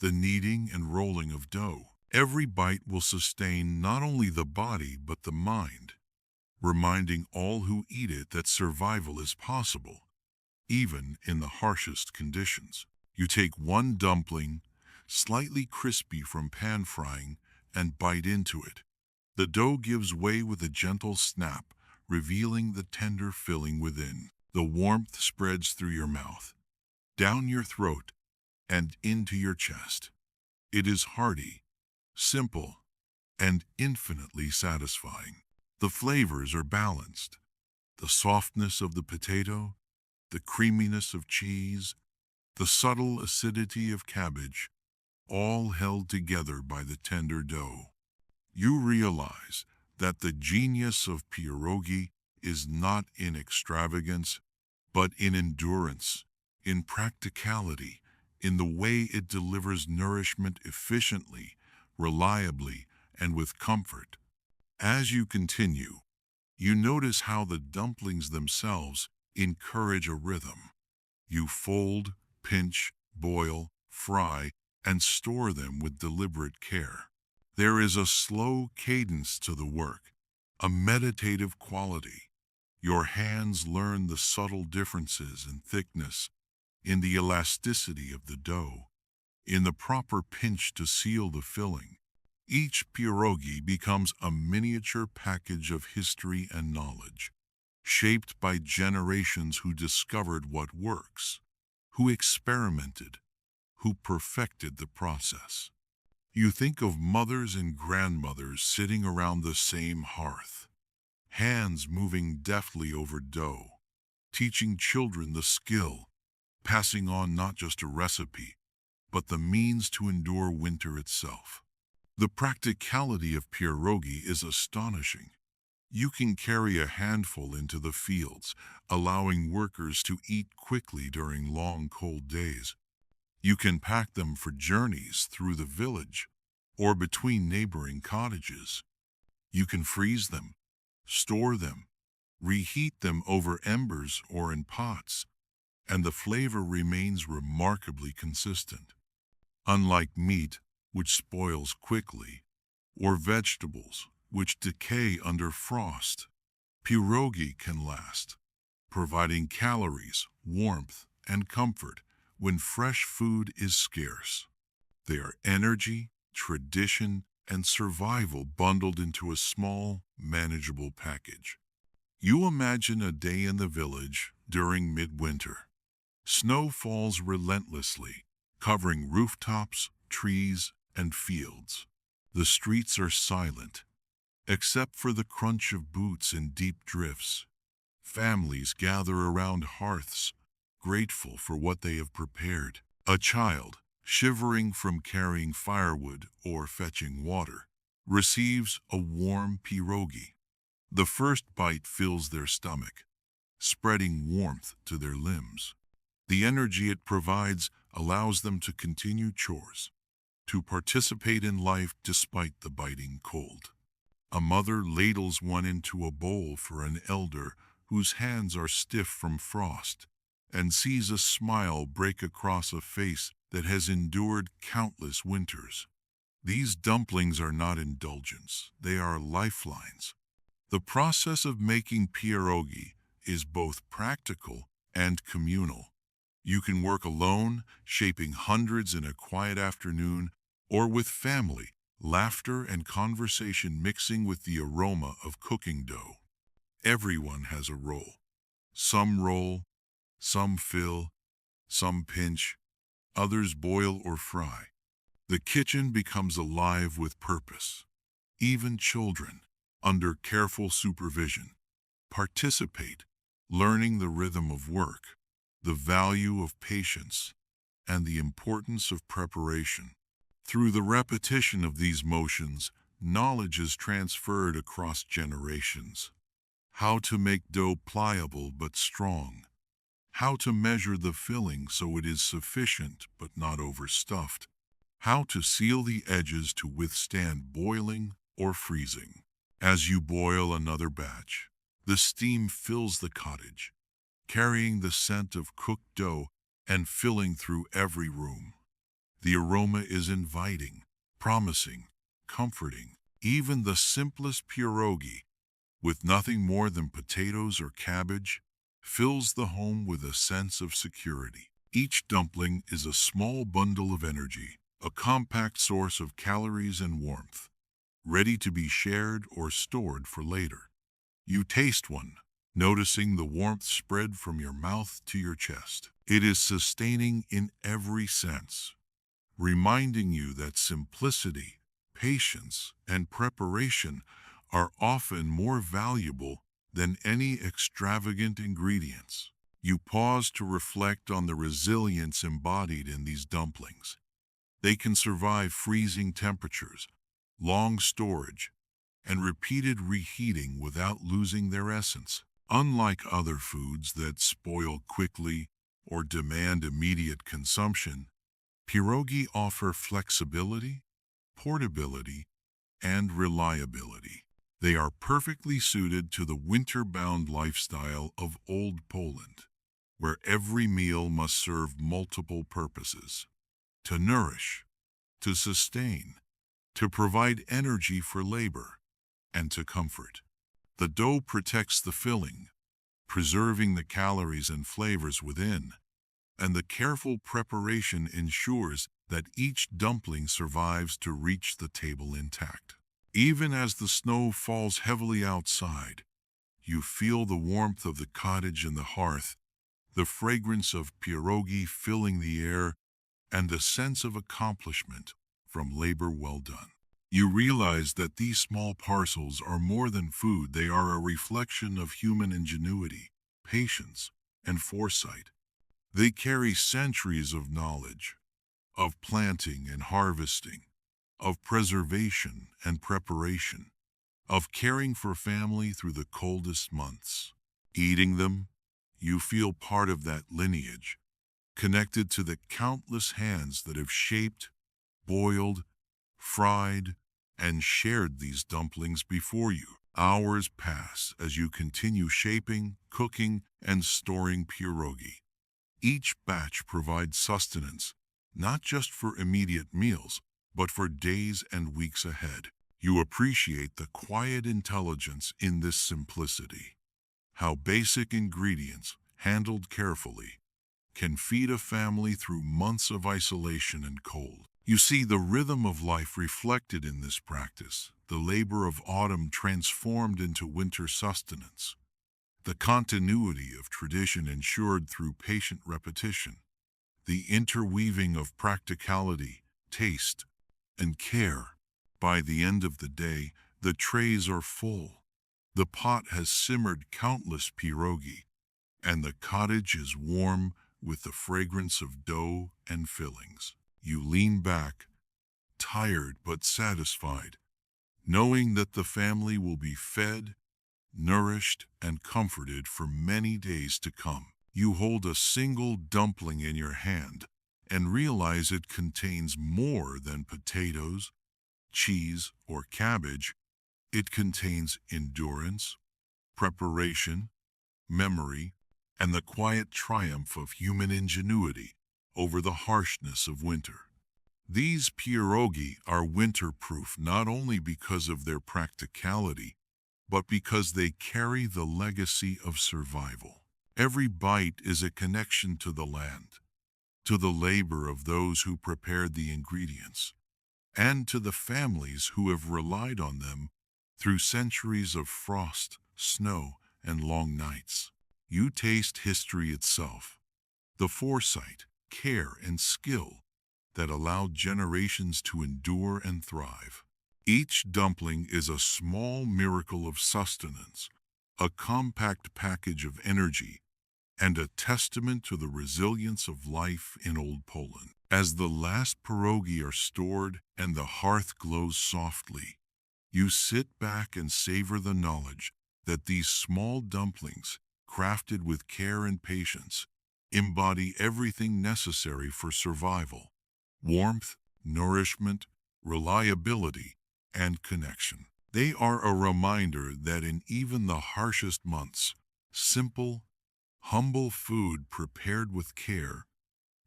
the kneading and rolling of dough. Every bite will sustain not only the body but the mind, reminding all who eat it that survival is possible, even in the harshest conditions. You take one dumpling, slightly crispy from pan frying, and bite into it. The dough gives way with a gentle snap, revealing the tender filling within. The warmth spreads through your mouth, down your throat, and into your chest. It is hearty, simple, and infinitely satisfying. The flavors are balanced. The softness of the potato, the creaminess of cheese, the subtle acidity of cabbage, all held together by the tender dough. You realize that the genius of pierogi is not in extravagance, but in endurance, in practicality, in the way it delivers nourishment efficiently, reliably, and with comfort. As you continue, you notice how the dumplings themselves encourage a rhythm. You fold, pinch, boil, fry, and store them with deliberate care. There is a slow cadence to the work, a meditative quality. Your hands learn the subtle differences in thickness, in the elasticity of the dough, in the proper pinch to seal the filling. Each pierogi becomes a miniature package of history and knowledge, shaped by generations who discovered what works, who experimented, who perfected the process. You think of mothers and grandmothers sitting around the same hearth, hands moving deftly over dough, teaching children the skill, passing on not just a recipe, but the means to endure winter itself. The practicality of pierogi is astonishing. You can carry a handful into the fields, allowing workers to eat quickly during long, cold days. You can pack them for journeys through the village or between neighboring cottages. You can freeze them, store them, reheat them over embers or in pots, and the flavor remains remarkably consistent. Unlike meat, which spoils quickly, or vegetables, which decay under frost, pierogi can last, providing calories, warmth, and comfort when fresh food is scarce. They are energy, tradition, and survival bundled into a small, manageable package. You imagine a day in the village during midwinter. Snow falls relentlessly, covering rooftops, trees, and fields. The streets are silent, except for the crunch of boots in deep drifts. Families gather around hearths, grateful for what they have prepared. A child, shivering from carrying firewood or fetching water, receives a warm pierogi. The first bite fills their stomach, spreading warmth to their limbs. The energy it provides allows them to continue chores, to participate in life despite the biting cold. A mother ladles one into a bowl for an elder whose hands are stiff from frost, and sees a smile break across a face that has endured countless winters. These dumplings are not indulgence, they are lifelines. The process of making pierogi is both practical and communal. You can work alone, shaping hundreds in a quiet afternoon, or with family, laughter and conversation mixing with the aroma of cooking dough. Everyone has a role. Some roll, some fill, some pinch, others boil or fry. The kitchen becomes alive with purpose. Even children, under careful supervision, participate, learning the rhythm of work, the value of patience, and the importance of preparation. Through the repetition of these motions, knowledge is transferred across generations. How to make dough pliable but strong. How to measure the filling so it is sufficient but not overstuffed. How to seal the edges to withstand boiling or freezing. As you boil another batch, the steam fills the cottage, carrying the scent of cooked dough and filling through every room. The aroma is inviting, promising, comforting. Even the simplest pierogi, with nothing more than potatoes or cabbage, fills the home with a sense of security. Each dumpling is a small bundle of energy, a compact source of calories and warmth, ready to be shared or stored for later. You taste one, noticing the warmth spread from your mouth to your chest. It is sustaining in every sense, reminding you that simplicity, patience, and preparation are often more valuable than any extravagant ingredients. You pause to reflect on the resilience embodied in these dumplings. They can survive freezing temperatures, long storage, and repeated reheating without losing their essence. Unlike other foods that spoil quickly or demand immediate consumption, pierogi offer flexibility, portability, and reliability. They are perfectly suited to the winter-bound lifestyle of Old Poland, where every meal must serve multiple purposes: to nourish, to sustain, to provide energy for labor, and to comfort. The dough protects the filling, preserving the calories and flavors within, and the careful preparation ensures that each dumpling survives to reach the table intact. Even as the snow falls heavily outside, you feel the warmth of the cottage and the hearth, the fragrance of pierogi filling the air, and the sense of accomplishment from labor well done. You realize that these small parcels are more than food. They are a reflection of human ingenuity, patience, and foresight. They carry centuries of knowledge, of planting and harvesting, of preservation and preparation, of caring for family through the coldest months. Eating them, you feel part of that lineage, connected to the countless hands that have shaped, boiled, fried, and shared these dumplings before you. Hours pass as you continue shaping, cooking, and storing pierogi. Each batch provides sustenance, not just for immediate meals, but for days and weeks ahead. You appreciate the quiet intelligence in this simplicity. How basic ingredients, handled carefully, can feed a family through months of isolation and cold. You see the rhythm of life reflected in this practice, the labor of autumn transformed into winter sustenance, the continuity of tradition ensured through patient repetition, the interweaving of practicality, taste, and care. By the end of the day, the trays are full. The pot has simmered countless pierogi, and the cottage is warm with the fragrance of dough and fillings. You lean back, tired but satisfied, knowing that the family will be fed, nourished, and comforted for many days to come. You hold a single dumpling in your hand and realize it contains more than potatoes, cheese, or cabbage. It contains endurance, preparation, memory, and the quiet triumph of human ingenuity over the harshness of winter. These pierogi are winter-proof not only because of their practicality, but because they carry the legacy of survival. Every bite is a connection to the land, to the labor of those who prepared the ingredients, and to the families who have relied on them through centuries of frost, snow, and long nights. You taste history itself, the foresight, care, and skill that allowed generations to endure and thrive. Each dumpling is a small miracle of sustenance, a compact package of energy, and a testament to the resilience of life in Old Poland. As the last pierogi are stored and the hearth glows softly, you sit back and savor the knowledge that these small dumplings, crafted with care and patience, embody everything necessary for survival: warmth, nourishment, reliability, and connection. They are a reminder that in even the harshest months, simple, humble food prepared with care,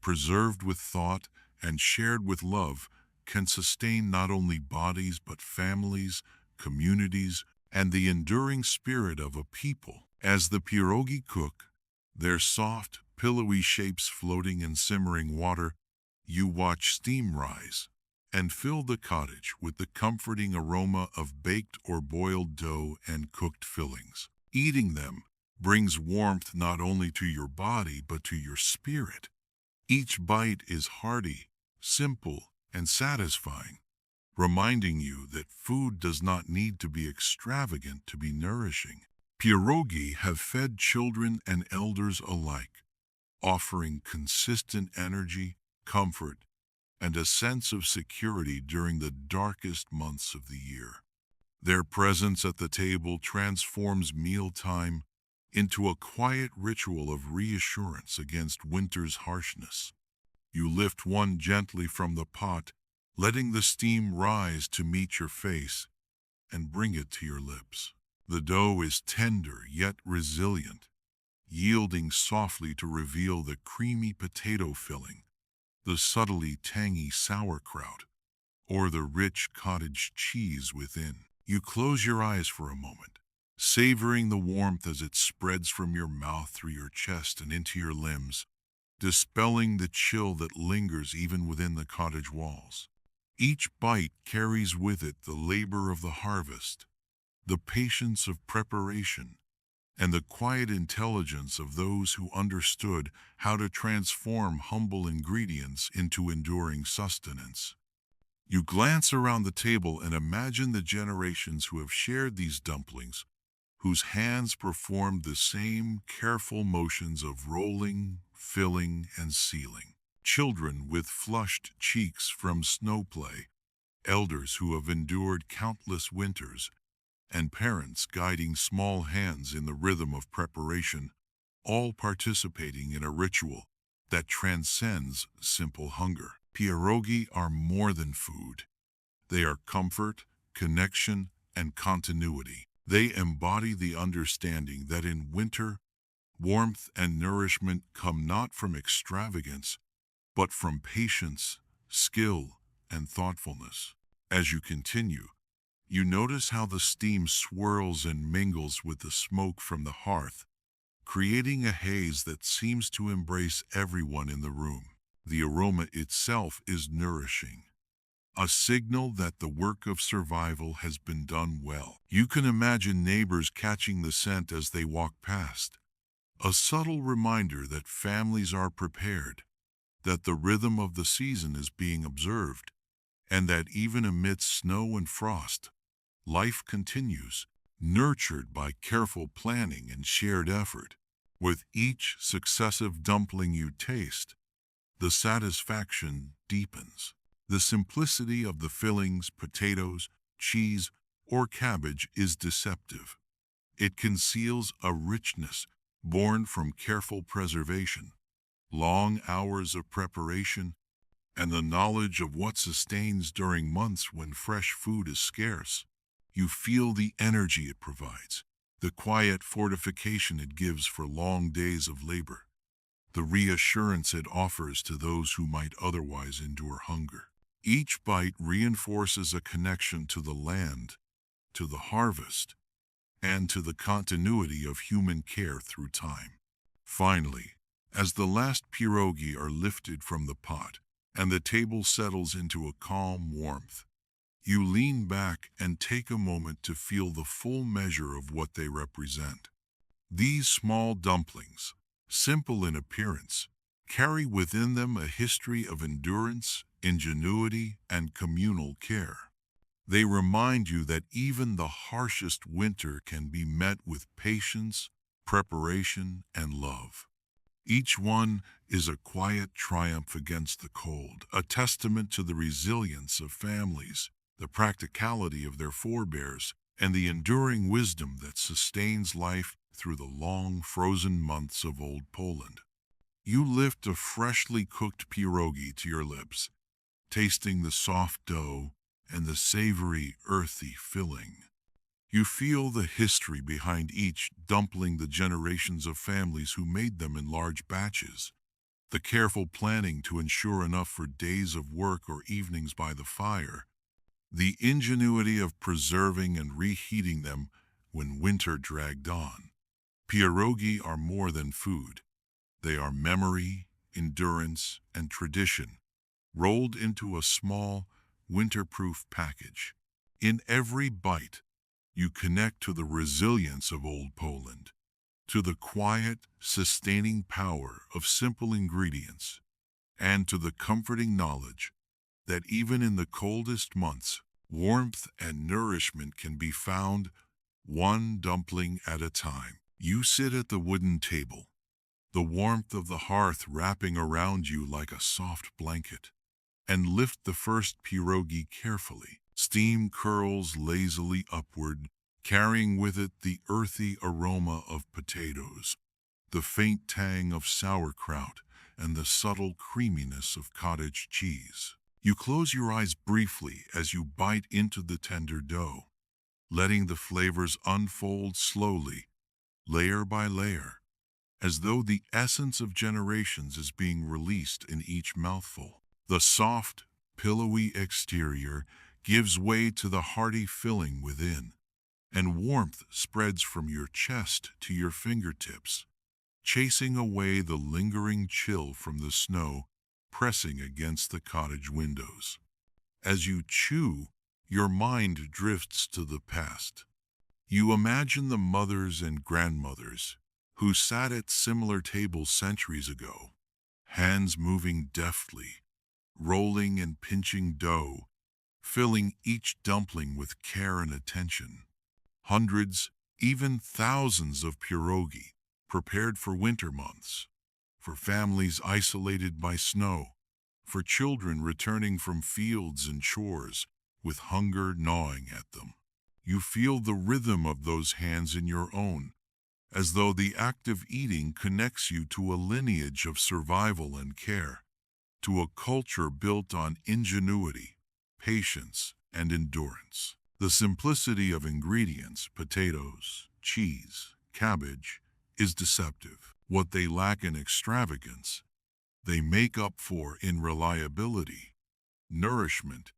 preserved with thought, and shared with love can sustain not only bodies but families, communities, and the enduring spirit of a people. As the pierogi cook, their soft, pillowy shapes floating in simmering water, you watch steam rise and fill the cottage with the comforting aroma of baked or boiled dough and cooked fillings. Eating them brings warmth not only to your body but to your spirit. Each bite is hearty, simple, and satisfying, reminding you that food does not need to be extravagant to be nourishing. Pierogi have fed children and elders alike, offering consistent energy, comfort, and a sense of security during the darkest months of the year. Their presence at the table transforms mealtime into a quiet ritual of reassurance against winter's harshness. You lift one gently from the pot, letting the steam rise to meet your face and bring it to your lips. The dough is tender yet resilient, yielding softly to reveal the creamy potato filling, the subtly tangy sauerkraut, or the rich cottage cheese within. You close your eyes for a moment, savoring the warmth as it spreads from your mouth through your chest and into your limbs, dispelling the chill that lingers even within the cottage walls. Each bite carries with it the labor of the harvest, the patience of preparation, and the quiet intelligence of those who understood how to transform humble ingredients into enduring sustenance. You glance around the table and imagine the generations who have shared these dumplings, whose hands performed the same careful motions of rolling, filling, and sealing. Children with flushed cheeks from snow play, elders who have endured countless winters, and parents guiding small hands in the rhythm of preparation, all participating in a ritual that transcends simple hunger. Pierogi are more than food. They are comfort, connection, and continuity. They embody the understanding that in winter, warmth and nourishment come not from extravagance, but from patience, skill, and thoughtfulness. As you continue, you notice how the steam swirls and mingles with the smoke from the hearth, creating a haze that seems to embrace everyone in the room. The aroma itself is nourishing, a signal that the work of survival has been done well. You can imagine neighbors catching the scent as they walk past, a subtle reminder that families are prepared, that the rhythm of the season is being observed, and that even amidst snow and frost, life continues, nurtured by careful planning and shared effort. With each successive dumpling you taste, the satisfaction deepens. The simplicity of the fillings, potatoes, cheese, or cabbage is deceptive. It conceals a richness born from careful preservation, long hours of preparation, and the knowledge of what sustains during months when fresh food is scarce. You feel the energy it provides, the quiet fortification it gives for long days of labor, the reassurance it offers to those who might otherwise endure hunger. Each bite reinforces a connection to the land, to the harvest, and to the continuity of human care through time. Finally, as the last pierogi are lifted from the pot and the table settles into a calm warmth, you lean back and take a moment to feel the full measure of what they represent. These small dumplings, simple in appearance, carry within them a history of endurance, ingenuity, and communal care. They remind you that even the harshest winter can be met with patience, preparation, and love. Each one is a quiet triumph against the cold, a testament to the resilience of families, the practicality of their forebears, and the enduring wisdom that sustains life through the long frozen months of old Poland. You lift a freshly cooked pierogi to your lips, tasting the soft dough and the savory, earthy filling. You feel the history behind each dumpling, the generations of families who made them in large batches, the careful planning to ensure enough for days of work or evenings by the fire, the ingenuity of preserving and reheating them when winter dragged on. Pierogi are more than food. They are memory, endurance, and tradition, rolled into a small, winter-proof package. In every bite, you connect to the resilience of old Poland, to the quiet, sustaining power of simple ingredients, and to the comforting knowledge that even in the coldest months, warmth and nourishment can be found one dumpling at a time. You sit at the wooden table, the warmth of the hearth wrapping around you like a soft blanket, and lift the first pierogi carefully. Steam curls lazily upward, carrying with it the earthy aroma of potatoes, the faint tang of sauerkraut, and the subtle creaminess of cottage cheese. You close your eyes briefly as you bite into the tender dough, letting the flavors unfold slowly, layer by layer, as though the essence of generations is being released in each mouthful. The soft, pillowy exterior gives way to the hearty filling within, and warmth spreads from your chest to your fingertips, chasing away the lingering chill from the snow pressing against the cottage windows. As you chew, your mind drifts to the past. You imagine the mothers and grandmothers who sat at similar tables centuries ago, hands moving deftly, rolling and pinching dough, filling each dumpling with care and attention. Hundreds, even thousands of pierogi, prepared for winter months, for families isolated by snow, for children returning from fields and chores with hunger gnawing at them. You feel the rhythm of those hands in your own, as though the act of eating connects you to a lineage of survival and care, to a culture built on ingenuity, patience, and endurance. The simplicity of ingredients, potatoes, cheese, cabbage, is deceptive. What they lack in extravagance, they make up for in reliability, nourishment,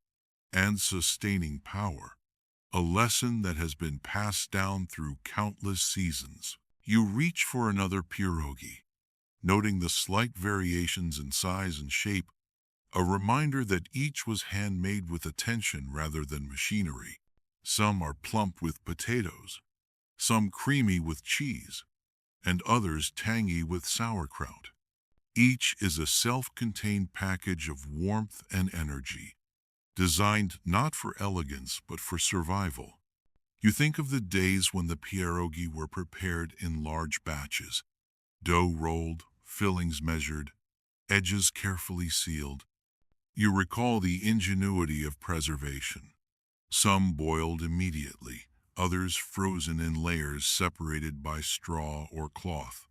and sustaining power, a lesson that has been passed down through countless seasons. You reach for another pierogi, noting the slight variations in size and shape, a reminder that each was handmade with attention rather than machinery. Some are plump with potatoes, some creamy with cheese, and others tangy with sauerkraut. Each is a self-contained package of warmth and energy, designed not for elegance but for survival. You think of the days when the pierogi were prepared in large batches, dough rolled, fillings measured, edges carefully sealed. You recall the ingenuity of preservation. Some boiled immediately, others frozen in layers separated by straw or cloth.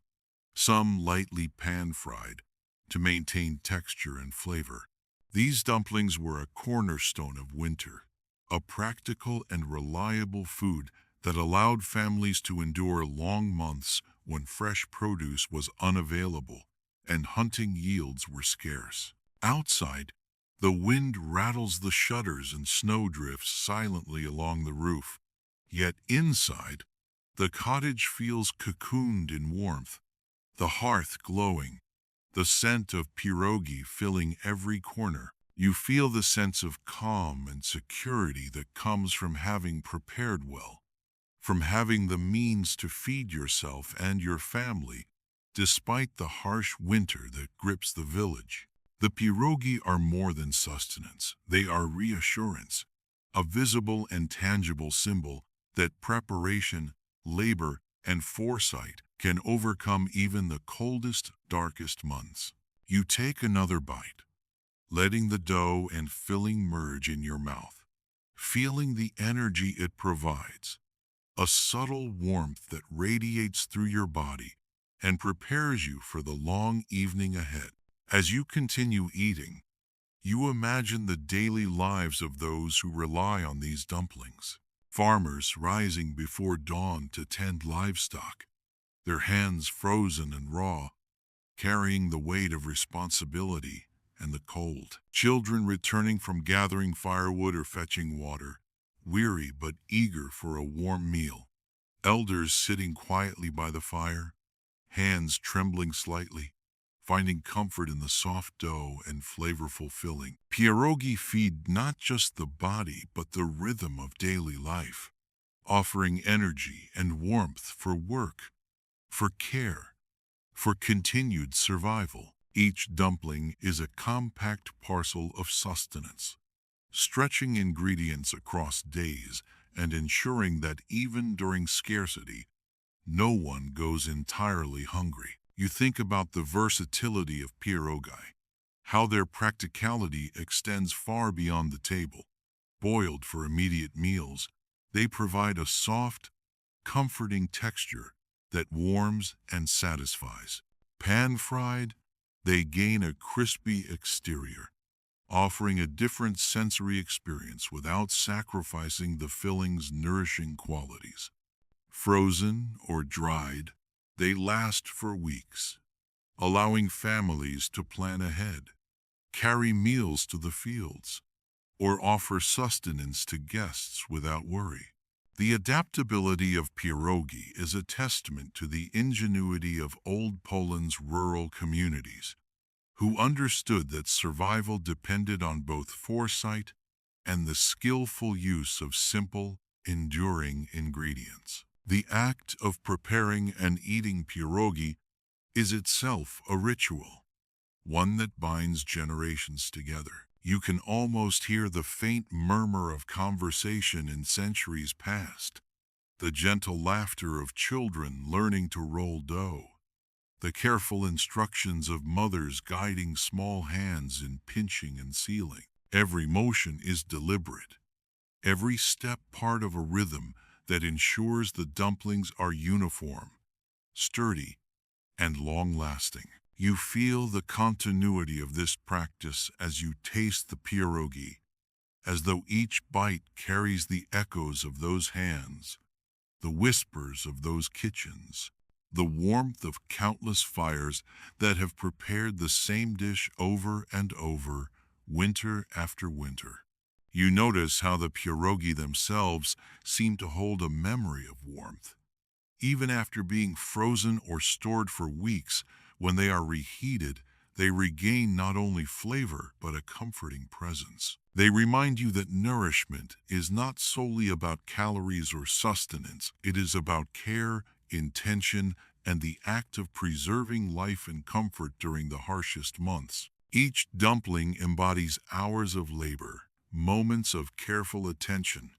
Some lightly pan-fried to maintain texture and flavor. These dumplings were a cornerstone of winter, a practical and reliable food that allowed families to endure long months when fresh produce was unavailable and hunting yields were scarce. Outside, the wind rattles the shutters and snow drifts silently along the roof. Yet inside, the cottage feels cocooned in warmth, the hearth glowing, the scent of pierogi filling every corner. You feel the sense of calm and security that comes from having prepared well, from having the means to feed yourself and your family, despite the harsh winter that grips the village. The pierogi are more than sustenance. They are reassurance, a visible and tangible symbol that preparation, labor, and foresight can overcome even the coldest, darkest months. You take another bite, letting the dough and filling merge in your mouth, feeling the energy it provides, a subtle warmth that radiates through your body and prepares you for the long evening ahead. As you continue eating, you imagine the daily lives of those who rely on these dumplings. Farmers rising before dawn to tend livestock, their hands frozen and raw, carrying the weight of responsibility and the cold. Children returning from gathering firewood or fetching water, weary but eager for a warm meal. Elders sitting quietly by the fire, hands trembling slightly, finding comfort in the soft dough and flavorful filling. Pierogi feed not just the body but the rhythm of daily life, offering energy and warmth for work, for care, for continued survival. Each dumpling is a compact parcel of sustenance, stretching ingredients across days and ensuring that even during scarcity, no one goes entirely hungry. You think about the versatility of pierogi, how their practicality extends far beyond the table. Boiled for immediate meals, they provide a soft, comforting texture that warms and satisfies. Pan-fried, they gain a crispy exterior, offering a different sensory experience without sacrificing the filling's nourishing qualities. Frozen or dried, they last for weeks, allowing families to plan ahead, carry meals to the fields, or offer sustenance to guests without worry. The adaptability of pierogi is a testament to the ingenuity of old Poland's rural communities, who understood that survival depended on both foresight and the skillful use of simple, enduring ingredients. The act of preparing and eating pierogi is itself a ritual, one that binds generations together. You can almost hear the faint murmur of conversation in centuries past, the gentle laughter of children learning to roll dough, the careful instructions of mothers guiding small hands in pinching and sealing. Every motion is deliberate, every step part of a rhythm that ensures the dumplings are uniform, sturdy, and long-lasting. You feel the continuity of this practice as you taste the pierogi, as though each bite carries the echoes of those hands, the whispers of those kitchens, the warmth of countless fires that have prepared the same dish over and over, winter after winter. You notice how the pierogi themselves seem to hold a memory of warmth, Even after being frozen or stored for weeks, when they are reheated, they regain not only flavor but a comforting presence. They remind you that nourishment is not solely about calories or sustenance. It is about care, intention, and the act of preserving life and comfort during the harshest months. Each dumpling embodies hours of labor, moments of careful attention,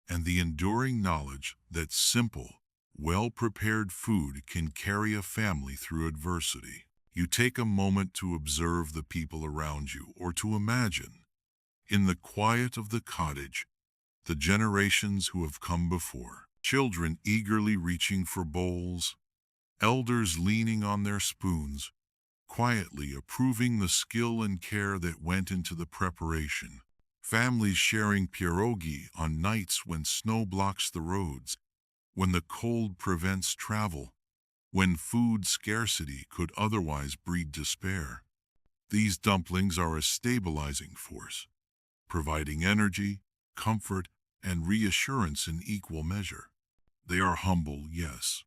and the enduring knowledge that simple, well-prepared food can carry a family through adversity. You take a moment to observe the people around you or to imagine, in the quiet of the cottage, the generations who have come before. Children eagerly reaching for bowls, elders leaning on their spoons, quietly approving the skill and care that went into the preparation. Families sharing pierogi on nights when snow blocks the roads, when the cold prevents travel, when food scarcity could otherwise breed despair. These dumplings are a stabilizing force, providing energy, comfort, and reassurance in equal measure. They are humble, yes,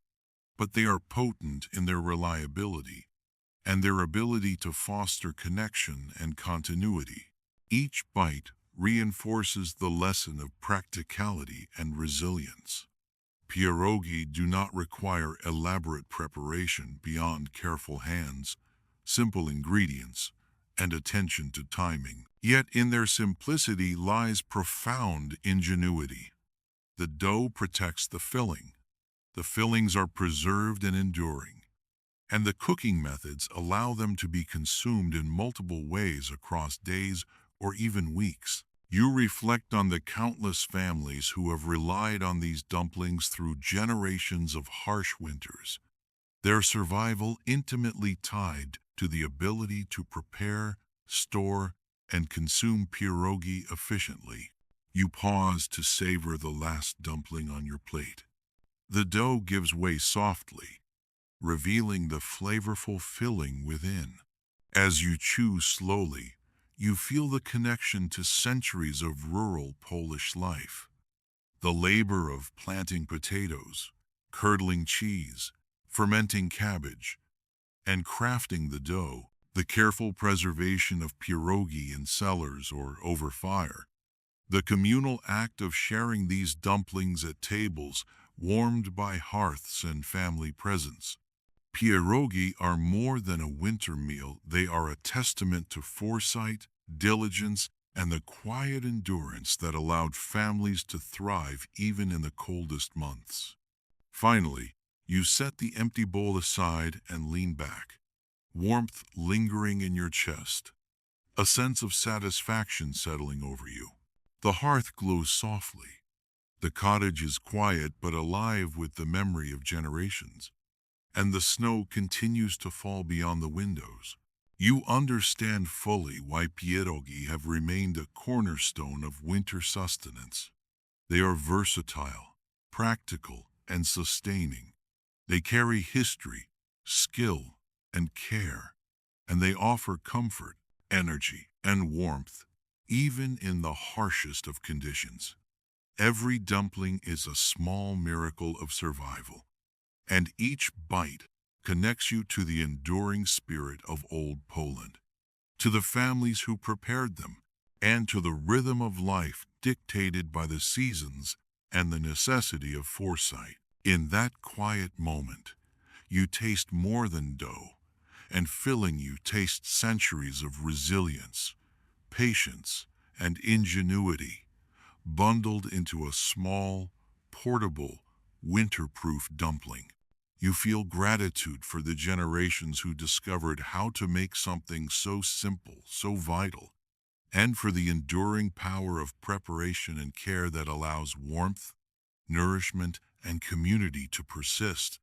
but they are potent in their reliability and their ability to foster connection and continuity. Each bite reinforces the lesson of practicality and resilience. Pierogi do not require elaborate preparation beyond careful hands, simple ingredients, and attention to timing. Yet in their simplicity lies profound ingenuity. The dough protects the filling. The fillings are preserved and enduring, and the cooking methods allow them to be consumed in multiple ways across days or even weeks. You reflect on the countless families who have relied on these dumplings through generations of harsh winters, their survival intimately tied to the ability to prepare, store, and consume pierogi efficiently. You pause to savor the last dumpling on your plate. The dough gives way softly, revealing the flavorful filling within. As you chew slowly, you feel the connection to centuries of rural Polish life. The labor of planting potatoes, curdling cheese, fermenting cabbage, and crafting the dough, the careful preservation of pierogi in cellars or over fire, the communal act of sharing these dumplings at tables warmed by hearths and family presence. Pierogi are more than a winter meal. They are a testament to foresight, diligence, and the quiet endurance that allowed families to thrive even in the coldest months. Finally, you set the empty bowl aside and lean back, warmth lingering in your chest, a sense of satisfaction settling over you. The hearth glows softly. The cottage is quiet but alive with the memory of generations, and the snow continues to fall beyond the windows. You understand fully why pierogi have remained a cornerstone of winter sustenance. They are versatile, practical, and sustaining. They carry history, skill, and care, and they offer comfort, energy, and warmth, even in the harshest of conditions. Every dumpling is a small miracle of survival, and each bite connects you to the enduring spirit of old Poland, to the families who prepared them, and to the rhythm of life dictated by the seasons and the necessity of foresight. In that quiet moment, you taste more than dough, and filling you taste centuries of resilience, patience, and ingenuity, bundled into a small, portable, winter-proof dumpling. You feel gratitude for the generations who discovered how to make something so simple, so vital, and for the enduring power of preparation and care that allows warmth, nourishment, and community to persist,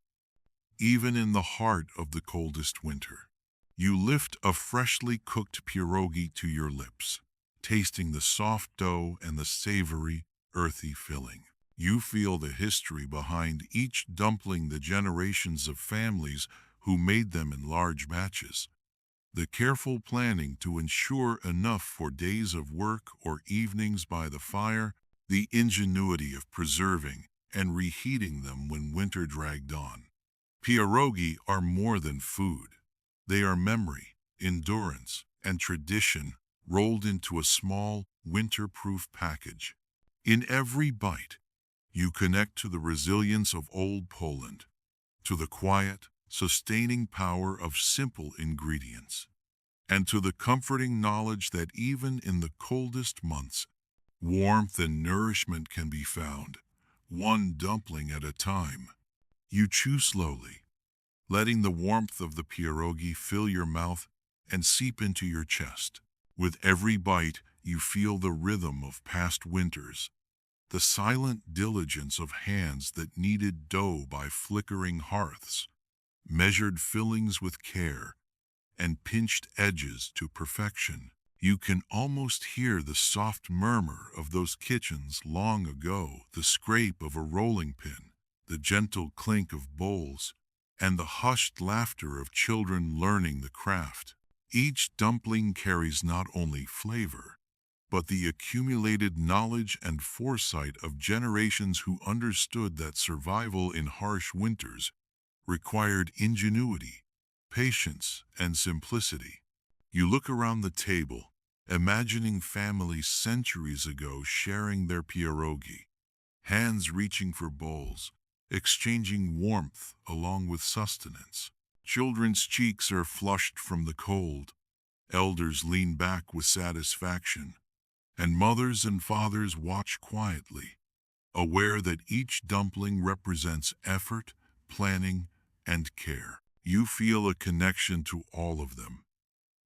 even in the heart of the coldest winter. You lift a freshly cooked pierogi to your lips, tasting the soft dough and the savory, earthy filling. You feel the history behind each dumpling, the generations of families who made them in large batches, the careful planning to ensure enough for days of work or evenings by the fire, the ingenuity of preserving and reheating them when winter dragged on. Pierogi are more than food. They are memory, endurance, and tradition rolled into a small, winter-proof package. In every bite, you connect to the resilience of old Poland, to the quiet, sustaining power of simple ingredients, and to the comforting knowledge that even in the coldest months, warmth and nourishment can be found, one dumpling at a time. You chew slowly, letting the warmth of the pierogi fill your mouth and seep into your chest. With every bite, you feel the rhythm of past winters, the silent diligence of hands that kneaded dough by flickering hearths, measured fillings with care, and pinched edges to perfection. You can almost hear the soft murmur of those kitchens long ago, the scrape of a rolling pin, the gentle clink of bowls, and the hushed laughter of children learning the craft. Each dumpling carries not only flavor, but the accumulated knowledge and foresight of generations who understood that survival in harsh winters required ingenuity, patience, and simplicity. You look around the table, imagining families centuries ago sharing their pierogi, hands reaching for bowls, exchanging warmth along with sustenance. Children's cheeks are flushed from the cold, elders lean back with satisfaction, and mothers and fathers watch quietly, aware that each dumpling represents effort, planning, and care. You feel a connection to all of them,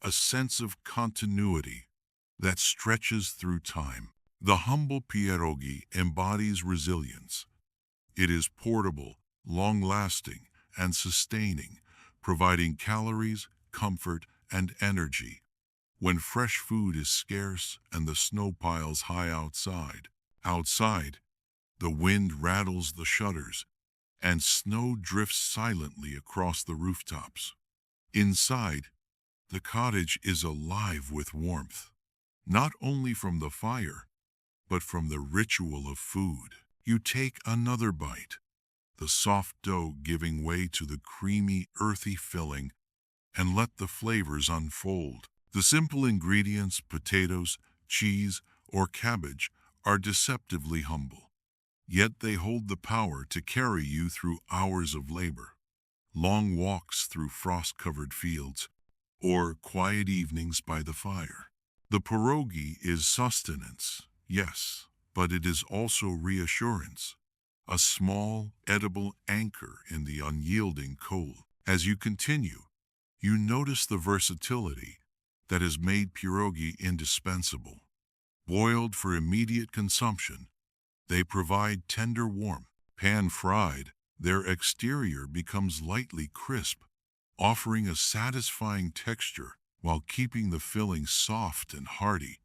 a sense of continuity that stretches through time. The humble pierogi embodies resilience. It is portable, long-lasting, and sustaining, providing calories, comfort, and energy when fresh food is scarce and the snow piles high outside. Outside, the wind rattles the shutters, and snow drifts silently across the rooftops. Inside, the cottage is alive with warmth, not only from the fire, but from the ritual of food. You take another bite, the soft dough giving way to the creamy, earthy filling, and let the flavors unfold. The simple ingredients, potatoes, cheese, or cabbage, are deceptively humble. Yet they hold the power to carry you through hours of labor, long walks through frost-covered fields, or quiet evenings by the fire. The pierogi is sustenance, yes, but it is also reassurance, a small, edible anchor in the unyielding cold. As you continue, you notice the versatility that has made pierogi indispensable. Boiled for immediate consumption, they provide tender warmth. Pan-fried, their exterior becomes lightly crisp, offering a satisfying texture while keeping the filling soft and hearty.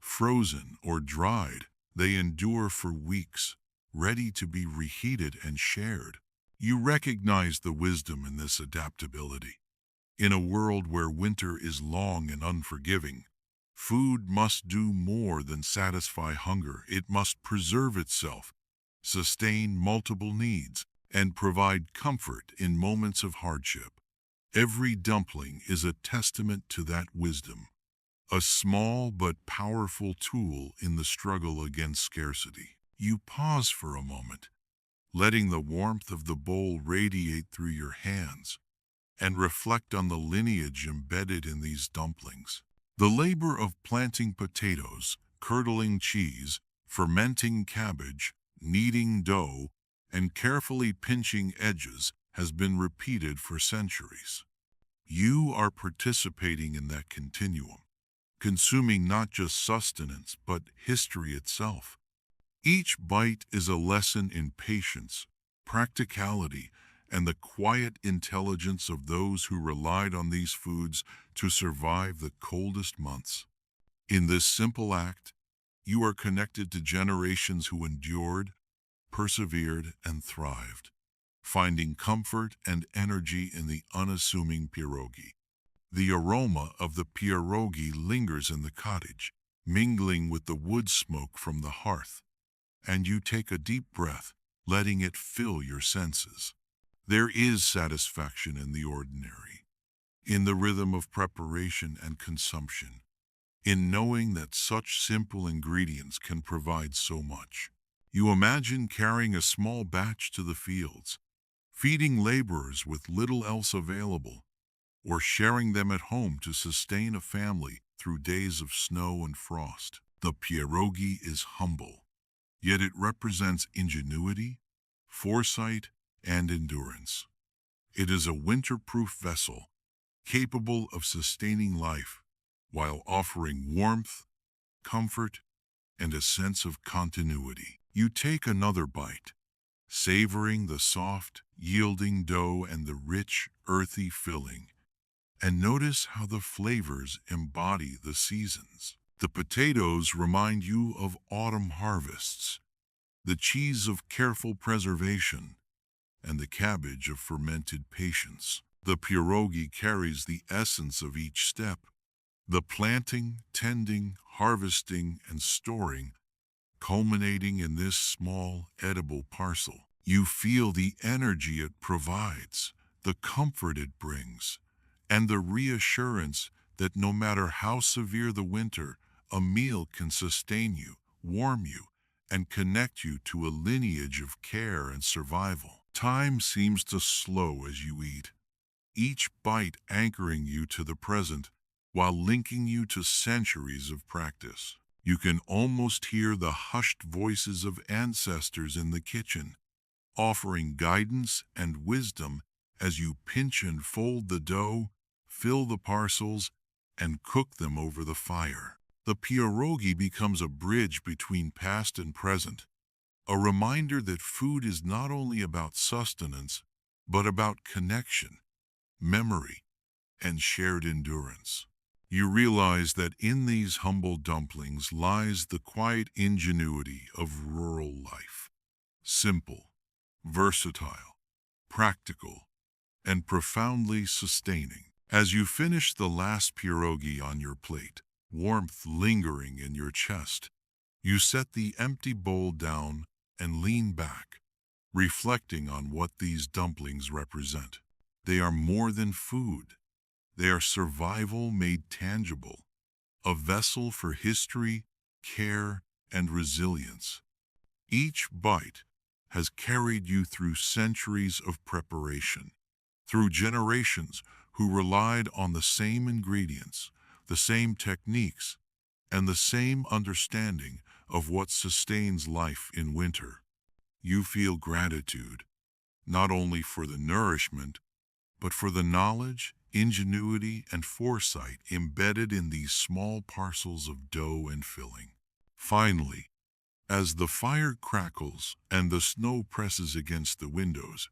Frozen or dried, they endure for weeks, ready to be reheated and shared. You recognize the wisdom in this adaptability. In a world where winter is long and unforgiving, food must do more than satisfy hunger. It must preserve itself, sustain multiple needs, and provide comfort in moments of hardship. Every dumpling is a testament to that wisdom, a small but powerful tool in the struggle against scarcity. You pause for a moment, letting the warmth of the bowl radiate through your hands, and reflect on the lineage embedded in these dumplings. The labor of planting potatoes, curdling cheese, fermenting cabbage, kneading dough, and carefully pinching edges has been repeated for centuries. You are participating in that continuum, consuming not just sustenance but history itself. Each bite is a lesson in patience, practicality, and the quiet intelligence of those who relied on these foods to survive the coldest months. In this simple act, you are connected to generations who endured, persevered, and thrived, finding comfort and energy in the unassuming pierogi. The aroma of the pierogi lingers in the cottage, mingling with the wood smoke from the hearth, and you take a deep breath, letting it fill your senses. There is satisfaction in the ordinary, in the rhythm of preparation and consumption, in knowing that such simple ingredients can provide so much. You imagine carrying a small batch to the fields, feeding laborers with little else available, or sharing them at home to sustain a family through days of snow and frost. The pierogi is humble, yet it represents ingenuity, foresight, and endurance. It is a winter-proof vessel, capable of sustaining life while offering warmth, comfort, and a sense of continuity. You take another bite, savoring the soft, yielding dough and the rich, earthy filling, and notice how the flavors embody the seasons. The potatoes remind you of autumn harvests, the cheese of careful preservation, and the cabbage of fermented patience. The pierogi carries the essence of each step, the planting, tending, harvesting, and storing, culminating in this small, edible parcel. You feel the energy it provides, the comfort it brings, and the reassurance that no matter how severe the winter, a meal can sustain you, warm you, and connect you to a lineage of care and survival. Time seems to slow as you eat, each bite anchoring you to the present while linking you to centuries of practice. You can almost hear the hushed voices of ancestors in the kitchen, offering guidance and wisdom as you pinch and fold the dough, fill the parcels, and cook them over the fire. The pierogi becomes a bridge between past and present, a reminder that food is not only about sustenance, but about connection, memory, and shared endurance. You realize that in these humble dumplings lies the quiet ingenuity of rural life. Simple, versatile, practical, and profoundly sustaining. As you finish the last pierogi on your plate, warmth lingering in your chest, you set the empty bowl down and lean back, reflecting on what these dumplings represent. They are more than food. They are survival made tangible, a vessel for history, care, and resilience. Each bite has carried you through centuries of preparation, through generations who relied on the same ingredients, the same techniques, and the same understanding of what sustains life in winter. You feel gratitude, not only for the nourishment, but for the knowledge, ingenuity, and foresight embedded in these small parcels of dough and filling. Finally, as the fire crackles and the snow presses against the windows,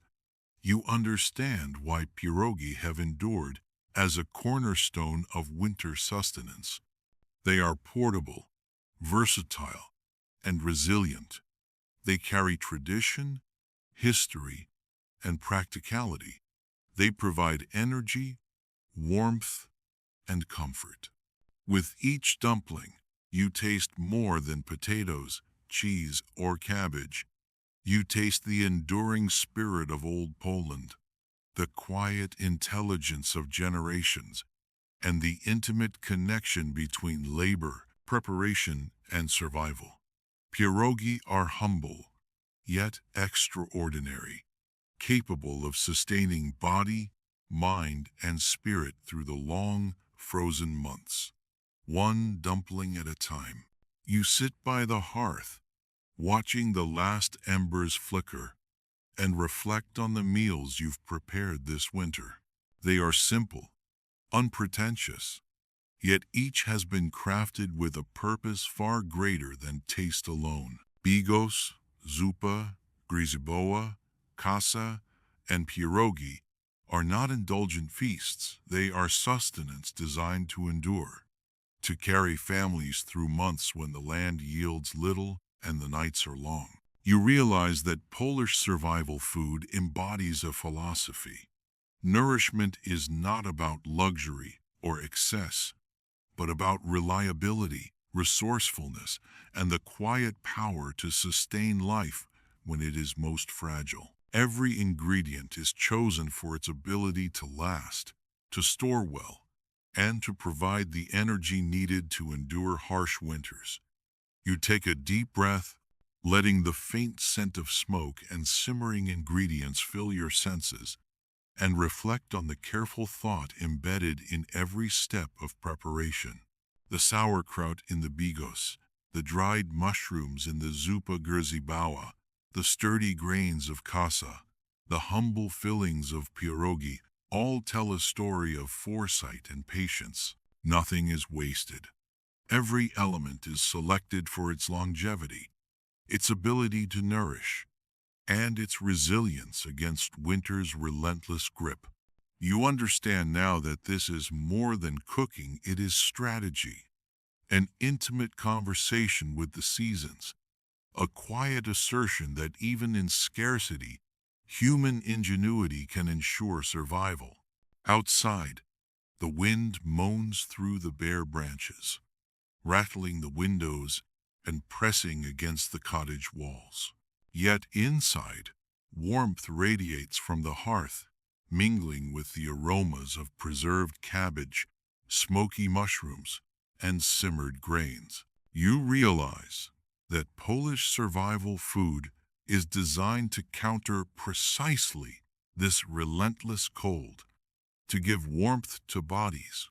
you understand why pierogi have endured as a cornerstone of winter sustenance. They are portable, versatile, and resilient. They carry tradition, history, and practicality. They provide energy, warmth, and comfort. With each dumpling, you taste more than potatoes, cheese, or cabbage. You taste the enduring spirit of old Poland, the quiet intelligence of generations, and the intimate connection between labor, preparation, and survival. Pierogi are humble, yet extraordinary, capable of sustaining body, mind, and spirit through the long, frozen months. One dumpling at a time, you sit by the hearth, watching the last embers flicker, and reflect on the meals you've prepared this winter. They are simple, unpretentious, yet each has been crafted with a purpose far greater than taste alone. Bigos, zupa, griziboa, casa, and pierogi are not indulgent feasts. They are sustenance designed to endure, to carry families through months when the land yields little and the nights are long. You realize that Polish survival food embodies a philosophy. Nourishment is not about luxury or excess, but about reliability, resourcefulness, and the quiet power to sustain life when it is most fragile. Every ingredient is chosen for its ability to last, to store well, and to provide the energy needed to endure harsh winters. You take a deep breath, letting the faint scent of smoke and simmering ingredients fill your senses, and reflect on the careful thought embedded in every step of preparation. The sauerkraut in the Bigos, the dried mushrooms in the zuppa grzybowa, the sturdy grains of kasa, the humble fillings of pierogi, all tell a story of foresight and patience. Nothing is wasted. Every element is selected for its longevity, its ability to nourish, and its resilience against winter's relentless grip. You understand now that this is more than cooking, it is strategy, an intimate conversation with the seasons, a quiet assertion that even in scarcity, human ingenuity can ensure survival. Outside, the wind moans through the bare branches, rattling the windows and pressing against the cottage walls. Yet inside, warmth radiates from the hearth, mingling with the aromas of preserved cabbage, smoky mushrooms, and simmered grains. You realize that Polish survival food is designed to counter precisely this relentless cold, to give warmth to bodies,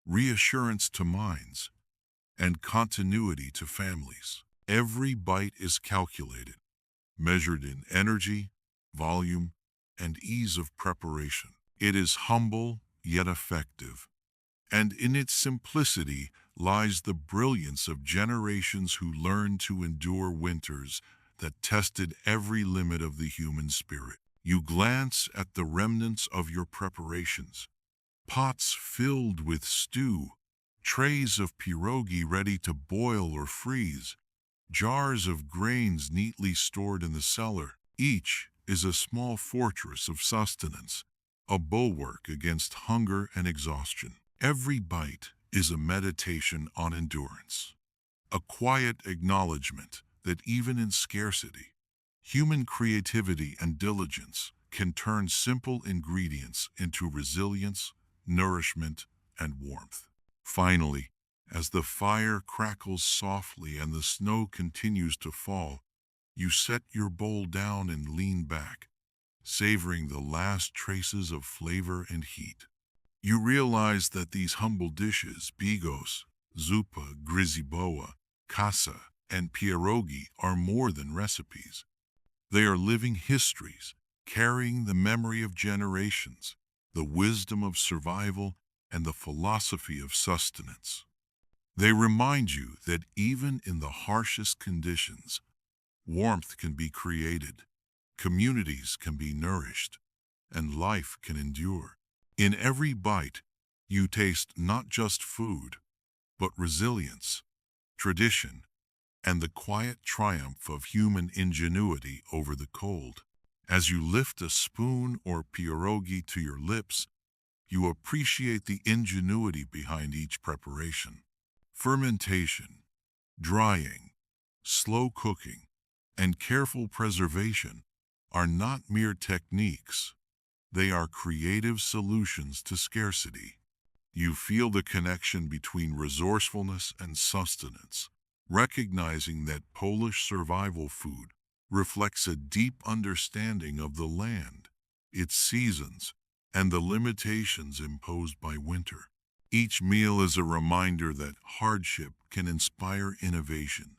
reassurance to minds, and continuity to families. Every bite is calculated, measured in energy, volume, and ease of preparation. It is humble yet effective, and in its simplicity lies the brilliance of generations who learned to endure winters that tested every limit of the human spirit. You glance at the remnants of your preparations, pots filled with stew, trays of pierogi ready to boil or freeze, jars of grains neatly stored in the cellar. Each is a small fortress of sustenance, a bulwark against hunger and exhaustion. Every bite is a meditation on endurance, a quiet acknowledgement that even in scarcity, human creativity and diligence can turn simple ingredients into resilience, nourishment, and warmth. Finally, as the fire crackles softly and the snow continues to fall, you set your bowl down and lean back, savoring the last traces of flavor and heat. You realize that these humble dishes, bigos, zuppa, grzybowa, kasa, and pierogi, are more than recipes. They are living histories, carrying the memory of generations, the wisdom of survival, and the philosophy of sustenance. They remind you that even in the harshest conditions, warmth can be created, communities can be nourished, and life can endure. In every bite, you taste not just food, but resilience, tradition, and the quiet triumph of human ingenuity over the cold. As you lift a spoon or pierogi to your lips, you appreciate the ingenuity behind each preparation. Fermentation, drying, slow cooking, and careful preservation are not mere techniques. They are creative solutions to scarcity. You feel the connection between resourcefulness and sustenance, recognizing that Polish survival food reflects a deep understanding of the land, its seasons, and the limitations imposed by winter. Each meal is a reminder that hardship can inspire innovation,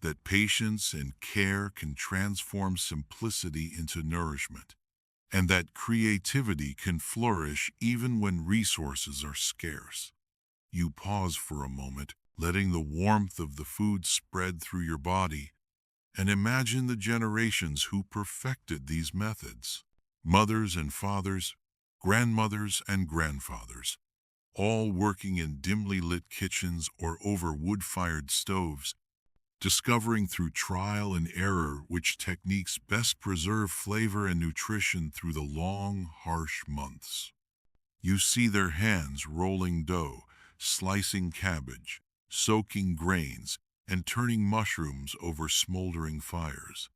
that patience and care can transform simplicity into nourishment, and that creativity can flourish even when resources are scarce. You pause for a moment, letting the warmth of the food spread through your body, and imagine the generations who perfected these methods. Mothers and fathers, grandmothers and grandfathers, all working in dimly lit kitchens or over wood-fired stoves, discovering through trial and error which techniques best preserve flavor and nutrition through the long, harsh months. You see their hands rolling dough, slicing cabbage, soaking grains, and turning mushrooms over smoldering fires.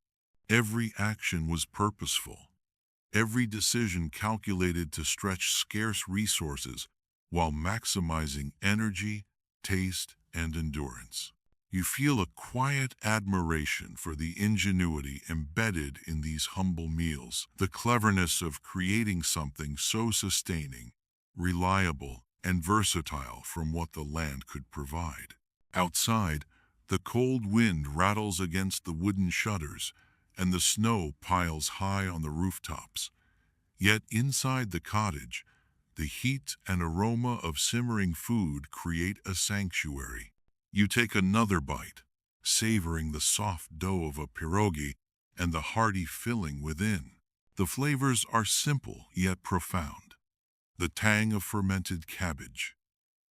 Every action was purposeful, every decision calculated to stretch scarce resources while maximizing energy, taste, and endurance. You feel a quiet admiration for the ingenuity embedded in these humble meals, the cleverness of creating something so sustaining, reliable, and versatile from what the land could provide. Outside, the cold wind rattles against the wooden shutters, and the snow piles high on the rooftops. Yet inside the cottage, the heat and aroma of simmering food create a sanctuary. You take another bite, savoring the soft dough of a pierogi and the hearty filling within. The flavors are simple yet profound. The tang of fermented cabbage,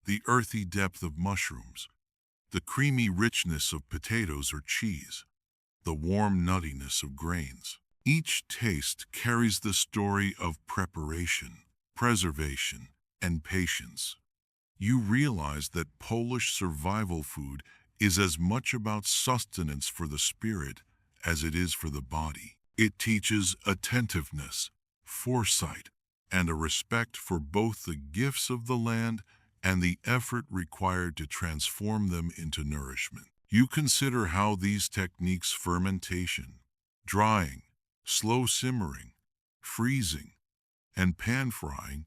the earthy depth of mushrooms, the creamy richness of potatoes or cheese, the warm nuttiness of grains. Each taste carries the story of preparation, preservation, and patience. You realize that Polish survival food is as much about sustenance for the spirit as it is for the body. It teaches attentiveness, foresight, and a respect for both the gifts of the land and the effort required to transform them into nourishment. You consider how these techniques, fermentation, drying, slow simmering, freezing, and pan-frying,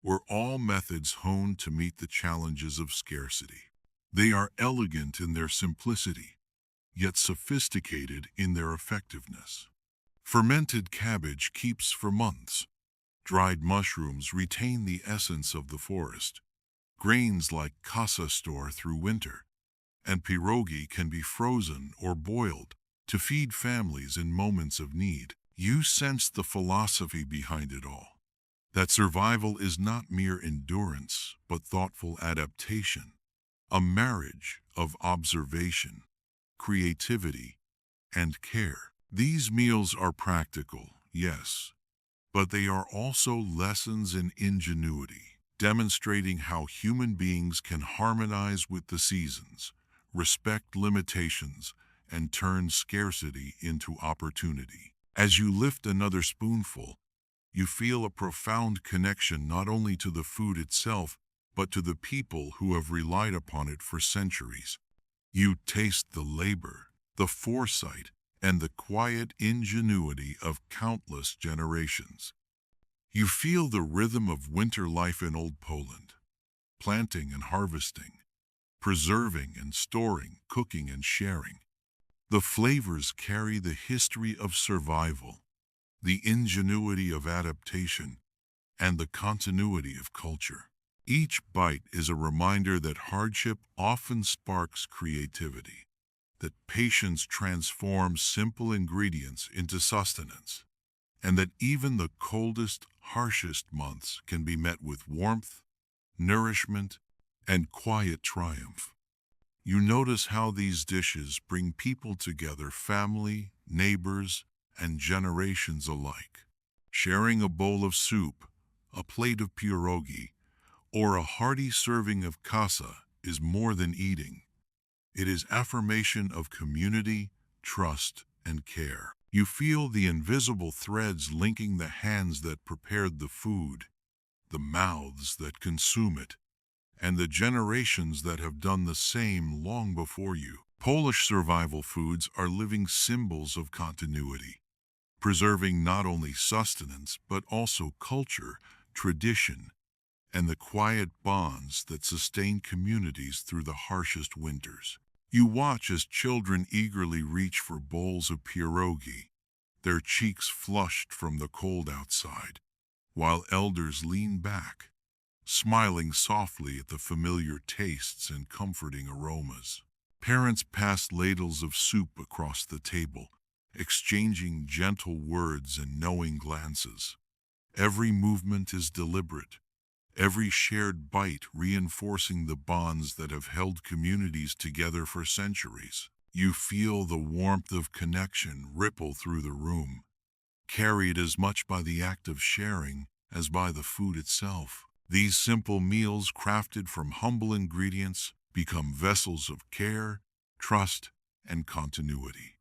were all methods honed to meet the challenges of scarcity. They are elegant in their simplicity, yet sophisticated in their effectiveness. Fermented cabbage keeps for months. Dried mushrooms retain the essence of the forest. Grains like kasa store through winter, and pierogi can be frozen or boiled to feed families in moments of need. You sense the philosophy behind it all. That survival is not mere endurance, but thoughtful adaptation, a marriage of observation, creativity, and care. These meals are practical, yes, but they are also lessons in ingenuity, demonstrating how human beings can harmonize with the seasons, respect limitations, and turn scarcity into opportunity. As you lift another spoonful, you feel a profound connection not only to the food itself, but to the people who have relied upon it for centuries. You taste the labor, the foresight, and the quiet ingenuity of countless generations. You feel the rhythm of winter life in Old Poland, planting and harvesting, preserving and storing, cooking and sharing. The flavors carry the history of survival, the ingenuity of adaptation, and the continuity of culture. Each bite is a reminder that hardship often sparks creativity, that patience transforms simple ingredients into sustenance, and that even the coldest, harshest months can be met with warmth, nourishment, and quiet triumph. You notice how these dishes bring people together, family, neighbors, and generations alike. Sharing a bowl of soup, a plate of pierogi, or a hearty serving of kasa is more than eating. It is affirmation of community, trust, and care. You feel the invisible threads linking the hands that prepared the food, the mouths that consume it, and the generations that have done the same long before you. Polish survival foods are living symbols of continuity, preserving not only sustenance but also culture, tradition, and the quiet bonds that sustain communities through the harshest winters. You watch as children eagerly reach for bowls of pierogi, their cheeks flushed from the cold outside, while elders lean back, smiling softly at the familiar tastes and comforting aromas. Parents pass ladles of soup across the table, exchanging gentle words and knowing glances. Every movement is deliberate, every shared bite reinforcing the bonds that have held communities together for centuries. You feel the warmth of connection ripple through the room, carried as much by the act of sharing as by the food itself. These simple meals, crafted from humble ingredients, become vessels of care, trust, and continuity.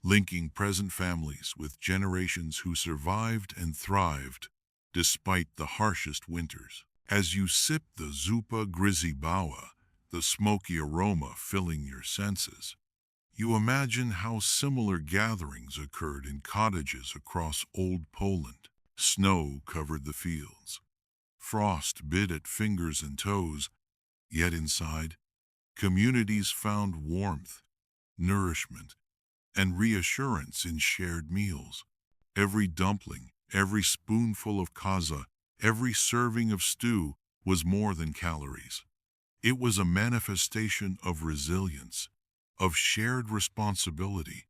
linking present families with generations who survived and thrived despite the harshest winters. As you sip the zupa grizibawa, the smoky aroma filling your senses, you imagine how similar gatherings occurred in cottages across old Poland. Snow covered the fields. Frost bit at fingers and toes, yet inside, communities found warmth, nourishment, and reassurance in shared meals. Every dumpling, every spoonful of kaza, every serving of stew was more than calories. It was a manifestation of resilience, of shared responsibility,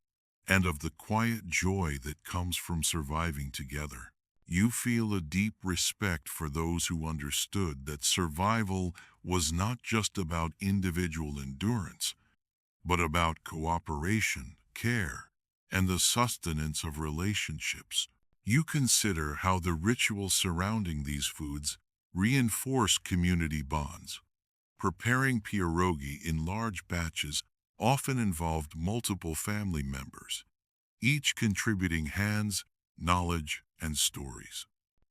and of the quiet joy that comes from surviving together. You feel a deep respect for those who understood that survival was not just about individual endurance, but about cooperation, care, and the sustenance of relationships. You consider how the rituals surrounding these foods reinforce community bonds. Preparing pierogi in large batches often involved multiple family members, each contributing hands, knowledge, and stories.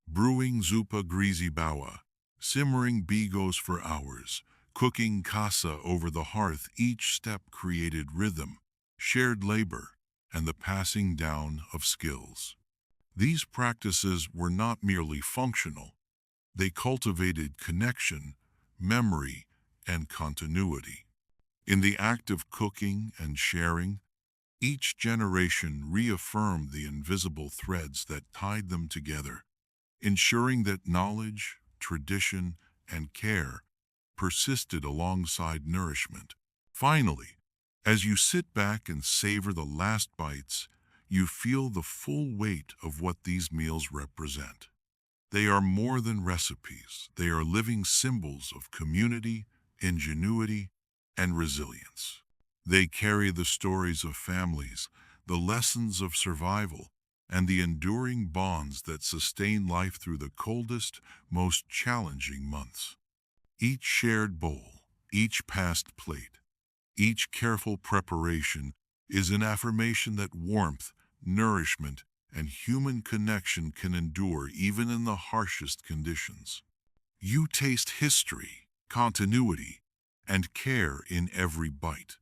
Brewing zupa grizibawa, simmering bigos for hours, cooking kasa over the hearth, each step created rhythm, shared labor, and the passing down of skills. These practices were not merely functional, they cultivated connection, memory, and continuity. In the act of cooking and sharing, each generation reaffirmed the invisible threads that tied them together, ensuring that knowledge, tradition, and care persisted alongside nourishment. Finally, as you sit back and savor the last bites, you feel the full weight of what these meals represent. They are more than recipes. They are living symbols of community, ingenuity, and resilience. They carry the stories of families, the lessons of survival, and the enduring bonds that sustain life through the coldest, most challenging months. Each shared bowl, each passed plate, each careful preparation is an affirmation that warmth, nourishment, and human connection can endure even in the harshest conditions. You taste history, continuity, and care in every bite,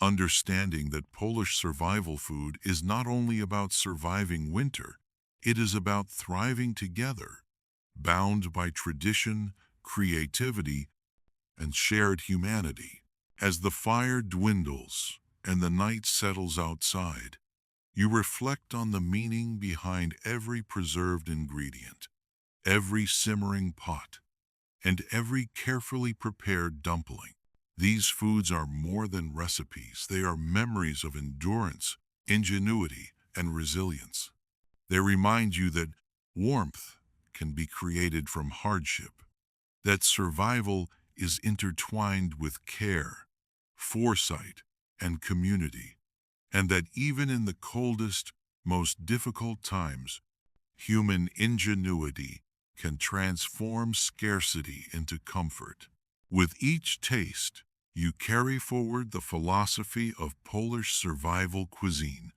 understanding that Polish survival food is not only about surviving winter, it is about thriving together, bound by tradition, creativity, and shared humanity. As the fire dwindles and the night settles outside, you reflect on the meaning behind every preserved ingredient, every simmering pot, and every carefully prepared dumpling. These foods are more than recipes. They are memories of endurance, ingenuity, and resilience. They remind you that warmth can be created from hardship, that survival is intertwined with care, foresight, and community, and that even in the coldest, most difficult times, human ingenuity can transform scarcity into comfort. With each taste, you carry forward the philosophy of Polish survival cuisine,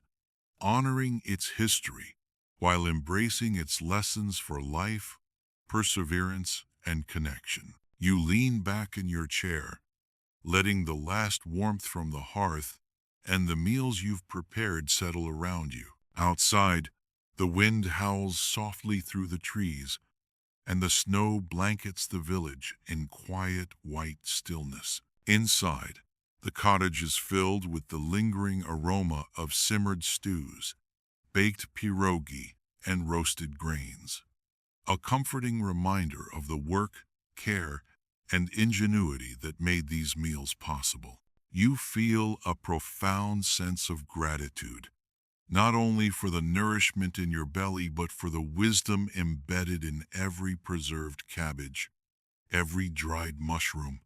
honoring its history while embracing its lessons for life, perseverance, and connection. You lean back in your chair, letting the last warmth from the hearth and the meals you've prepared settle around you. Outside, the wind howls softly through the trees, and the snow blankets the village in quiet, white stillness. Inside, the cottage is filled with the lingering aroma of simmered stews, baked pierogi, and roasted grains, a comforting reminder of the work, care, and ingenuity that made these meals possible. You feel a profound sense of gratitude, not only for the nourishment in your belly, but for the wisdom embedded in every preserved cabbage, every dried mushroom,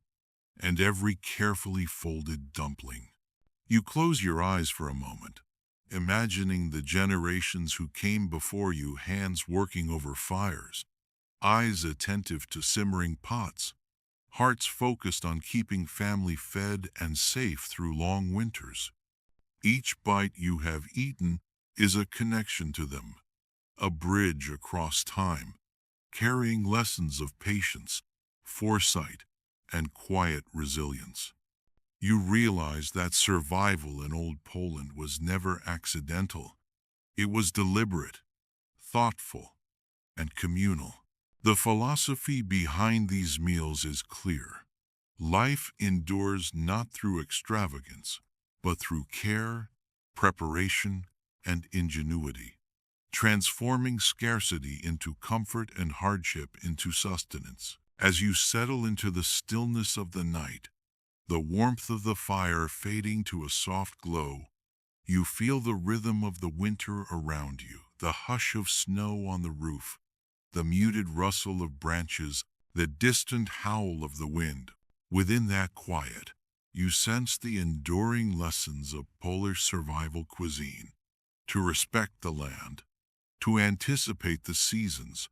and every carefully folded dumpling. You close your eyes for a moment, imagining the generations who came before you, hands working over fires, eyes attentive to simmering pots, hearts focused on keeping family fed and safe through long winters. Each bite you have eaten is a connection to them, a bridge across time, carrying lessons of patience, foresight, and quiet resilience. You realize that survival in Old Poland was never accidental. It was deliberate, thoughtful, and communal. The philosophy behind these meals is clear. Life endures not through extravagance, but through care, preparation, and ingenuity, transforming scarcity into comfort and hardship into sustenance. As you settle into the stillness of the night, the warmth of the fire fading to a soft glow, you feel the rhythm of the winter around you, the hush of snow on the roof, the muted rustle of branches, the distant howl of the wind. Within that quiet, you sense the enduring lessons of Polish survival cuisine: to respect the land, to anticipate the seasons,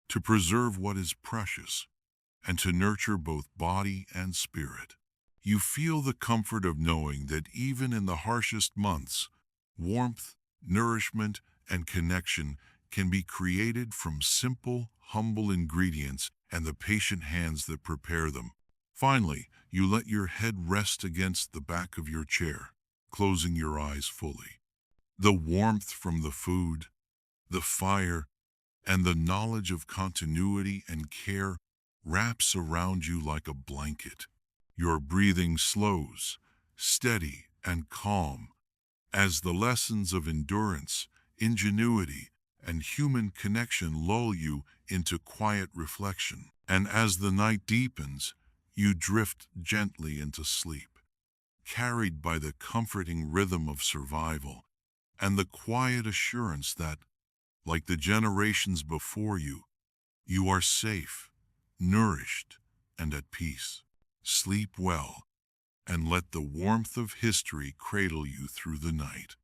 to preserve what is precious, and to nurture both body and spirit. You feel the comfort of knowing that even in the harshest months, warmth, nourishment, and connection can be created from simple, humble ingredients and the patient hands that prepare them. Finally, you let your head rest against the back of your chair, closing your eyes fully. The warmth from the food, the fire, and the knowledge of continuity and care wraps around you like a blanket. Your breathing slows, steady and calm, as the lessons of endurance, ingenuity, and human connection lull you into quiet reflection. And as the night deepens, you drift gently into sleep, carried by the comforting rhythm of survival and the quiet assurance that, like the generations before you, you are safe, nourished, and at peace. Sleep well, and let the warmth of history cradle you through the night.